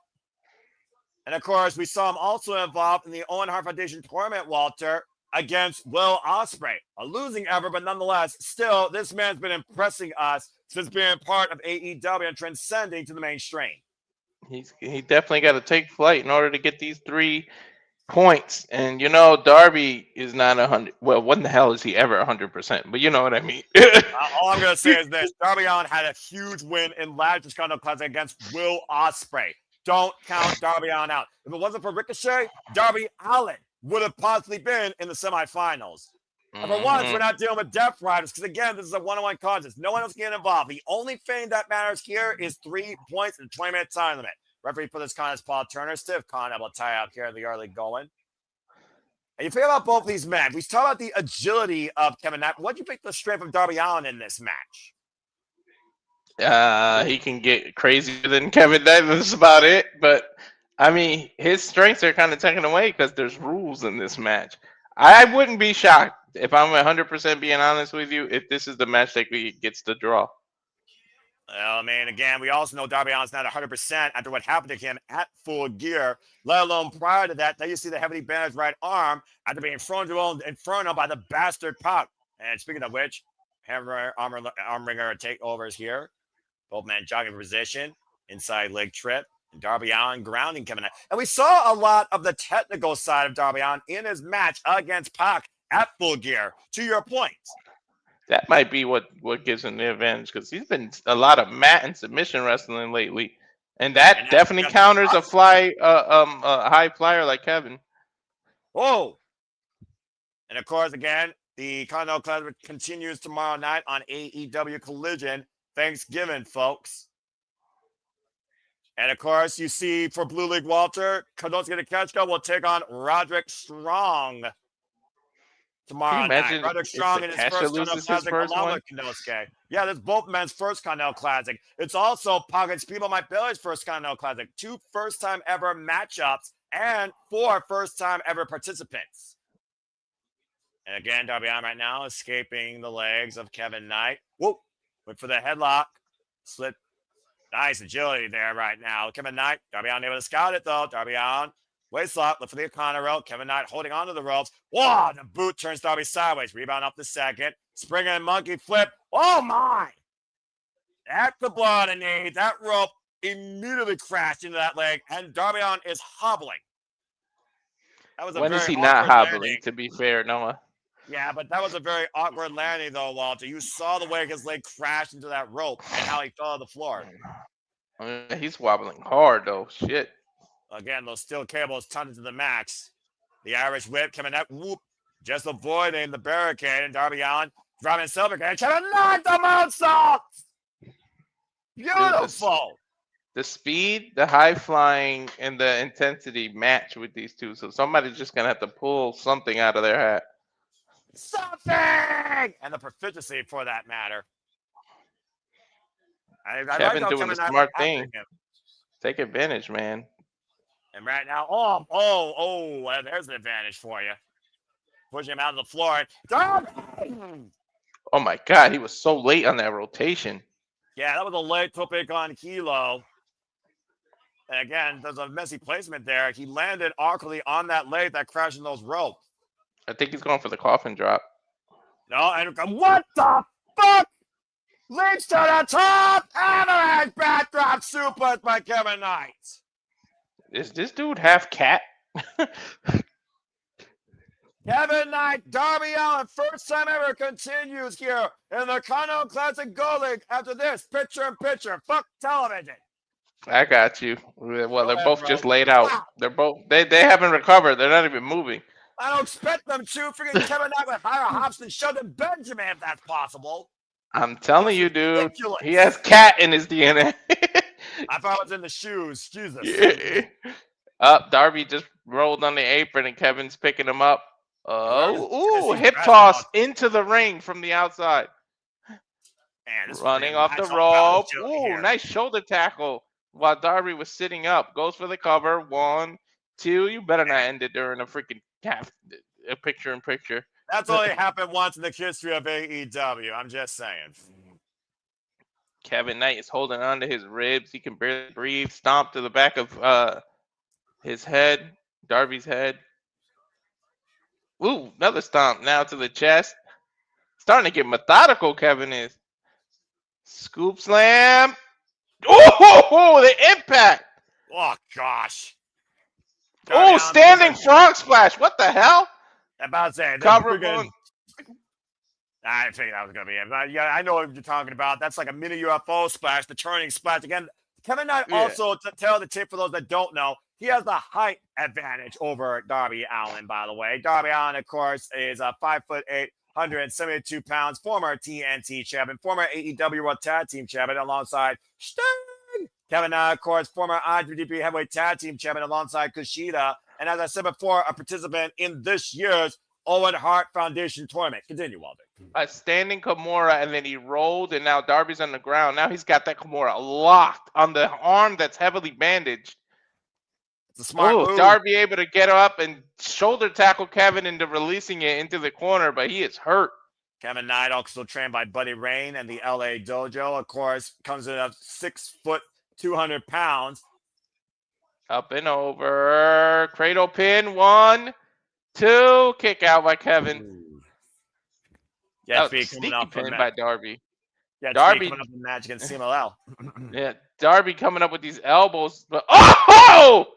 And, of course, we saw him also involved in the Owen Hart Foundation tournament, Walter, against Will Ospreay. A losing effort, but nonetheless, still, this man's been impressing us since being part of AEW and transcending to the mainstream. He definitely got to take flight in order to get these 3 points. And Darby is not 100. Well, when the hell is he ever 100%? But you know what I mean. All I'm gonna say is this: Darby Allin had a huge win in last year's Continental Classic against Will Ospreay. Don't count Darby Allin out. If it wasn't for Ricochet, Darby Allin would have possibly been in the semifinals. And for once, we're not dealing with Death Riders, because again, this is a one-on-one contest. No one else getting involved. The only thing that matters here is 3 points and 20-minute time limit. Referee for this contest, Paul Turner. Stiff con able to tie up here the early going. And you think about both these men. We talk about the agility of Kevin Knight. What do you think the strength of Darby Allin in this match? He can get crazier than Kevin Knight. That's about it. But I mean, his strengths are kind of taken away because there's rules in this match. I wouldn't be shocked, if I'm 100% being honest with you, if this is the match that gets the draw. Well, I mean, again, we also know Darby Allin's not 100% after what happened to him at Full Gear, let alone prior to that. Now you see the heavily bandaged right arm after being thrown to Inferno by the bastard Pac. And speaking of which, Hammer arm ringer takeovers here. Both men jogging for position, inside leg trip, Darby Allin grounding Kevin Knight. And we saw a lot of the technical side of Darby Allin in his match against Pac at Full Gear, to your point. That might be what gives him the advantage, because he's been a lot of mat and submission wrestling lately, and that definitely counters a high flyer like Kevin. Whoa! And of course, again, the Continental Classic continues tomorrow night on AEW Collision. Thanksgiving, folks. And of course, you see for Blue League Walter, Konosuke Takeshita will take on Roderick Strong tomorrow night. Roderick Strong in his first Continental Classic along with Konosuke. Yeah, this is both men's first Continental Classic. It's also Pockets People Mike Bailey's first Continental Classic. 2 first-time ever matchups and 4 first-time ever participants. And again, Darby Allin right now escaping the legs of Kevin Knight. Whoa, went for the headlock. Slip. Nice agility there right now. Kevin Knight, Darby Allin able to scout it though. Darby Allin, waist lock, look for the O'Connor rope. Kevin Knight holding onto the ropes. Whoa, the boot turns Darby sideways. Rebound up the second. Springer and monkey flip. Oh my! That's the blow on the knee. That rope immediately crashed into that leg, and Darby Allin is hobbling. That was when is he not hobbling, landing. To be fair, Noah? Yeah, but that was a very awkward landing, though, Walter. You saw the way his leg crashed into that rope and how he fell to the floor. I mean, he's wobbling hard, though. Shit. Again, those steel cables tunned to the max. The Irish whip coming up, whoop, just avoiding the barricade. And Darby Allin driving silver and Kevin Knight the moonsault. Beautiful. The speed, the high flying, and the intensity match with these two. So somebody's just gonna have to pull something out of their hat. Something! And the proficiency for that matter. Kevin doing the smart thing. Take advantage, man. And right now, there's an advantage for you. Pushing him out of the floor. Oh my God, he was so late on that rotation. Yeah, that was a late tope con hilo. And again, there's a messy placement there. He landed awkwardly on that leg that crashed in those ropes. I think he's going for the coffin drop. No, and what the fuck? Leaps to the top, avalanche backdrop suplex by Kevin Knight. Is this dude half cat? Kevin Knight, Darby Allin, first time ever continues here in the Continental Classic Go League. After this, picture-in-picture, fuck television. I got you. Well, they're both just laid out. Wow. They're both they haven't recovered. They're not even moving. I don't expect them to. Freaking Kevin Knight with higher hops than Sheldon Benjamin, if that's possible. I'm telling you, dude. Ridiculous. He has cat in his DNA. I thought it was in the shoes. Jesus. Yeah. Darby just rolled on the apron, and Kevin's picking him up. Hip toss into the ring from the outside. Man, running off the rope. Ooh, nice shoulder tackle while Darby was sitting up. Goes for the cover. 1, 2. You better not end it during a freaking picture-in-picture. That's only happened once in the history of AEW. I'm just saying. Kevin Knight is holding on to his ribs. He can barely breathe. Stomp to the back of his head, Darby's head. Ooh, another stomp now to the chest. Starting to get methodical, Kevin is. Scoop slam. Oh, the impact. Oh, gosh. Oh, standing frog splash. What the hell? I'm about to say. Cover I didn't think that was going to be it. Yeah, I know what you're talking about. That's like a mini UFO splash, the turning splash. Again, Kevin Knight also, to tell the tip for those that don't know, he has the height advantage over Darby Allin, by the way. Darby Allin, of course, is a 5'8", 172 pounds, former TNT champion, former AEW World Tag Team champion alongside Sting. Kevin Knight, of course, former IWGP Heavyweight Tag Team champion alongside Kushida. And as I said before, a participant in this year's Owen Hart Foundation tournament. Continue, Walter. A standing Kimura, and then he rolled, and now Darby's on the ground. Now he's got that Kimura locked on the arm that's heavily bandaged. It's a smart move. Darby able to get up and shoulder tackle Kevin into releasing it into the corner, but he is hurt. Kevin Knight, also trained by Buddy Rain and the LA Dojo, of course, comes in at 6 foot, 200 pounds. Up and over. Cradle pin. 1, 2. Kick out by Kevin. Ooh. Yeah, that was a sneaky pin by Darby. Yeah, Darby coming up in the match against CMLL. Yeah, Darby coming up with these elbows, but oh!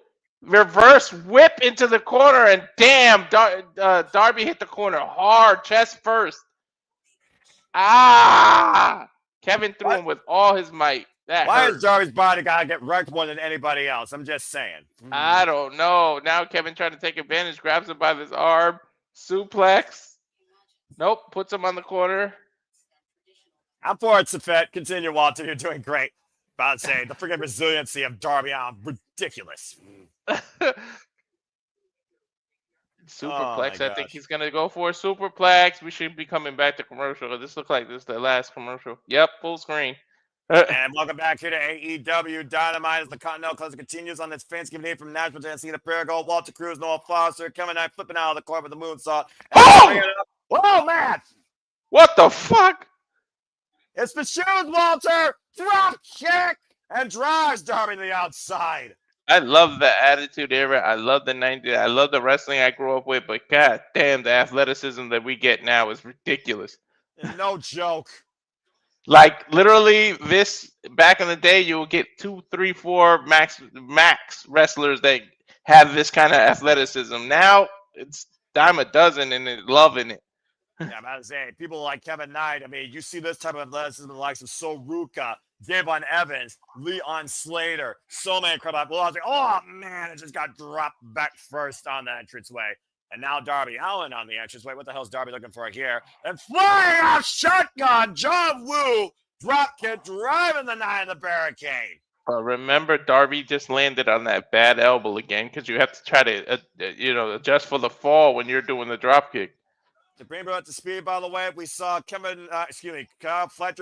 Reverse whip into the corner, and damn, Darby hit the corner hard, chest first. Ah! Kevin threw him with all his might. Why Hurt. is Darby's body gotta get wrecked more than anybody else? I'm just saying. I don't know. Now Kevin trying to take advantage, grabs him by his arm, suplex. Nope, puts him on the corner. I'm for it, Safet. Continue, Walter. You're doing great. About to say, the freaking resiliency of Darby Allin, ridiculous. Superplex, Oh, I think he's going to go for a superplex. We should be coming back to commercial. This looks like this is the last commercial. Yep, full screen. And welcome back here to AEW Dynamite as the Continental Classic continues on this Thanksgiving Day from Nashville, Tennessee. The Pinnacle, Walter Cruz, Noah Foster, Kevin Knight flipping out of the court with the moonsault. Whoa, man! What the fuck? It's the shoes, Walter! Drop kick! And drives Darby to the outside. I love the Attitude Era. I love the 90s. I love the wrestling I grew up with, but god damn, the athleticism that we get now is ridiculous. No joke. Like literally, this back in the day, you would get 2, 3, 4 max wrestlers that have this kind of athleticism. Now it's dime a dozen, and they're loving it. Yeah, I'm about to say, people like Kevin Knight, I mean, you see this type of athleticism in the likes of Soruka, Devon Evans, Leon Slater, so many incredible. Well, I was like, oh man, it just got dropped back first on the entranceway. And now Darby Allin on the entranceway. What the hell is Darby looking for here? And flying off shotgun, John Woo, drop kick, driving the Knight in the barricade. But remember, Darby just landed on that bad elbow again because you have to try to, adjust for the fall when you're doing the drop kick. To bring it up to speed, by the way, we saw Fletcher,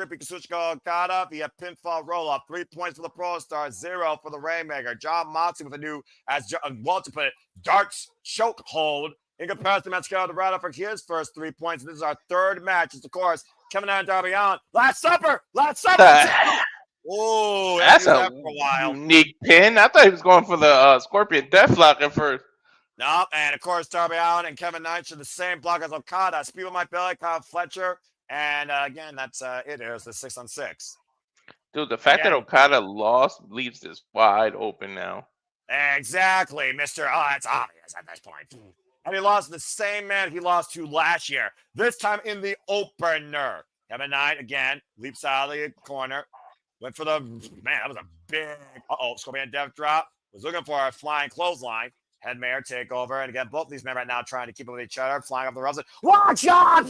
Pikachuchka Okada via pinfall roll-up. 3 points for the Pro Star, 0 for the Rainmaker. John Moxley with a new, as Walter put it, darts choke hold. In comparison to Mascara Dorado for his first 3 points. This is our third match. It's, of course, Kevin and Darby Allin. Last Supper! Oh, that's a unique pin. I thought he was going for the Scorpion Deathlock at first. No, and of course, Darby Allin and Kevin Knight should the same block as Okada. Speed with my belly, Kyle Fletcher. And again, that's it is the 6-on-6. Dude, the fact that Okada lost leaves this wide open now. Exactly, Mr. Oh, it's obvious at this point. And he lost the same man he lost to last year. This time in the opener. Kevin Knight, again, leaps out of the corner. Went for the, man, that was a big, Scorpion Death drop. Was looking for a flying clothesline. Headmare takeover, and again, both of these men right now trying to keep up with each other, flying up the ropes. Watch out!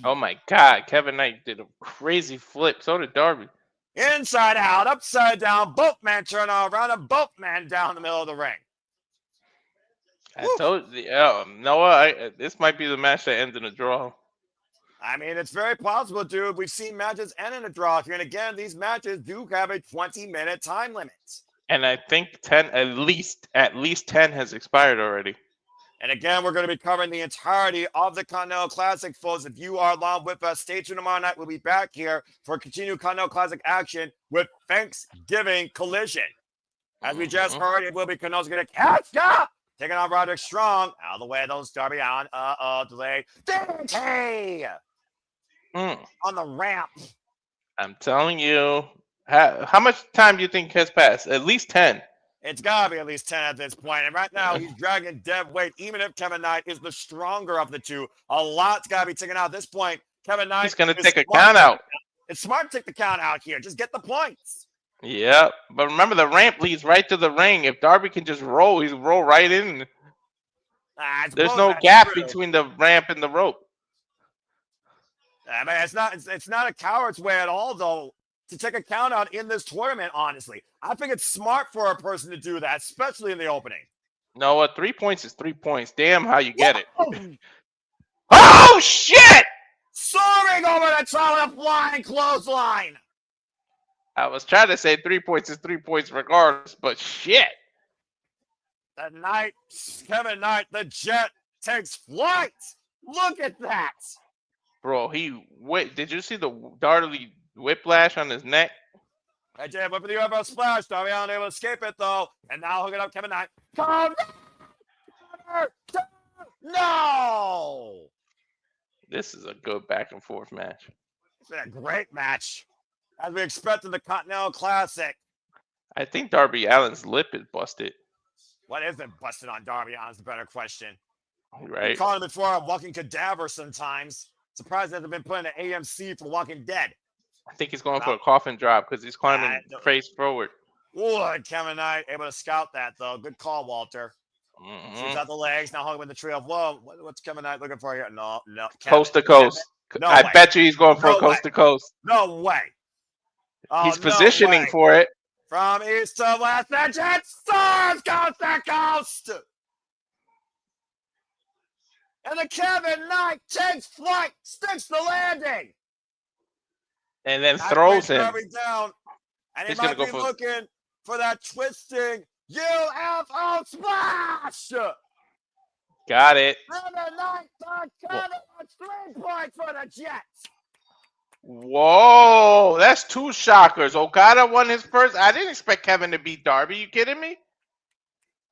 Oh my God, Kevin Knight did a crazy flip. So did Darby. Inside out, upside down, both men turn all around, and both men down the middle of the ring. I told you, Noah, this might be the match that ends in a draw. I mean, it's very possible, dude. We've seen matches end in a draw here, and again, these matches do have a 20-minute time limit. And I think at least 10 has expired already. And again, we're going to be covering the entirety of the Continental Classic, folks. If you are along with us, stay tuned tomorrow night. We'll be back here for continued Continental Classic action with Thanksgiving Collision. As we just heard, it will be Cano's going to catch up, taking on Roderick Strong. Out of the way, those Darby Allin. Delay. DDT! On the ramp. I'm telling you. How much time do you think has passed? At least 10. It's got to be at least 10 at this point. And right now, he's dragging dead weight. Even if Kevin Knight is the stronger of the two, a lot's got to be taken out at this point. Kevin Knight is going to take a count out. It's smart to take the count out here. Just get the points. Yeah, but remember, the ramp leads right to the ring. If Darby can just roll, he's roll right in. There's no gap between the ramp and the rope. I mean, it's not a coward's way at all, though, to take a count out in this tournament, honestly. I think it's smart for a person to do that, especially in the opening. No, 3 points is 3 points. Damn how you get it. Oh, shit! Soaring over the top of a flying clothesline. I was trying to say 3 points is 3 points regardless, but shit. Kevin Knight, the Jet, takes flight. Look at that. Bro, did you see the Darby whiplash on his neck? I did. Went for the elbow splash. Darby Allin able to escape it, though. And now hooking up Kevin Knight. No! This is a good back and forth match. It's been a great match. As we expected, the Continental Classic. I think Darby Allin's lip is busted. What isn't busted on Darby Allin's the better question. We Right. called him before a walking cadaver sometimes. Surprised he hasn't been put in an AMC for Walking Dead. I think he's going for a coffin drop because he's climbing face forward. Ooh, Kevin Knight able to scout that, though. Good call, Walter. Shoots out the legs. Now hung with the tree of whoa. What's Kevin Knight looking for here? No. Kevin, coast to coast. I bet you he's going for a coast to coast. No way. Oh, he's positioning for it. From east to west, the Jet soars coast to coast. And the Kevin Knight takes flight, sticks the landing. And then throws him. Down, and he might be looking for that twisting UFO splash. Got it. Kevin Knight on 3 points for the Jets. Whoa, that's 2 shockers. Okada won his first. I didn't expect Kevin to beat Darby. You kidding me?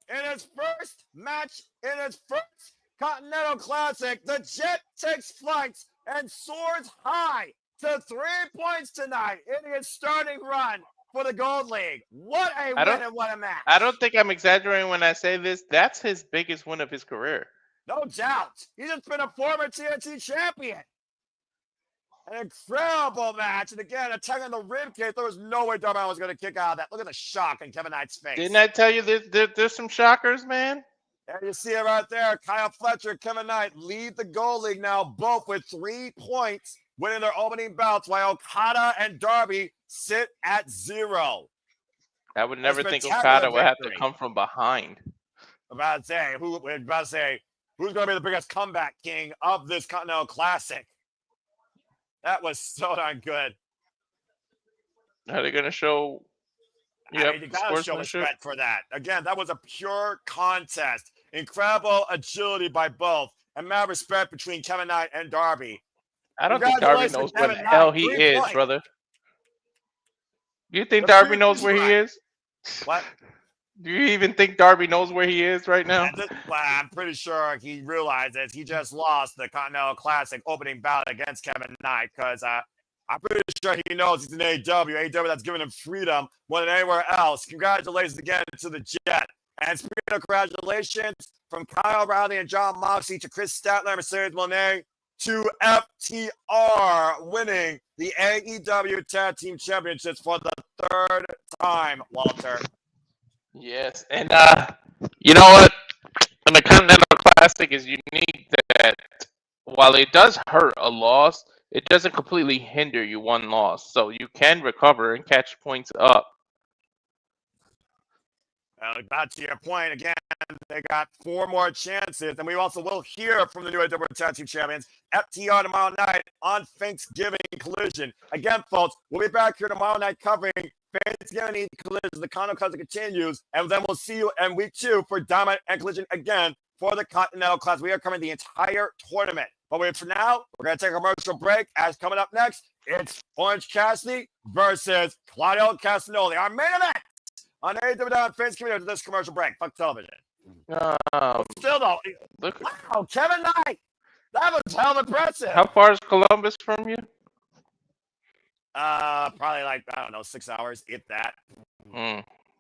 In his first match, in his first Continental Classic, the Jet takes flight and soars high to 3 points tonight in his starting run for the Gold League. What a win and what a match. I don't think I'm exaggerating when I say this. That's his biggest win of his career. No doubt. He's just been a former TNT champion. An incredible match. And again, attacking on the rib cage. There was no way Darby Allin was going to kick out of that. Look at the shock in Kevin Knight's face. Didn't I tell you there's some shockers, man? There you see it right there. Kyle Fletcher, Kevin Knight lead the Gold League now, both with 3 points, winning their opening bouts, while Okada and Darby sit at 0. I would never think Okada would have to come from behind. I'm about to say, who's going to be the biggest comeback king of this Continental Classic? That was so darn good. Are they going to show? Yeah, you got to show respect for that. Again, that was a pure contest. Incredible agility by both, and mad respect between Kevin Knight and Darby. I don't think Darby knows where the hell he is, brother. Do you think Darby knows where he is? What? Do you even think Darby knows where he is right now? Well, I'm pretty sure he realizes he just lost the Continental Classic opening bout against Kevin Knight because I'm pretty sure he knows he's in AEW. AEW that's giving him freedom more than anywhere else. Congratulations again to the Jet. And speaking of congratulations, from Kyle O'Reilly and John Moxley to Chris Statler and Mercedes Moné to FTR winning the AEW Tag Team Championships for the 3rd time, Walter. Yes, and you know what? In the Continental Classic is unique that while it does hurt a loss, it doesn't completely hinder you one loss. So you can recover and catch points up. Back to your point, again, they got 4 more chances. And we also will hear from the new AEW Tag Team Champions, FTR tomorrow night on Thanksgiving Collision. Again, folks, we'll be back here tomorrow night covering Thanksgiving Collision. The Continental Classic continues. And then we'll see you in week 2 for Dynamite and Collision again for the Continental Classic. We are covering the entire tournament. But for now, we're going to take a commercial break. As coming up next, it's Orange Cassidy versus Claudio Castagnoli. Our main event on AEW Dynamite Thanksgiving after this commercial break. Fuck television. Still though, wow, Kevin Knight. That was hell impressive. How far is Columbus from you? Probably like, I don't know, 6 hours, if that.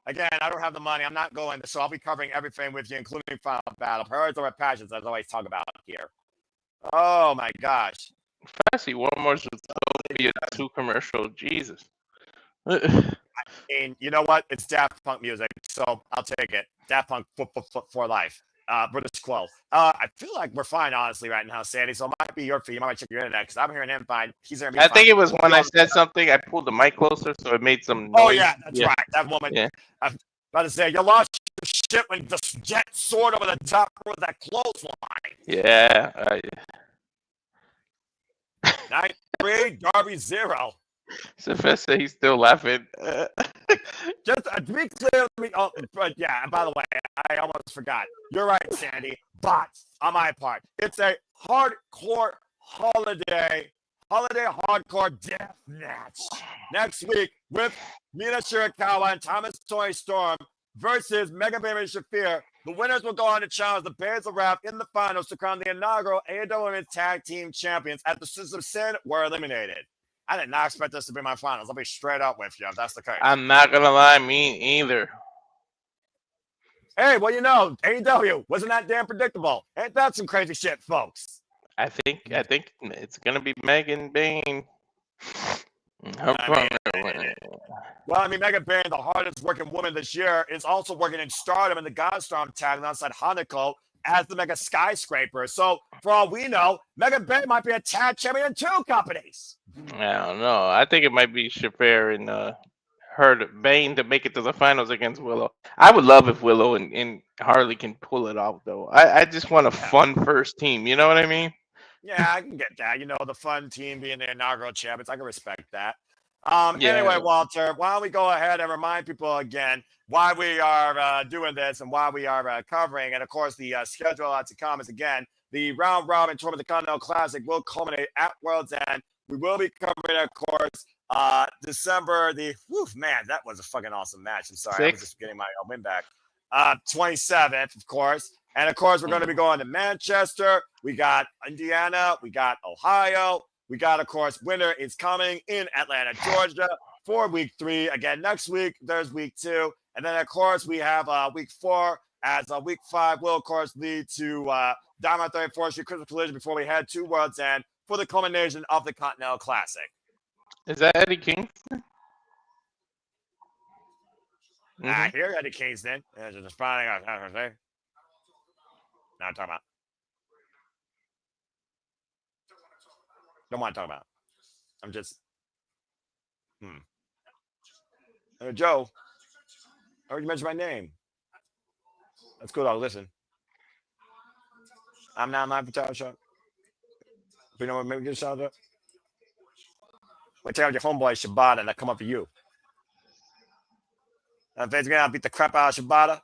Again, I don't have the money. I'm not going, so I'll be covering everything with you, including Final Battle. Priorities over passions, as I always talk about here. Oh my gosh. If I see one more Zootopia 2 commercial, Jesus. And you know what? It's Daft Punk music, so I'll take it. Daft Punk for life. British Quo. I feel like we're fine, honestly, right now, Sandy. So it might be your fee. You might check your internet because I'm hearing him fine. He's hearing me fine. I think it was when I said something. I pulled the mic closer, so it made some noise. Oh yeah, that's right. That woman. Yeah. I was about to say you lost your shit when the Jet soared over the top of that clothesline. Yeah. 9-3, Darby 0. Sylvester, he's still laughing. Just to be clear, but yeah, and by the way, I almost forgot. You're right, Sandy. Bots on my part. It's a hardcore holiday hardcore death match next week with Mina Shirakawa and Thomas Toy Storm versus Mega Baby Shafir. The winners will go on to challenge the Bears of Wrath in the finals to crown the inaugural AEW Women's Tag Team Champions. At the Sisters of Sin were eliminated. I did not expect this to be my finals. I'll be straight up with you if that's the case. I'm not gonna lie, me either. Hey, well, you know, AEW wasn't that damn predictable. Ain't that some crazy shit, folks? I think it's gonna be Megan Bain. Well, I mean, Megan Bain, the hardest working woman this year, is also working in Stardom in the Godstorm tag alongside Hanako as the Mega Skyscraper. So, for all we know, Megan Bain might be a tag champion in 2 companies. I don't know. I think it might be Shafir and Bain to make it to the finals against Willow. I would love if Willow and Harley can pull it off, though. I just want a fun first team. You know what I mean? Yeah, I can get that. You know, the fun team being the inaugural champions. I can respect that. Yeah. Anyway, Walter, why don't we go ahead and remind people again why we are doing this and why we are covering. And, of course, the schedule to come is, again, the round robin tournament, the Continental Classic, will culminate at World's End. We will be covering, of course, December man, that was a fucking awesome match. I'm sorry. I was just getting my win back. 27th, of course. And, of course, we're going to be going to Manchester. We got Indiana. We got Ohio. We got, of course, winter is coming in Atlanta, Georgia for week 3. Again, next week, there's week 2. And then, of course, we have week 4 as week 5 will, of course, lead to Dynamite 34th Street Christmas Collision before we head to World's End for the culmination of the Continental Classic. Is that Eddie Kingston? I hear Eddie Kingston. Just responding. Now I'm talking about. Don't want to talk about. I'm just. Joe, I heard you mention my name. That's cool, dog. Listen. I'm now live for Tower Shop. But you know what? Maybe get a shout out. Wait, check out your homeboy Shibata and I come up for you. If it's gonna beat the crap out of Shibata.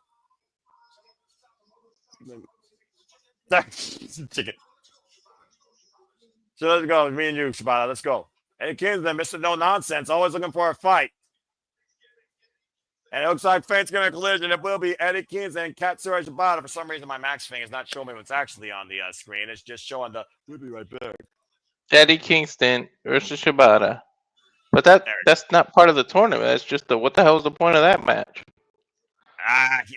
Chicken. So let's go. Me and you, Shibata. Let's go. Eddie Kingston, Mr. No Nonsense, always looking for a fight. And it looks like Fate's going to collision. It will be Eddie Kingston and Katsura Shibata. For some reason, my Max thing is not showing me what's actually on the screen. It's just showing the, we'll be right back. Eddie Kingston versus Shibata. But that's not part of the tournament. That's just what the hell is the point of that match?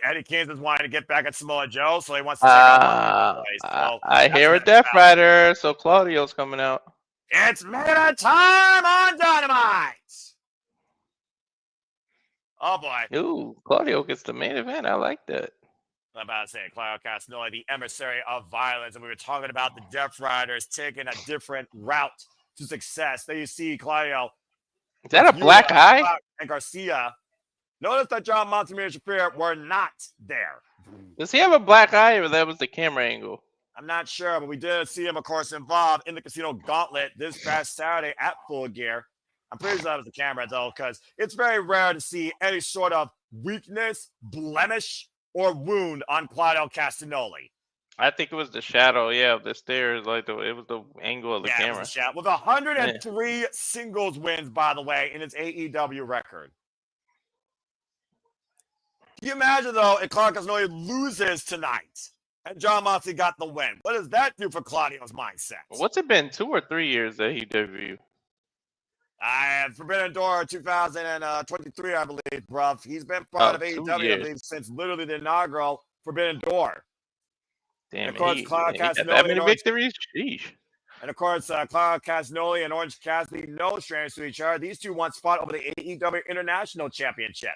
Eddie Kingston's wanting to get back at Samoa Joe, so he wants to take out so I hear a Death Rider, so Claudio's coming out. It's meta time on Dynamite! Oh, boy. Ooh, Claudio gets the main event. I like that. I'm about to say, Claudio Castagnoli, the emissary of violence, and we were talking about the Death Riders taking a different route to success. There you see Claudio. Is that a black eye? And Garcia. Notice that John Montemir and Shafir were not there. Does he have a black eye, or that was the camera angle? I'm not sure, but we did see him, of course, involved in the Casino Gauntlet this past Saturday at Full Gear. I'm pretty sure that was the camera, though, because it's very rare to see any sort of weakness, blemish, or wound on Claudio Castagnoli. I think it was the shadow, of the stairs. It was the angle of the camera. It was the shadow. With 103 singles wins, by the way, in his AEW record. Can you imagine, though, if Claudio Castagnoli loses tonight and John Moxley got the win? What does that do for Claudio's mindset? What's it been, 2 or 3 years that he debuted? Forbidden Door 2023, I believe, bruv. He's been part of AEW, I believe, since literally the inaugural Forbidden Door. Damn, and of course, Claudio Castagnoli. That many victories? Sheesh. And of course, Claudio Castagnoli and Orange Cassidy, no strangers to each other. These two once fought over the AEW International Championship.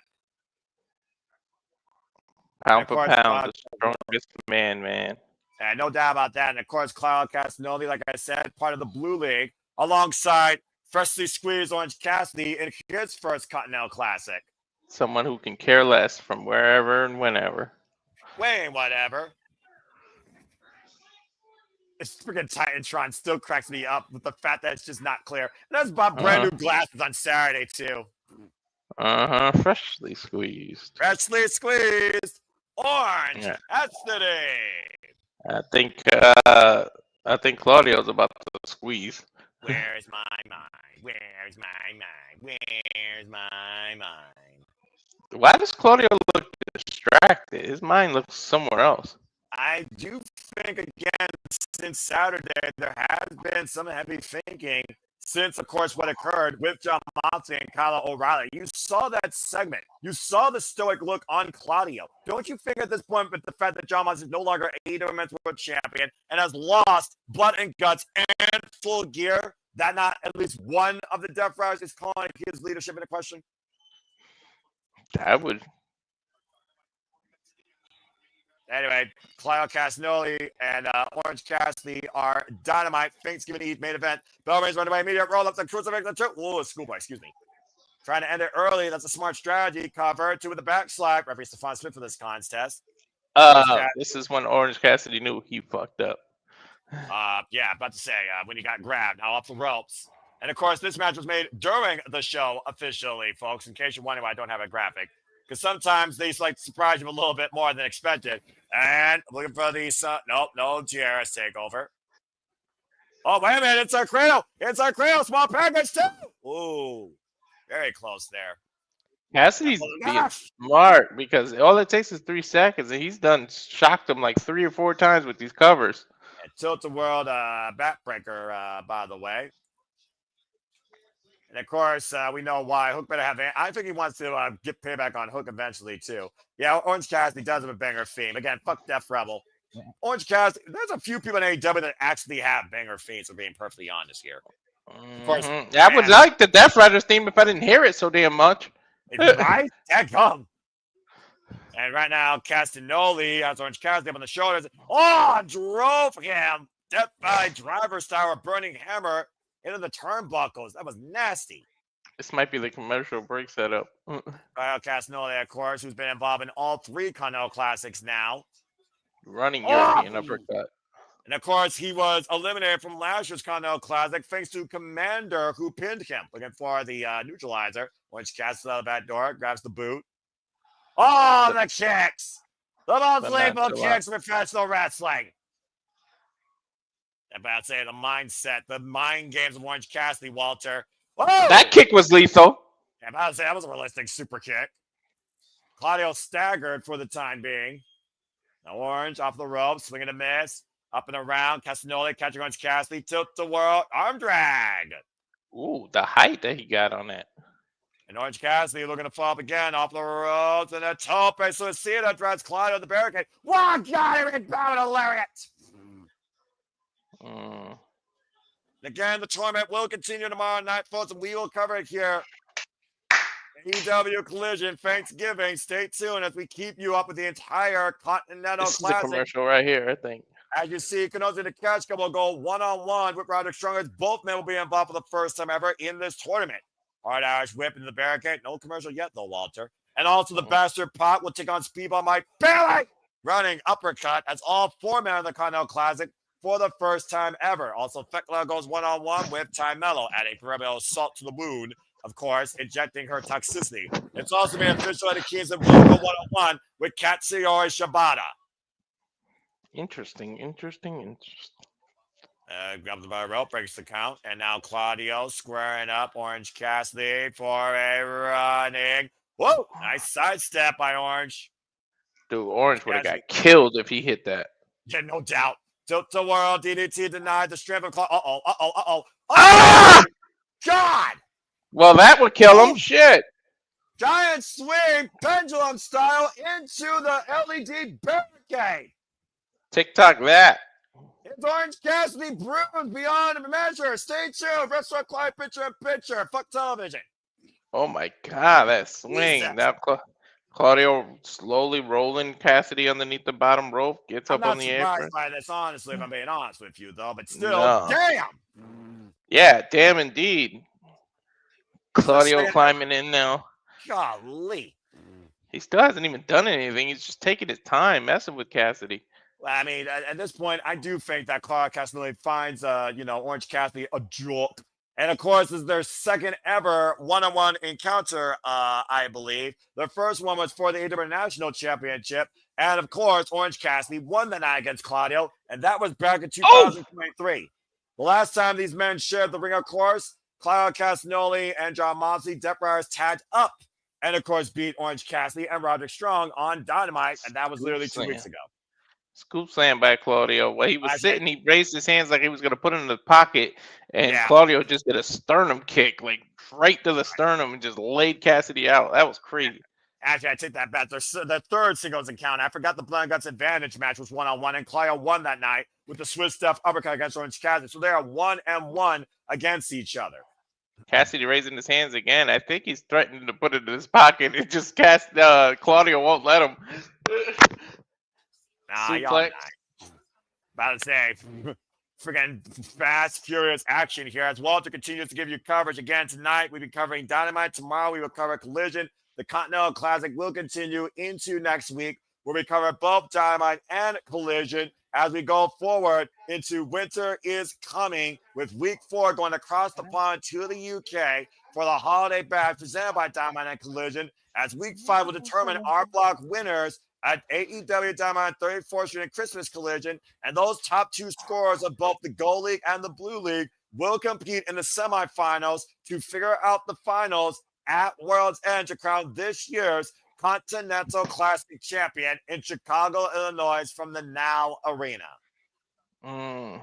Pound for pound, the strongest man. And no doubt about that. And of course, Claudio Castagnoli, like I said, part of the Blue League, alongside freshly squeezed Orange Cassidy in his first Continental Classic. Someone who can care less from wherever and whenever. Whatever. This freaking Titantron still cracks me up with the fact that it's just not clear. And that's about brand new glasses on Saturday, too. Freshly squeezed. Freshly squeezed. Orange Cassidy. I think Claudio's about to squeeze. Where's my mind? Where's my mind? Where's my mind? Why does Claudio look distracted? His mind looks somewhere else. I do think, again, since Saturday, there has been some heavy thinking since, of course, what occurred with John Moxley and Kyle O'Reilly. You saw that segment. You saw the stoic look on Claudio. Don't you think at this point, with the fact that John Moxley is no longer AEW Men's World Champion and has lost blood and guts and full gear, that not at least one of the Death Riders is calling his leadership into question? That would. Anyway, Claudio Castagnoli and Orange Cassidy are Dynamite Thanksgiving Eve main event. Bell rings running by immediate roll up the crucifix. Whoa, schoolboy, excuse me. Trying to end it early. That's a smart strategy. Convert to with a backslide. Referee Stephon Smith for this contest. This is when Orange Cassidy knew he fucked up. Yeah, about to say when he got grabbed, now off the ropes. And of course, this match was made during the show officially, folks. In case you're wondering why I don't have a graphic, because sometimes they like to surprise you a little bit more than expected. And looking for the nope, no GRS takeover. Oh, wait a minute, it's our cradle. It's our cradle, small package too. Ooh, very close there. Cassidy's being smart because all it takes is 3 seconds, and he's done shocked him like 3 or 4 times with these covers. And Tilt the World backbreaker, by the way. And of course, we know why. Hook better have. I think he wants to get payback on Hook eventually too. Yeah, Orange Cassidy does have a banger theme. Again, fuck Death Rebel. Orange Cassidy. There's a few people in AEW that actually have banger themes. For being perfectly honest here. Of course, I would like the Death Riders theme if I didn't hear it so damn much. Right? Come. And right now, Castagnoli has Orange Cassidy up on the shoulders. Oh, drove him. Death by driver style with burning hammer into the turnbuckles. That was nasty. This might be the commercial break setup. Castagnoli, of course, who's been involved in all 3 Continental Classics now. Running European uppercut. And of course, he was eliminated from last year's Continental Classic thanks to Commander, who pinned him. Looking for the neutralizer. Orange Cassidy out of the back door, grabs the boot. Oh, the kicks! The most lethal kicks of professional wrestling. I'm about to say the mindset, the mind games of Orange Cassidy, Walter. Whoa! That kick was lethal. I'm about to say that was a realistic super kick. Claudio staggered for the time being. Now Orange off the ropes, swinging a miss. Up and around. Castagnoli catching Orange Cassidy. Tilt the world. Arm drag. Ooh, the height that he got on that. And Orange Cassidy looking to fall up again off the ropes. And a tope suicida drives Claudio to the barricade. Wow, got it! Rebound, a lariat. Again, the tournament will continue tomorrow night, folks, and we will cover it here. AEW Collision Thanksgiving. Stay tuned as we keep you up with the entire Continental Classic. This is the commercial right here, I think. As you see, Kenozi and Takeshita will go one-on-one with Roderick Strong. Both men will be involved for the first time ever in this tournament. Hard Irish whip into the barricade. No commercial yet, though, Walter. And also the Bastard Pot will take on Speedball Mike Bailey. Running uppercut as all 4 men of the Continental Classic for the first time ever. Also, Fekla goes one-on-one with Ty Mello, adding proverbial salt to the wound. Of course, injecting her toxicity. It's also been official that the Kings will go one-on-one with Katsuyori Shibata. Interesting. Grabs the bar rope, breaks the count, and now Claudio squaring up Orange Cassidy for a running. Whoa! Nice sidestep by Orange. Dude, Orange would have got killed if he hit that. Yeah, no doubt. Tilt the world, DDT denied the strength of Claudio. Uh-oh. Ah! God! Well, that would kill him. Shit. Giant swing, pendulum style, into the LED barricade. TikTok that. It's Orange Cassidy bruised beyond measure. Stay tuned. Restaurant Clive picture in picture. Fuck television. Oh my God, that swing. Now Claudio slowly rolling Cassidy underneath the bottom rope. Gets up on the apron. I'm not surprised by this, honestly, if I'm being honest with you, though. But still, damn. Yeah, damn indeed. Claudio climbing in now. Golly. He still hasn't even done anything. He's just taking his time messing with Cassidy. I mean, at this point, I do think that Claudio Castagnoli finds, Orange Cassidy a joke. And, of course, this is their second ever one-on-one encounter, I believe. The first one was for the AEW National Championship. And, of course, Orange Cassidy won the night against Claudio. And that was back in 2023. The last time these men shared the ring, of course, Claudio Castagnoli and John Moxley, Death Riders tagged up. And, of course, beat Orange Cassidy and Roderick Strong on Dynamite. And that was literally 2 weeks ago. Scoop slam by Claudio. While he was I sitting, he raised his hands like he was going to put it in the pocket, and Yeah. Claudio just did a sternum kick, like right to the sternum, and just laid Cassidy out. That was crazy. Actually, I take that back. The third singles encounter, I forgot the Blood and Guts Advantage match was 1-on-1, and Claudio won that night with the Swiss Steph uppercut against Orange Cassidy. So they are 1-1 against each other. Cassidy raising his hands again. I think he's threatening to put it in his pocket. It just Claudio won't let him. Nah, y'all Suplex. not. About to say, freaking fast, furious action here as Walter continues to give you coverage again tonight. We'll be covering Dynamite. Tomorrow we will cover Collision. The Continental Classic will continue into next week, where we cover both Dynamite and Collision as we go forward into Winter is Coming, with Week 4 going across the pond to the UK for the Holiday Bash presented by Dynamite and Collision, as Week 5 will determine our block winners at AEW Dynamite 34th Street and Christmas Collision, and those top two scorers of both the Gold League and the Blue League will compete in the semifinals to figure out the finals at World's End to crown this year's Continental Classic champion in Chicago, Illinois, from the Now Arena. It'll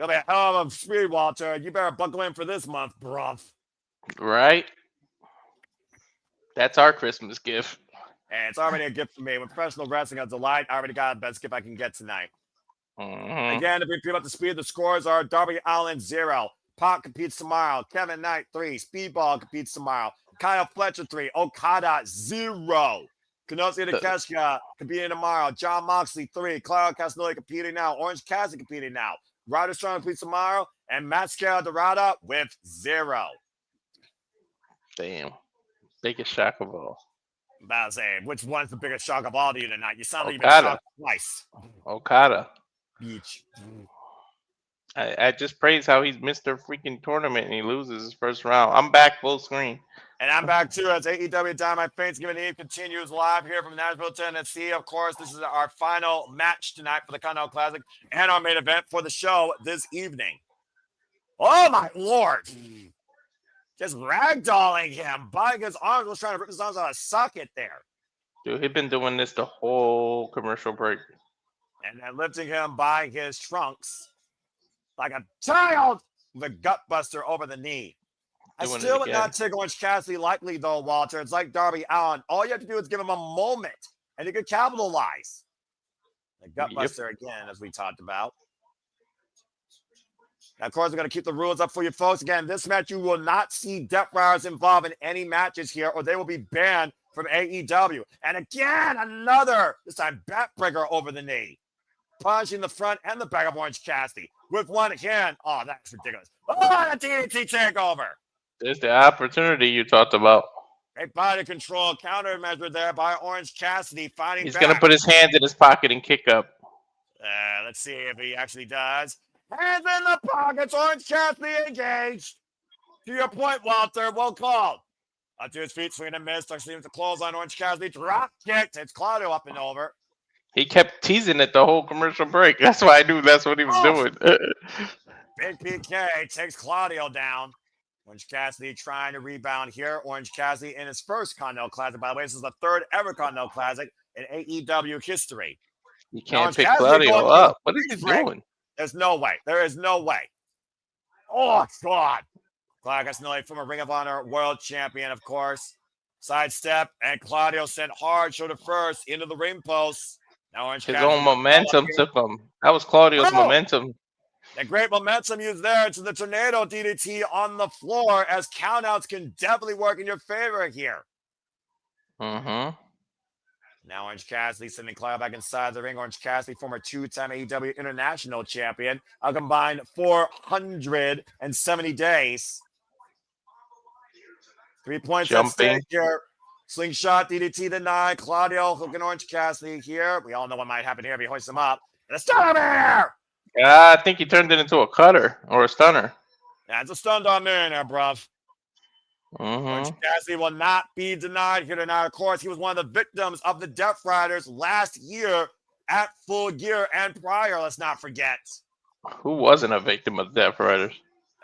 be a hell of a speed, Walter. You better buckle in for this month, bruv. Right? That's our Christmas gift. And it's already a gift for me. With professional wrestling, a delight. I already got the best gift I can get tonight. Again, to bring people up to speed, the scores are Darby Allin 0. Pac competes tomorrow. Kevin Knight 3. Speedball competes tomorrow. Kyle Fletcher 3. Okada 0. Kenosuke Takeshita competing tomorrow. John Moxley 3. Claudio Castagnoli competing now. Orange Cassidy competing now. Ryder Strong competes tomorrow. And Mascara Dorada with 0. Damn. Biggest shock of all. I'm about to say, which one's the biggest shock of all to you tonight? You sound like you've been shocked twice. Okada. Beach. I just praise how he's missed a freaking tournament and he loses his first round. I'm back full screen. And I'm back too as AEW Dynamite Thanksgiving Eve continues live here from Nashville, Tennessee. Of course, this is our final match tonight for the Continental Classic and our main event for the show this evening. Oh my Lord. Just ragdolling him, biting his arms, was trying to rip his arms out of a socket there. Dude, he's been doing this the whole commercial break. And then lifting him by his trunks like a child with a gut buster over the knee. I still would not take Orange Cassidy lightly, though, Walter. It's like Darby Allin. All you have to do is give him a moment, and he could capitalize. The gut buster again, as we talked about. Now, of course, we're going to keep the rules up for you folks. Again, this match, you will not see Death Riders involved in any matches here, or they will be banned from AEW. And again, another, this time, backbreaker over the knee. Punching the front and the back of Orange Cassidy with one hand. Oh, that's ridiculous. Oh, the TNT takeover. There's the opportunity you talked about. Great body control countermeasure there by Orange Cassidy fighting He's back. going to put his hand in his pocket and kick up. Let's see if he actually does. Hands in the pockets. Orange Cassidy engaged. To your point, Walter. Well called. Up to his feet, swinging and miss. Tucks him to close on Orange Cassidy. Drop kick. Takes Claudio up and over. He kept teasing it the whole commercial break. That's why I knew that's what he was doing. Big PK takes Claudio down. Orange Cassidy trying to rebound here. Orange Cassidy in his first Continental Classic. By the way, this is the third ever Continental Classic in AEW history. You can't pick Claudio up. What is he doing? There's no way. There is no way. Oh, God. Claudio Castagnoli, former Ring of Honor world champion, of course. Sidestep, and Claudio sent hard shoulder first into the ring post. Now Orange His Cassidy own momentum took him. That was Claudio's momentum. And great momentum used there to the tornado DDT on the floor, as countouts can definitely work in your favor here. Now Orange Cassidy sending Claudio back inside the ring. Orange Cassidy, former two-time AEW International Champion, a combined 470 days. 3 points at stake here. Slingshot DDT denied. Claudio hooking Orange Cassidy here. We all know what might happen here if he hoists him up. And a stun here! Yeah, I think he turned it into a cutter or a stunner. Yeah, it's a stun on there, bruv. Orange Cassidy will not be denied here tonight. Of course, he was one of the victims of the Death Riders last year at Full Gear and prior, let's not forget. Who wasn't a victim of Death Riders?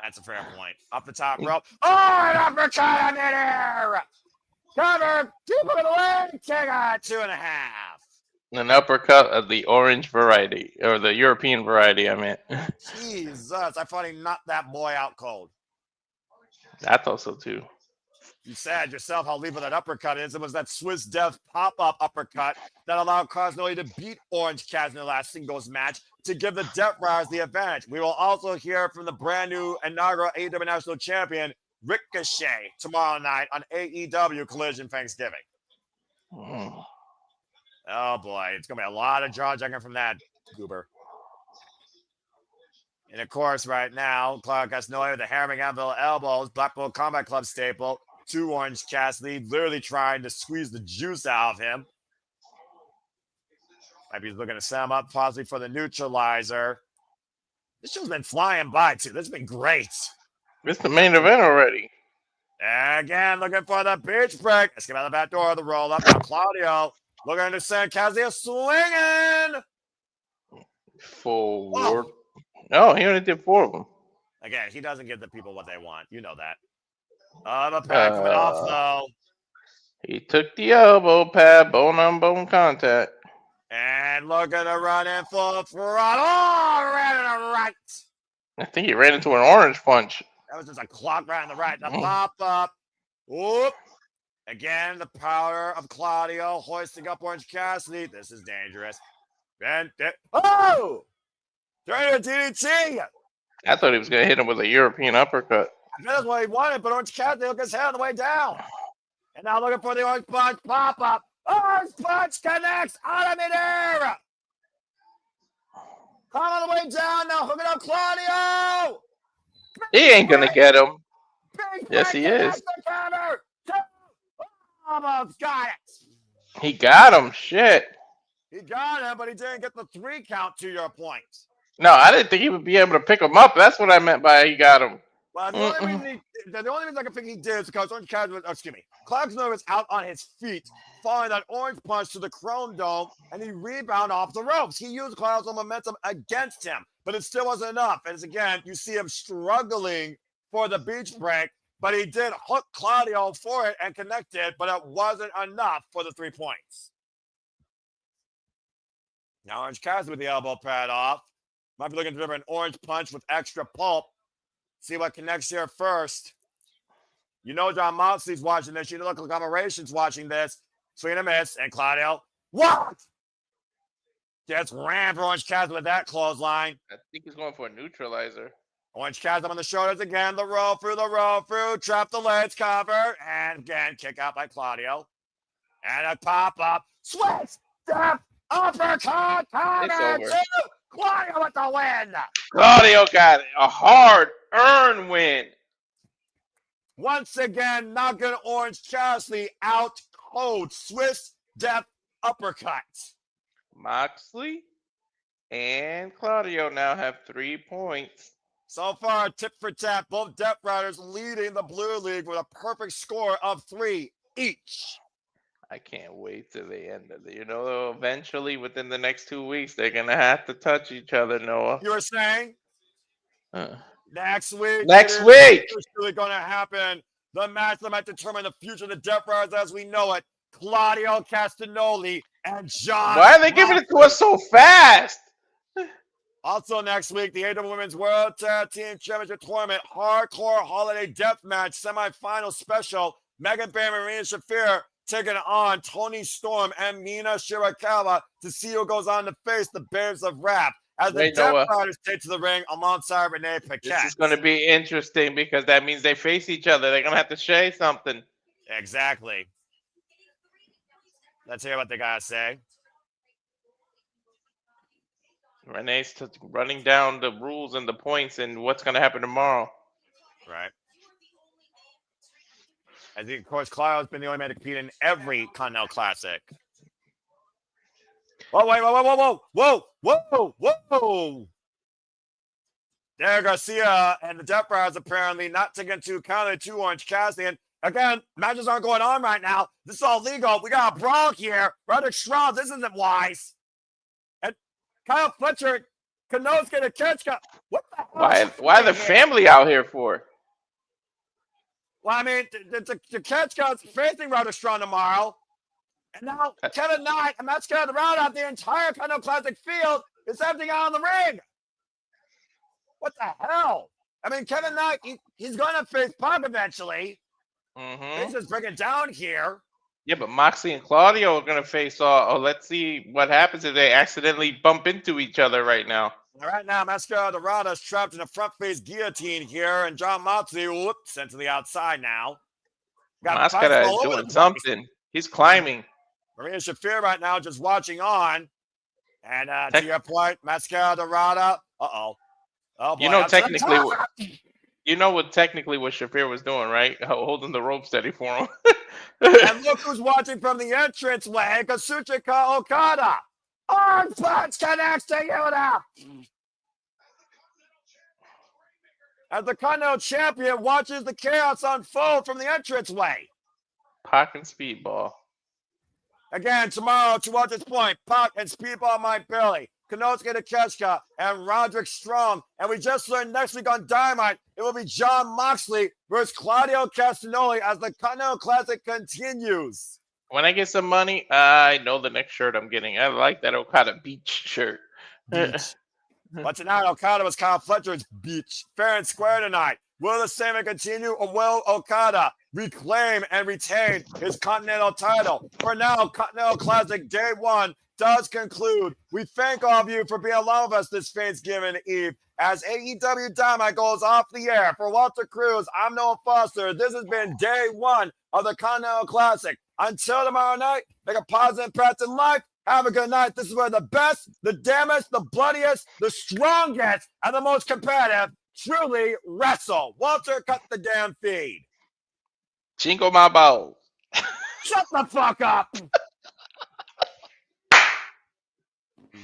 That's a fair point. Up the top rope. Oh, an uppercut in midair! Cover! Keep him in the leg! Kick out 2.5. An uppercut of the orange variety, or the European variety, I meant. Jesus, I thought he knocked that boy out cold. I thought so too. You said yourself how lethal that uppercut is. It was that Swiss Death pop-up uppercut that allowed Castagnoli to beat Orange Cassidy in the last singles match to give the Death Riders the advantage. We will also hear from the brand new inaugural AEW National Champion, Ricochet, tomorrow night on AEW Collision Thanksgiving. Oh boy, it's going to be a lot of jaw-jacking from that goober. And of course, right now, Claudio Castagnoli with the hammering anvil elbows, Blackpool Combat Club staple, to Orange Cassidy, literally trying to squeeze the juice out of him. Might be looking to set him up possibly for the neutralizer. This show's been flying by, too. This has been great. It's the main event already. Again, looking for the beach break. Let's get out the back door, the roll up. Now Claudio looking to send Cassidy swinging. Forward. No, he only did 4 of them. Again, he doesn't give the people what they want. You know that. The pad coming off, though. He took the elbow pad, bone-on-bone contact. And looking to run in full throttle. Oh, ran to the right. I think he ran into an orange punch. That was just a clock right on the right. The pop up. Whoop. Again, the power of Claudio hoisting up Orange Cassidy. This is dangerous. Oh! Turn to DDT. I thought he was going to hit him with a European uppercut. That's what he wanted, but Orange Cassidy looked his head on the way down. And now looking for the Orange Punch pop up. Orange Punch connects out of midair. Come on the way down now, hooking up Claudio. He ain't going to get him. Big Yes, he is. Almost got it. He got him. Shit. He got him, but he didn't get the 3 count to your point. No, I didn't think he would be able to pick him up. That's what I meant by he got him. Well, the only reason I can think he did is because Orange Cassidy Castagnoli was out on his feet, following that orange punch to the Chrome Dome, and he rebounded off the ropes. He used Claudio's momentum against him, but it still wasn't enough. And again, you see him struggling for the beach break, but he did hook Claudio for it and connected, but it wasn't enough for the 3 points. Now Orange Cassidy with the elbow pad off. Might be looking to deliver an orange punch with extra pulp. See what connects here first. You know John Moxley's watching this. You know local collaboration's watching this. Swing and a miss. And Claudio, what? Just ran for Orange Cassidy with that clothesline. I think he's going for a neutralizer. Orange Cassidy on the shoulders again. The roll through. Trap the legs, cover. And again, kick out by Claudio. And a pop up. Switch. Step. Uppercut. Cover. Claudio with the win. Claudio got it. A hard-earned win. Once again, knocking Orange Cassidy out cold. Swiss Death uppercut. Moxley and Claudio now have 3 points. So far, tip for tap. Both Death Riders leading the Blue League with a perfect score of 3 each. I can't wait till the end of it. You know, eventually, within the next 2 weeks, they're going to have to touch each other, Noah. You were saying? Next week. Next week. It's really going to happen. The match that might determine the future of the Death Riders as we know it. Claudio Castagnoli and John. Why are they giving it to us so fast? Also next week, the AEW Women's World Tag Team Championship Tournament Hardcore Holiday Death Match Semifinal Special. Megan Bain and Marina Shafir taking on Toni Storm and Mina Shirakawa to see who goes on to face the Bears of Rap as the Death Riders take to the ring alongside Renee Paquette. This is going to be interesting because that means they face each other. They're going to have to say something. Exactly. Let's hear what they got to say. Renee's running down the rules and the points and what's going to happen tomorrow. Right. I think, of course, Claudio's been the only man to compete in every Continental Classic. Oh, wait, whoa. There, Garcia and the Death Riders apparently not taking into account to Orange Cassidy. And again, matches aren't going on right now. This is all legal. We got a brawl here. Roderick Strauss, this isn't wise. And Kyle Fletcher, Kanosuke, and Ketchka. What the hell? Why the family out here for? Well, I mean, the Ketchka's facing Roderick Strauss tomorrow. And now Kevin Knight and Matt Scott round out the entire Pinnacle Classic field is emptying out on the ring. What the hell? I mean, Kevin Knight, he's going to face Punk eventually. He's just bring it down here. Yeah, but Moxley and Claudio are going to face off. Oh, let's see what happens if they accidentally bump into each other right now. Right now, Mascara is trapped in a front-face guillotine here, and John Moxley, sent to the outside now. Mascara is doing something. He's climbing. Maria Shafir right now just watching on. And to your point, Mascara Dorada. Uh-oh. Oh, boy. You know, technically what Shafir was doing, right? Holding the rope steady for him. And look who's watching from the entranceway, Kazuchika Okada. Arm punch connects to Yuta. As the Continental Champion watches the chaos unfold from the entranceway. Pac and Speedball. Again, tomorrow, to watch this point, Pac and Speedball Mike Bailey, Konosuke Takeshita, and Roderick Strong. And we just learned next week on Dynamite, it will be John Moxley versus Claudio Castagnoli as the Continental Classic continues. When I get some money, I know the next shirt I'm getting. I like that Okada Beach shirt. Beach. But tonight, Okada was Kyle Fletcher's Beach. Fair and square tonight. Will the same continue, or will Okada reclaim and retain his Continental title? For now, Continental Classic Day 1 does conclude. We thank all of you for being along with us this Thanksgiving Eve as AEW Dynamite goes off the air. For Walter Cruz, I'm Noah Foster. This has been Day 1 of the Continental Classic. Until tomorrow night, make a positive impact in life. Have a good night. This is where the best, the damnest, the bloodiest, the strongest, and the most competitive truly wrestle. Walter, cut the damn feed. Jingle my balls. Shut the fuck up.